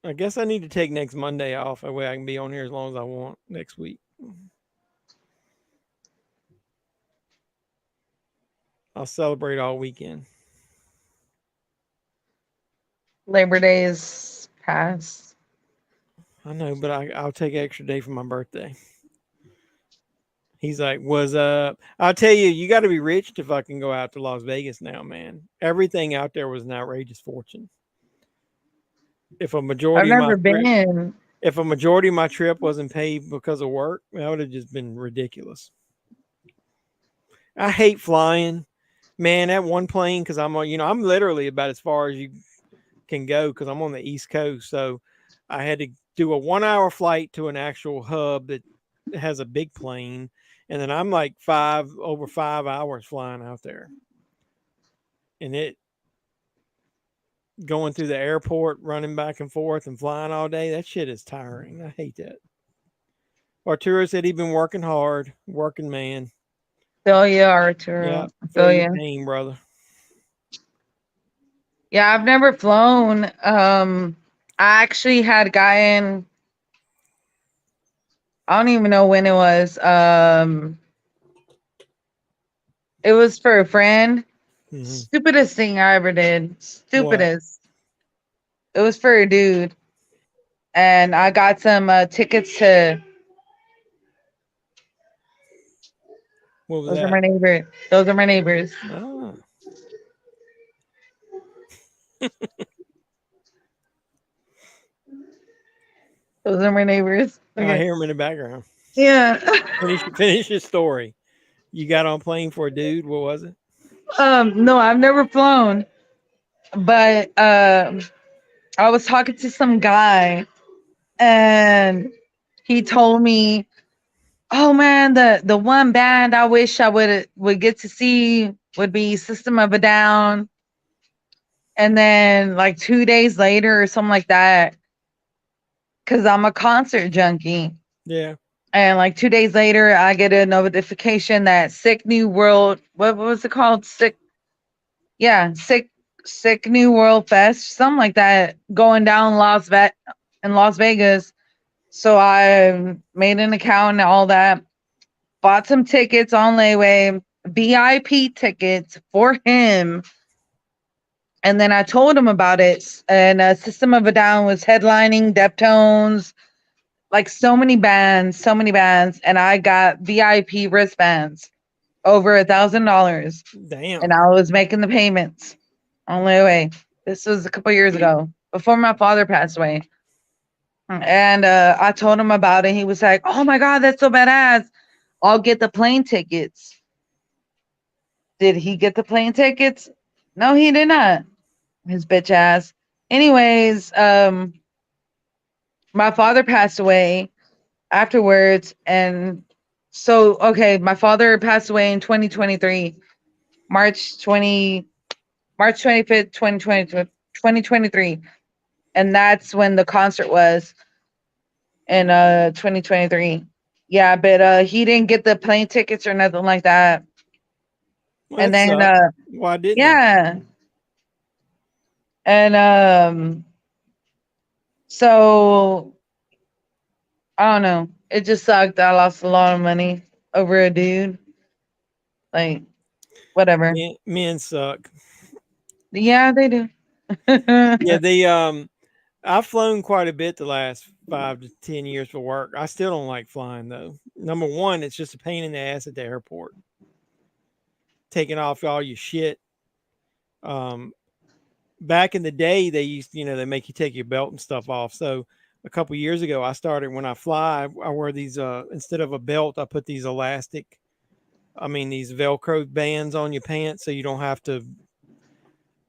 I guess I need to take next Monday off. That way I can be on here as long as I want next week. I'll celebrate all weekend. Labor Day is past. I know, but I'll take an extra day for my birthday. He's like, "What's up?" I'll tell you, you got to be rich to fucking go out to Las Vegas now, man. Everything out there was an outrageous fortune. If a majority I've never been. If a majority of my trip wasn't paid because of work, that would have just been ridiculous. I hate flying, man. That one plane, because I'm literally about as far as you can go because I'm on the East Coast, so I had to do a 1-hour flight to an actual hub that has a big plane. And then I'm like over 5 hours flying out there. And it going through the airport, running back and forth and flying all day, that shit is tiring. I hate that. Arturo said he'd been working hard, working man. Feel you, Arturo. Yeah, feel you. Pain, brother. Yeah, I've never flown. I actually had a guy in. I don't even know when it was. It was for a friend. Mm-hmm. Stupidest thing I ever did. Stupidest. What? It was for a dude. And I got some tickets to. What was Those that? are my neighbors. Those are my neighbors. Oh. Those are my neighbors. Okay. I hear them in the background. Yeah. Finish your story. You got on plane for a dude. What was it? No, I've never flown, but I was talking to some guy, and he told me, "Oh man, the one band I wish I would get to see would be System of a Down." And then like 2 days later or something like that, because I'm a concert junkie. Yeah. And like 2 days later, I get a notification that Sick New World, what was it called? Sick New World Fest, something like that, going down in Las Vegas. So I made an account and all that, bought some tickets on layaway, VIP tickets for him. And then I told him about it. And System of a Down was headlining, Deftones, like so many bands. And I got VIP wristbands, over $1,000. Damn. And I was making the payments on layaway. This was a couple years ago, before my father passed away. And I told him about it. He was like, "Oh my God, that's so badass. I'll get the plane tickets." Did he get the plane tickets? No, he did not. his bitch ass. Anyways, my father passed away afterwards, and so okay, my father passed away in 2023, March 25th, 2023, and that's when the concert was in 2023. Yeah, but he didn't get the plane tickets or nothing like that. Well, And that then sucks. Why didn't he? yeah. And so I don't know. It just sucked. I lost a lot of money over a dude. Like, whatever. Men suck. Yeah, they do. Yeah, I've flown quite a bit the last 5 to 10 years for work. I still don't like flying though. Number one, it's just a pain in the ass at the airport. Taking off all your shit. Back in the day, they used, they make you take your belt and stuff off. So a couple years ago, I started when I fly, I wear these, instead of a belt, I put these these Velcro bands on your pants. So you don't have to,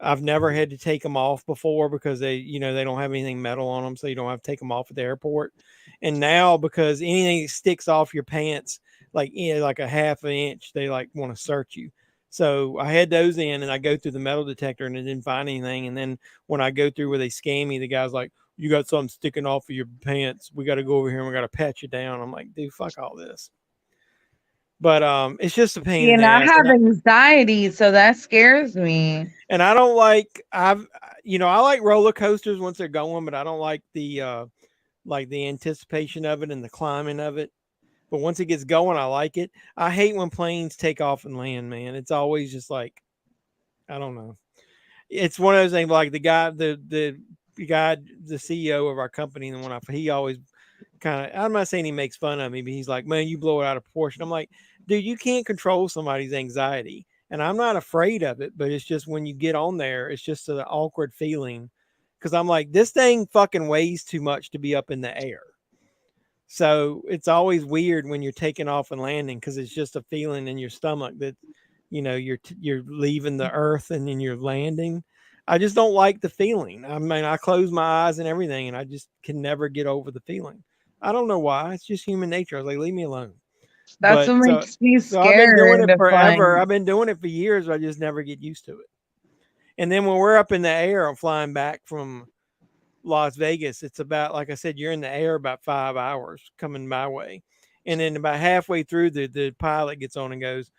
I've never had to take them off before because they don't have anything metal on them. So you don't have to take them off at the airport. And now because anything that sticks off your pants, like a half an inch, they like want to search you. So I had those in and I go through the metal detector and I didn't find anything. And then when I go through where they scan me, the guy's like, you got something sticking off of your pants. We got to go over here and we got to pat you down. I'm like, dude, fuck all this. But it's just a pain in the I ass. have anxiety, so that scares me. And I don't like, I like roller coasters once they're going, but I don't like the anticipation of it and the climbing of it. But once it gets going, I like it. I hate when planes take off and land, man. It's always just like, I don't know. It's one of those things like the guy, the CEO of our company, and he always kind of, I'm not saying he makes fun of me, but he's like, man, you blow it out of proportion. I'm like, dude, you can't control somebody's anxiety. And I'm not afraid of it, but it's just when you get on there, it's just an awkward feeling. Cause I'm like, this thing fucking weighs too much to be up in the air. So it's always weird when you're taking off and landing because it's just a feeling in your stomach that, you're leaving the earth and then you're landing. I just don't like the feeling. I mean, I close my eyes and everything, and I just can never get over the feeling. I don't know why. It's just human nature. I was like, leave me alone. That's what makes me so I've been doing scared it of forever. flying. I've been doing it for years. I just never get used to it. And then when we're up in the air, I'm flying back from Las Vegas. It's about, like I said, you're in the air about 5 hours coming my way. And then about halfway through, the pilot gets on and goes,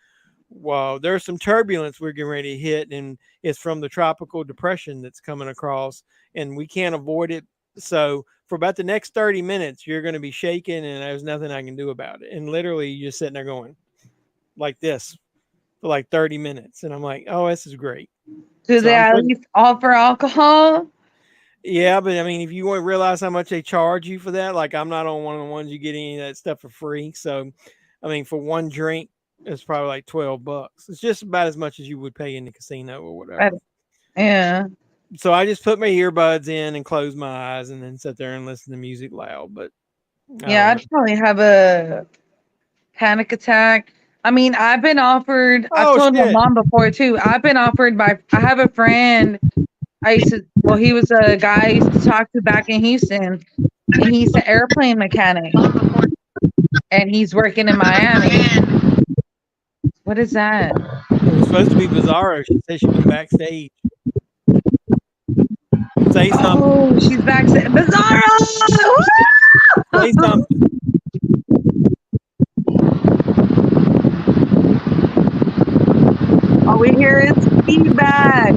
well, there's some turbulence we're getting ready to hit, and it's from the tropical depression that's coming across, and we can't avoid it. So for about the next 30 minutes, you're going to be shaking, and there's nothing I can do about it. And literally, you're just sitting there going like this for like 30 minutes. And I'm like, oh, this is great. Do they at least offer alcohol? Yeah, but I mean, if you want to realize how much they charge you for that, like I'm not on one of the ones you get any of that stuff for free. So, I mean, for one drink, it's probably like $12. It's just about as much as you would pay in the casino or whatever. Yeah. So I just put my earbuds in and close my eyes and then sit there and listen to music loud. But I'd probably have a panic attack. I mean, I've been offered, I've told my mom before too. I've been offered I have a friend. He was a guy I used to talk to back in Houston, and he's an airplane mechanic, and he's working in Miami. What is that? It was supposed to be Bizarro. She said she was backstage. Say something. Oh, she's backstage. Bizarro! Say something. All we hear is feedback.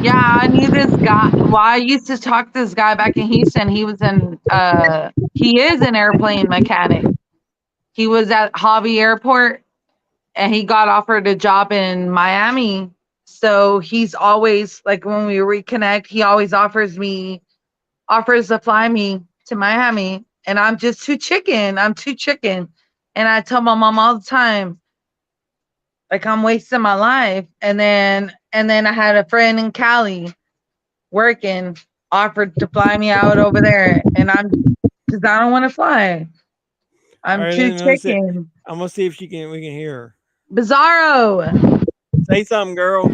Yeah, I knew this guy. Well, I used to talk to this guy back in Houston. He is an airplane mechanic. He was at Hobby Airport and he got offered a job in Miami. So he's always, like, when we reconnect, he always offers to fly me to Miami. And I'm just too chicken. And I tell my mom all the time, like, I'm wasting my life. And then I had a friend in Cali working, offered to fly me out over there. And because I don't want to fly. I'm too chicken. I'm gonna see if we can hear her. Bizarro. Say something, girl.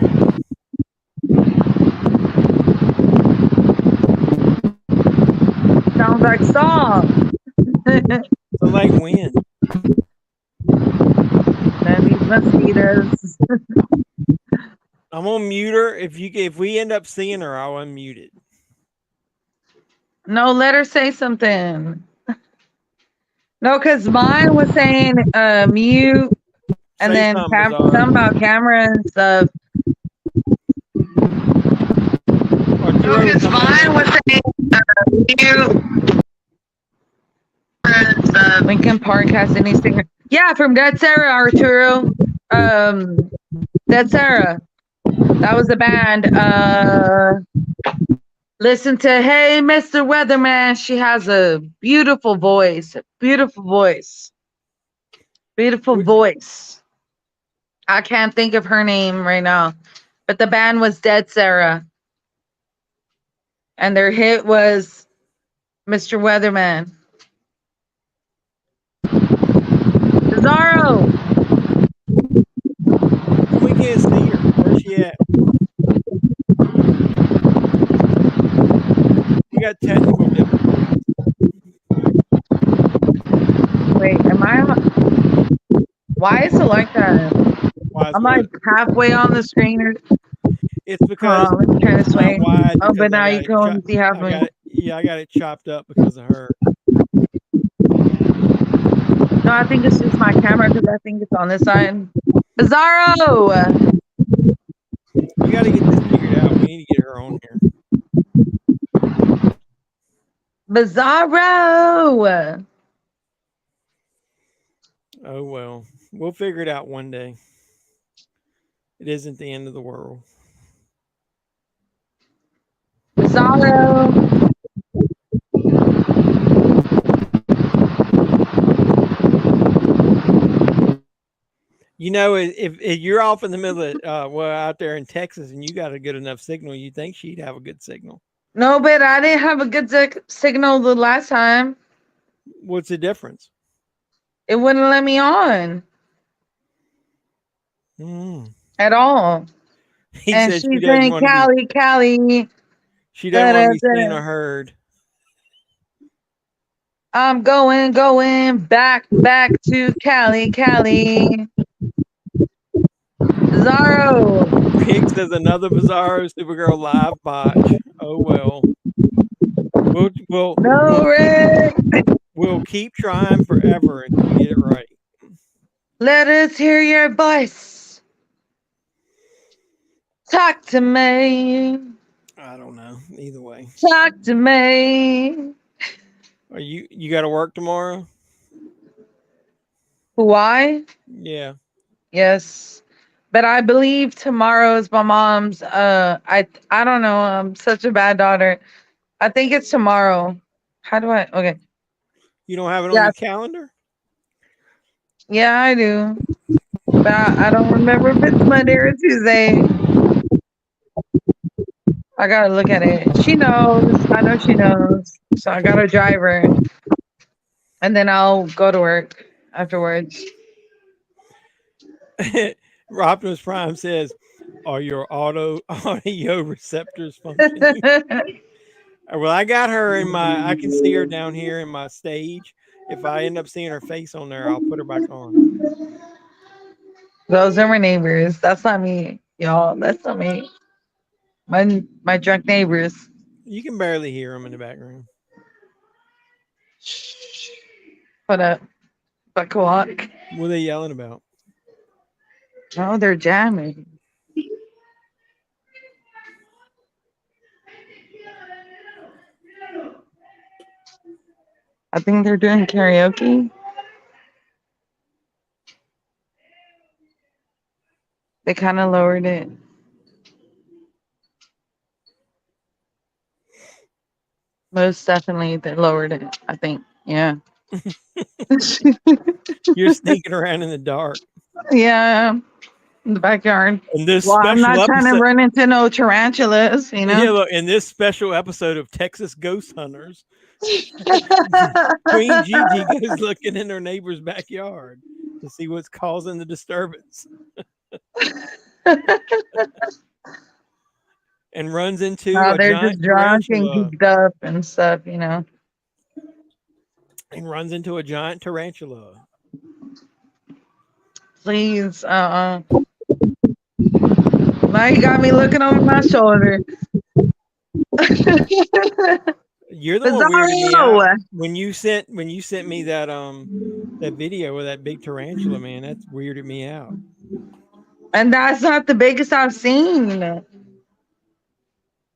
Mark, stop. So like when? Man, these mosquitoes. I'm gonna mute her. If we end up seeing her, I'll unmute it. No, let her say something. No, because mine was saying mute, and Say then something, something Bizarro. about camera and stuff. No, because mine was saying mute. Lincoln Park has any singer? Yeah, from Dead Sarah, Arturo. Dead Sarah. That was the band. Listen to Hey Mr. Weatherman. She has a beautiful voice. Beautiful voice. Beautiful voice. I can't think of her name right now. But the band was Dead Sarah. And their hit was Mr. Weatherman. Bizarro. We can't see her. Where's she at? We got technical difficulties. Wait, am I on? Why is it like that? I'm like halfway on the screen. Or... It's because let me try this way. wide. Oh, but now you can only see halfway. I got it chopped up because of her. No, I think it's just my camera because I think it's on this side. Bizarro! We got to get this figured out. We need to get her on here. Bizarro! Oh, well. We'll figure it out one day. It isn't the end of the world. Bizarro! You know, if you're off in the middle of, out there in Texas and you got a good enough signal, you think she'd have a good signal. No, but I didn't have a good signal the last time. What's the difference? It wouldn't let me on. At all. And she's saying, Cali. She doesn't want to be seen or heard. I'm going back to Cali. Bizarro. Pig says another Bizarro Supergirl live botch. Oh well. We'll keep trying forever until we get it right. Let us hear your voice. Talk to me. I don't know. Either way. Talk to me. Are you got to work tomorrow? Why? Yeah. Yes. But I believe tomorrow is my mom's I don't know. I'm such a bad daughter. I think it's tomorrow. How do I okay. You don't have it on your calendar? Yeah, I do. But I don't remember if it's Monday or Tuesday. I gotta look at it. She knows. I know she knows. So I gotta drive her. And then I'll go to work afterwards. Optimus Prime says, are your audio receptors functioning? Well, I got her I can see her down here in my stage. If I end up seeing her face on there, I'll put her back on. Those are my neighbors. That's not me, y'all. That's not me. My drunk neighbors. You can barely hear them in the background. What up? Buck walk. What are they yelling about? Oh, they're jamming. I think they're doing karaoke. They kind of lowered it. Most definitely, they lowered it. I think. Yeah. You're sneaking around in the dark. Yeah. In the backyard. In this I'm not trying to run into no tarantulas, you know? Yeah, look, in this special episode of Texas Ghost Hunters, Queen Gigi goes looking in her neighbor's backyard to see what's causing the disturbance. And runs into a they're giant just drunk tarantula. and geeked up and stuff, you know. and runs into a giant tarantula. Please, Now you got me looking over my shoulder. You're the one weirded me out Bizarro. when you sent me that video with that big tarantula, man. That's weirded me out. And that's not the biggest I've seen.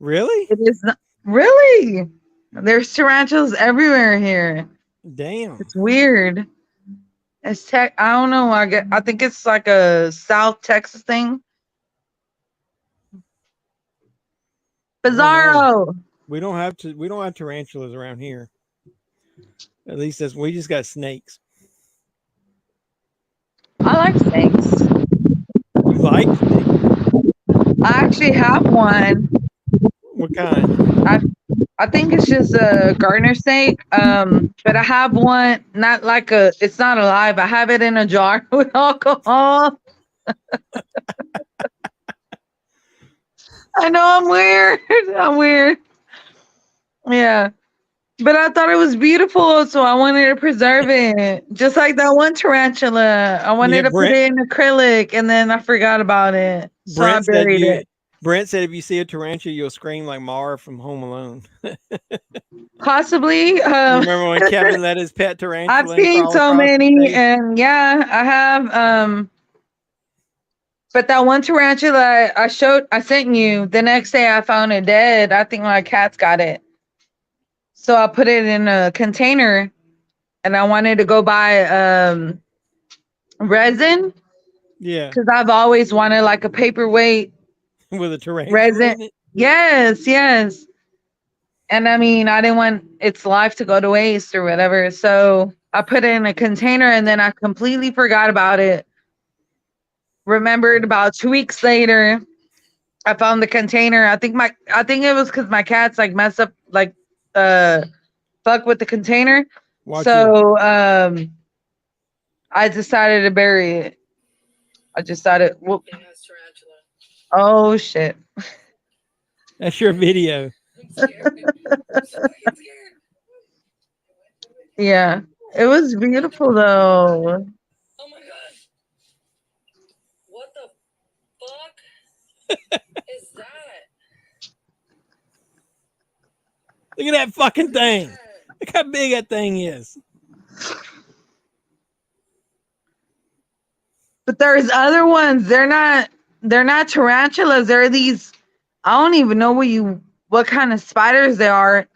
Really? It is not really. There's tarantulas everywhere here. Damn. It's weird. It's I don't know. I think it's like a South Texas thing. Bizarro. We don't have tarantulas around here. At least we just got snakes. I like snakes. You like snakes? I actually have one. What kind? I think it's just a garter snake. But I have one, not like it's not alive. I have it in a jar with alcohol. I know I'm weird. I'm weird. Yeah. But I thought it was beautiful, so I wanted to preserve it. Just like that one tarantula. I wanted to put it in acrylic, and then I forgot about it. So I buried it. Brent said if you see a tarantula, you'll scream like Mara from Home Alone. Possibly. Remember when Kevin let his pet tarantula? I've seen so many, and yeah, I have. But that one tarantula I sent you, the next day I found it dead. I think my cats got it. So I put it in a container, and I wanted to go buy resin. Yeah. Because I've always wanted like a paperweight with a tarantula resin. in it? Yes. And I mean, I didn't want its life to go to waste or whatever. So I put it in a container, and then I completely forgot about it. Remembered about 2 weeks later, I found the container. I think it was because my cats like mess up, like fuck with the container. I decided to bury it. I decided, well, oh shit. That's your video. Yeah, it was beautiful though. Oh my god. What the fuck is that? Look at that fucking thing. Look how big that thing is. But there's other ones. They're not tarantulas. They're these, I don't even know what kind of spiders they are.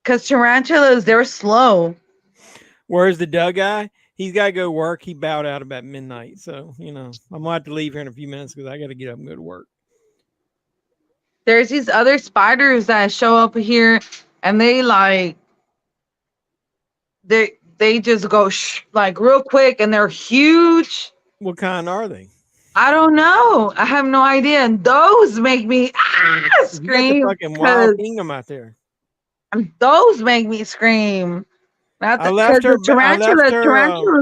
Because tarantulas, they're slow. Where's the Doug guy? He's got to go work. He bowed out about midnight. So, I'm going to have to leave here in a few minutes because I got to get up and go to work. There's these other spiders that show up here, and they just go like real quick, and they're huge. What kind are they? I don't know. I have no idea. And those make me scream. You got the fucking wild kingdom out there. Those make me scream. Tarantulas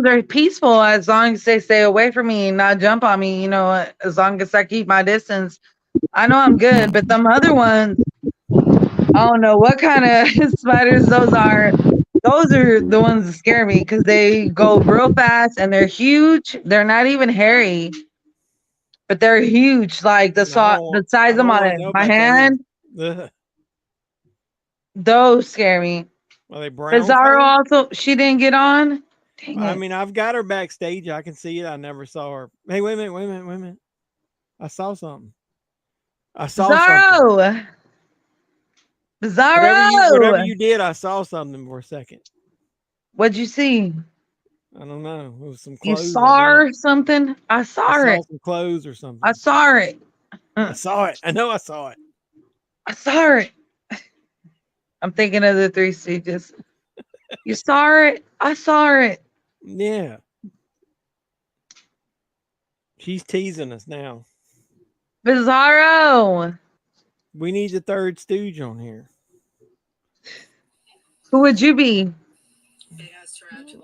are peaceful as long as they stay away from me and not jump on me. As long as I keep my distance, I know I'm good. But them other ones, I don't know what kind of spiders those are. Those are the ones that scare me because they go real fast and they're huge. They're not even hairy, but they're huge, like the size of my hand. Those scare me. Are they brown? Bizarro also, she didn't get on. Dang it. I mean, I've got her backstage. I can see it. I never saw her. Hey, wait a minute. I saw something. Bizarro. Whatever you did, I saw something for a second. What'd you see? I don't know. It was some clothes. You saw something? I saw it. Some clothes or something. I saw it. I saw it. I know I saw it. I saw it. I'm thinking of the Three Stooges. You saw it? I saw it. Yeah. She's teasing us now. Bizarro. We need the third stooge on here. Who would you be?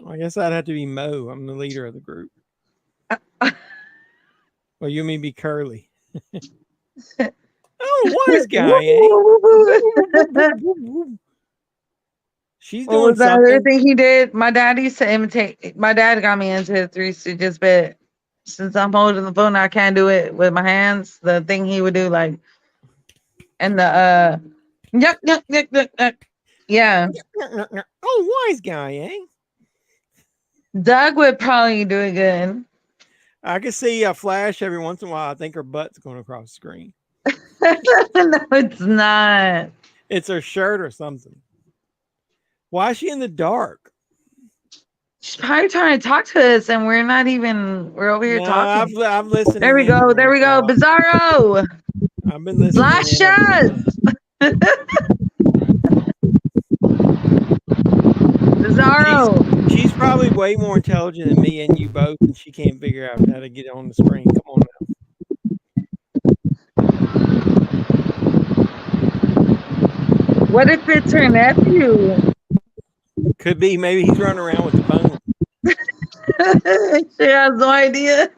I guess I'd have to be Mo. I'm the leader of the group. Well, you mean be Curly. Oh, wise guy, eh? She's What doing was that other something. thing he did? My dad used to imitate. My dad got me into the Three Stooges, but since I'm holding the phone, I can't do it with my hands. The thing he would do, like, and the yuck, yuck, yuck, yuck, yuck. Yeah, Oh, wise guy, eh? Doug would probably do it good. I can see a flash every once in a while. I think her butt's going across the screen. No, it's not. It's her shirt or something. Why is she in the dark? She's probably trying to talk to us, and we're not even. We're over here No, talking. I've listened. There we go. There we go. Bizarro. I've been listening. Last in every shot. once. Bizarro. She's probably way more intelligent than me and you both, and she can't figure out how to get on the screen. Come on now. What if it's her nephew? Could be. Maybe he's running around with the phone. She has no idea.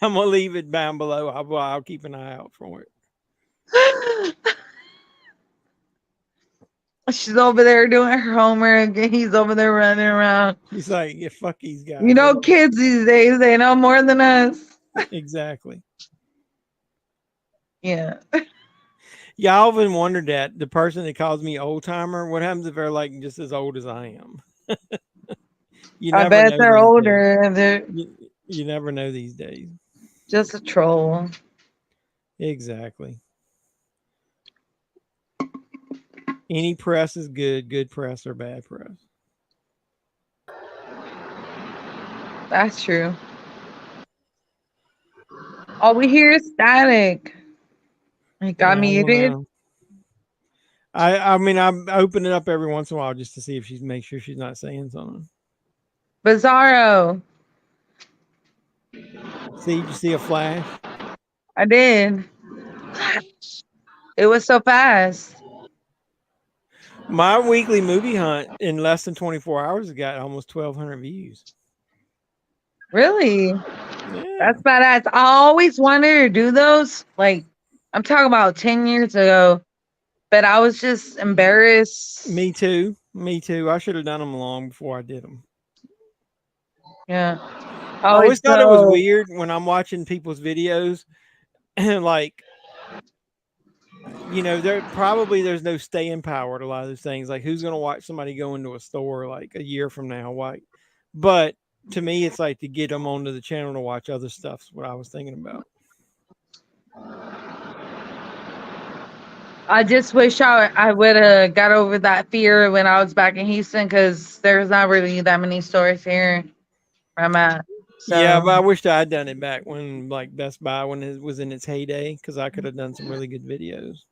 I'm gonna leave it down below. I'll keep an eye out for it. She's over there doing her homework, and he's over there running around. He's like, yeah, fuck these guys. You know, kids these days, they know more than us. Exactly. Yeah. Yeah, I often wondered that the person that calls me old timer, what happens if they're like just as old as I am? I bet they're older. You never know these days. Just a troll. Exactly. Any press is good press or bad press. That's true. All we hear is static. It got muted. I mean, I open it up every once in a while just to see if she's make sure she's not saying something. Bizarro. See, did you see a flash? I did. It was so fast. My weekly movie hunt in less than 24 hours got almost 1,200 views. Really? Yeah. That's badass. I always wanted to do those. Like, I'm talking about 10 years ago. But I was just embarrassed. Me too. I should have done them long before I did them. Yeah. I always thought it was weird when I'm watching people's videos and like, you know, there's no staying power to a lot of those things. Like, who's going to watch somebody go into a store like a year from now? Why? But to me, it's like to get them onto the channel to watch other stuff. Is what I was thinking about. I just wish I would have got over that fear when I was back in Houston, because there's not really that many stores here where I'm at. So. Yeah, but I wished I'd done it back when like Best Buy when it was in its heyday, because I could have done some really good videos.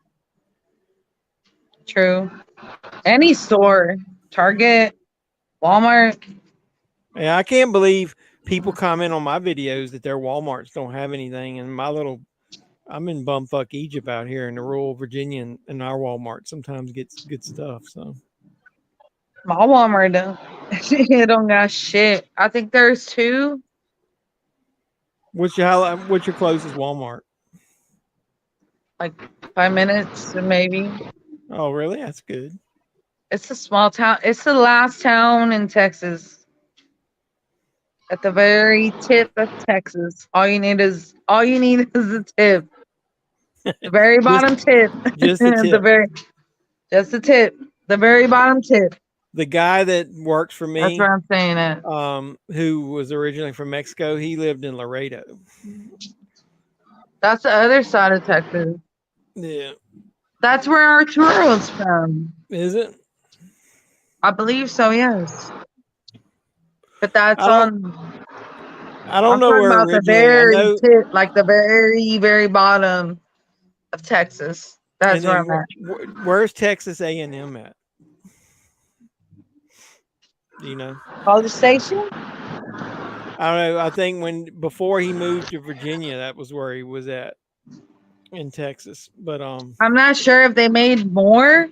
True. Any store, Target, Walmart. Yeah, I can't believe people comment on my videos that their Walmarts don't have anything, and I'm in bumfuck Egypt out here in the rural Virginia, and our Walmart sometimes gets good stuff. So My Walmart don't. It don't got shit. I think there's two. What's your closest Walmart? Like 5 minutes, maybe. Oh, really? That's good. It's a small town. It's the last town in Texas. At the very tip of Texas. All you need is a tip. The very bottom tip. Just the tip. Just the tip. The very bottom tip. The guy that works for me, that's what I'm saying. That. Who was originally from Mexico, he lived in Laredo. That's the other side of Texas. Yeah. That's where Arturo's from. Is it? I believe so, yes. But that's I don't know where about the very tip, like the very, very bottom of Texas. That's where I'm at. Where's Texas A&M at? Do you know? College Station? I don't know. I think before he moved to Virginia, that was where he was at in Texas. But I'm not sure if they made more,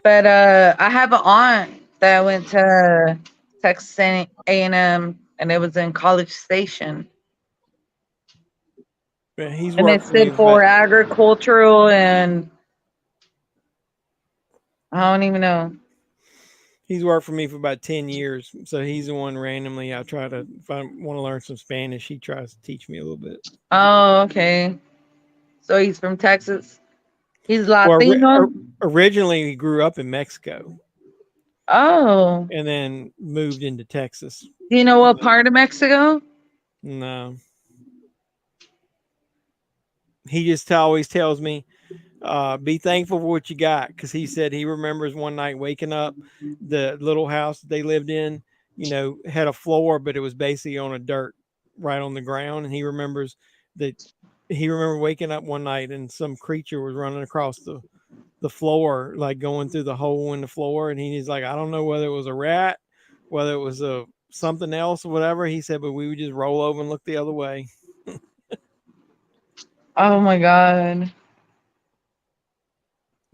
but I have an aunt that went to Texas A&M, and it was in College Station. Yeah, and it stood for agricultural, and I don't even know. He's worked for me for about 10 years. So he's the one randomly I try to, if I want to learn some Spanish, he tries to teach me a little bit. Oh, okay. So he's from Texas. He's Well, Latino. originally he grew up in Mexico. Oh. And then moved into Texas. Do you know what part of Mexico? No. He just always tells me, be thankful for what you got. Because he said he remembers one night waking up, the little house that they lived in, had a floor, but it was basically on a dirt right on the ground. And he remembers that he remembered waking up one night and some creature was running across the floor, like going through the hole in the floor. And he's like, I don't know whether it was a rat, whether it was something else or whatever. He said, but we would just roll over and look the other way. Oh my God.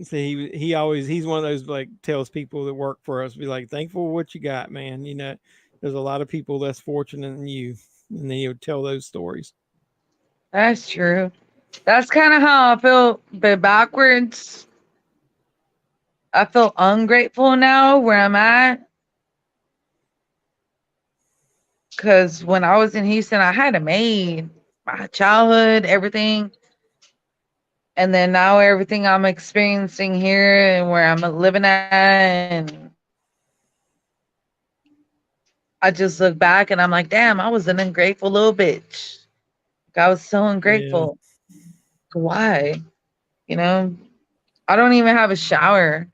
So he's one of those, like, tells people that work for us, be like, thankful for what you got, man. There's a lot of people less fortunate than you. And then he would tell those stories. That's true. That's kind of how I feel, but backwards. I feel ungrateful now where I'm at. Because when I was in Houston, I had it made. My childhood, everything. And then now everything I'm experiencing here and where I'm living at, and I just look back and I'm like, damn, I was an ungrateful little bitch. I was so ungrateful. Yeah. Why? I don't even have a shower.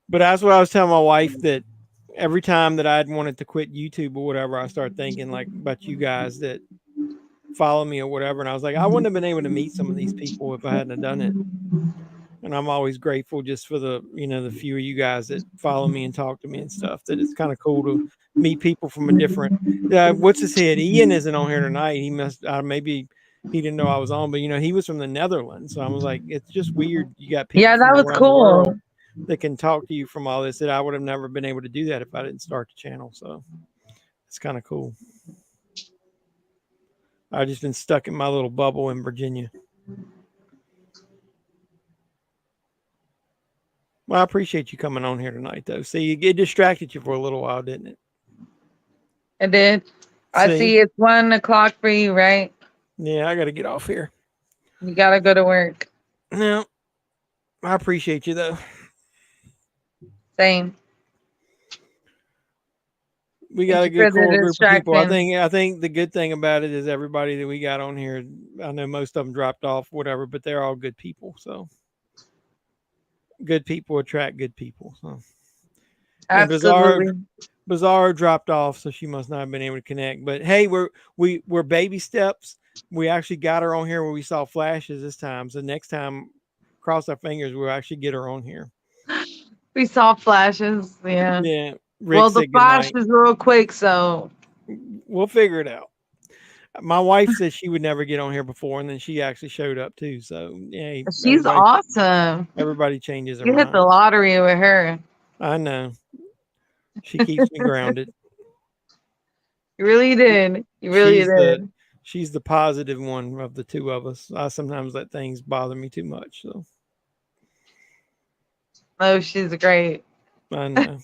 But that's what I was telling my wife, that every time that I'd wanted to quit YouTube or whatever, I start thinking like about you guys that follow me or whatever. And I was like, I wouldn't have been able to meet some of these people if I hadn't have done it. And I'm always grateful just for the few of you guys that follow me and talk to me and stuff, that it's kind of cool to meet people from a different, what's his head? Ian isn't on here tonight. He must, maybe he didn't know I was on, but he was from the Netherlands. So I was like, it's just weird. You got people that was cool that can talk to you from all this, that I would have never been able to do that if I didn't start the channel. So it's kind of cool. I've just been stuck in my little bubble in Virginia. Well, I appreciate you coming on here tonight, though. See, it distracted you for a little while, didn't it? It did. I see it's 1 o'clock for you, right? Yeah, I got to get off here. You got to go to work. No, I appreciate you, though. Same. We got a good core group of people. I think the good thing about it is everybody that we got on here, I know most of them dropped off, whatever, but they're all good people. So good people attract good people. So absolutely. Bizarro dropped off, so she must not have been able to connect. But hey, we're baby steps. We actually got her on here where we saw flashes this time. So next time, cross our fingers, we'll actually get her on here. We saw flashes. Yeah. Yeah. Well, the flash is real quick, so we'll figure it out. My wife said she would never get on here before, and then she actually showed up too. So yeah, she's awesome. Everybody changes her mind. You hit the lottery with her. I know. She keeps me grounded. You really did. You really did. She's the positive one of the two of us. I sometimes let things bother me too much. So. Oh, she's great. I know.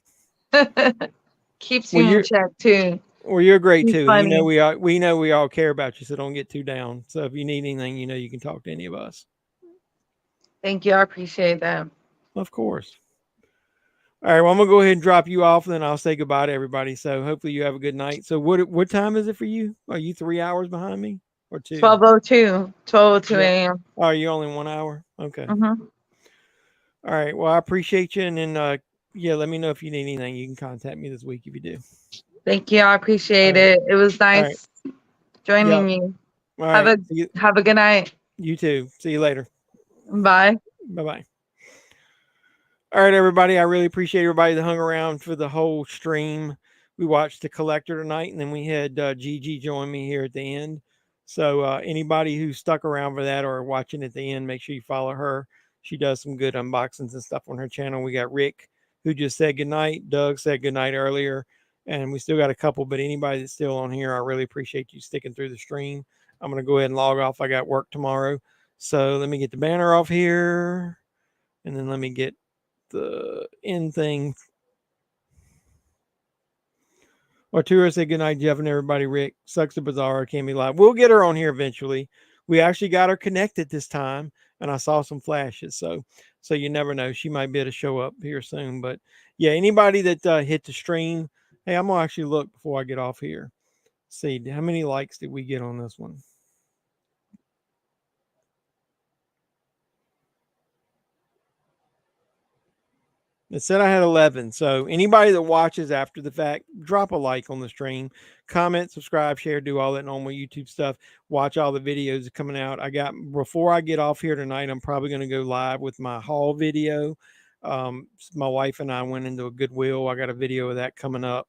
Keeps you in check too. Well, you're great too. Funny. We know we all care about you, so don't get too down. So if you need anything, you can talk to any of us. Thank you. I appreciate that. Of course. All right. Well, I'm gonna go ahead and drop you off, and then I'll say goodbye to everybody. So hopefully you have a good night. So what time is it for you? Are you 3 hours behind me or 2? 12:02 a.m. Oh, you're only 1 hour. Okay. Mm-hmm. All right. Well, I appreciate you, and then let me know if you need anything. You can contact me this week if you do. Thank you. I appreciate it. It was nice joining you. Have a good night. You too. See you later. Bye. Bye-bye. All right, everybody. I really appreciate everybody that hung around for the whole stream. We watched The Collector tonight, and then we had Gigi join me here at the end. So anybody who stuck around for that or watching at the end, make sure you follow her. She does some good unboxings and stuff on her channel. We got Rick, who just said goodnight. Doug said goodnight earlier. And we still got a couple, but anybody that's still on here, I really appreciate you sticking through the stream. I'm going to go ahead and log off. I got work tomorrow. So let me get the banner off here. And then let me get the end thing. Arturo said good night, Jeff and everybody. Rick, sucks the bizarre, can't be live. We'll get her on here eventually. We actually got her connected this time, and I saw some flashes. So you never know. She might be able to show up here soon. But yeah, anybody that hit the stream, hey, I'm gonna actually look before I get off here. See how many likes did we get on this one? It said I had 11. So anybody that watches after the fact, drop a like on the stream, comment, subscribe, share, do all that normal YouTube stuff. Watch all the videos coming out. Before I get off here tonight, I'm probably going to go live with my haul video. My wife and I went into a Goodwill. I got a video of that coming up.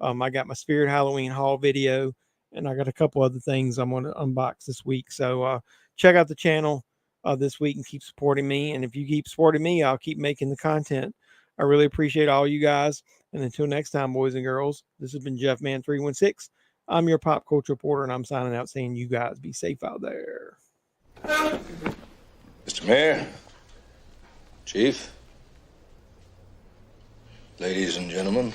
I got my Spirit Halloween haul video, and I got a couple other things I'm going to unbox this week. So check out the channel this week and keep supporting me. And if you keep supporting me, I'll keep making the content. I really appreciate all you guys. And until next time, boys and girls, this has been JEFFMAN316. I'm your pop culture reporter, and I'm signing out saying you guys be safe out there. Mr. Mayor, Chief, ladies and gentlemen.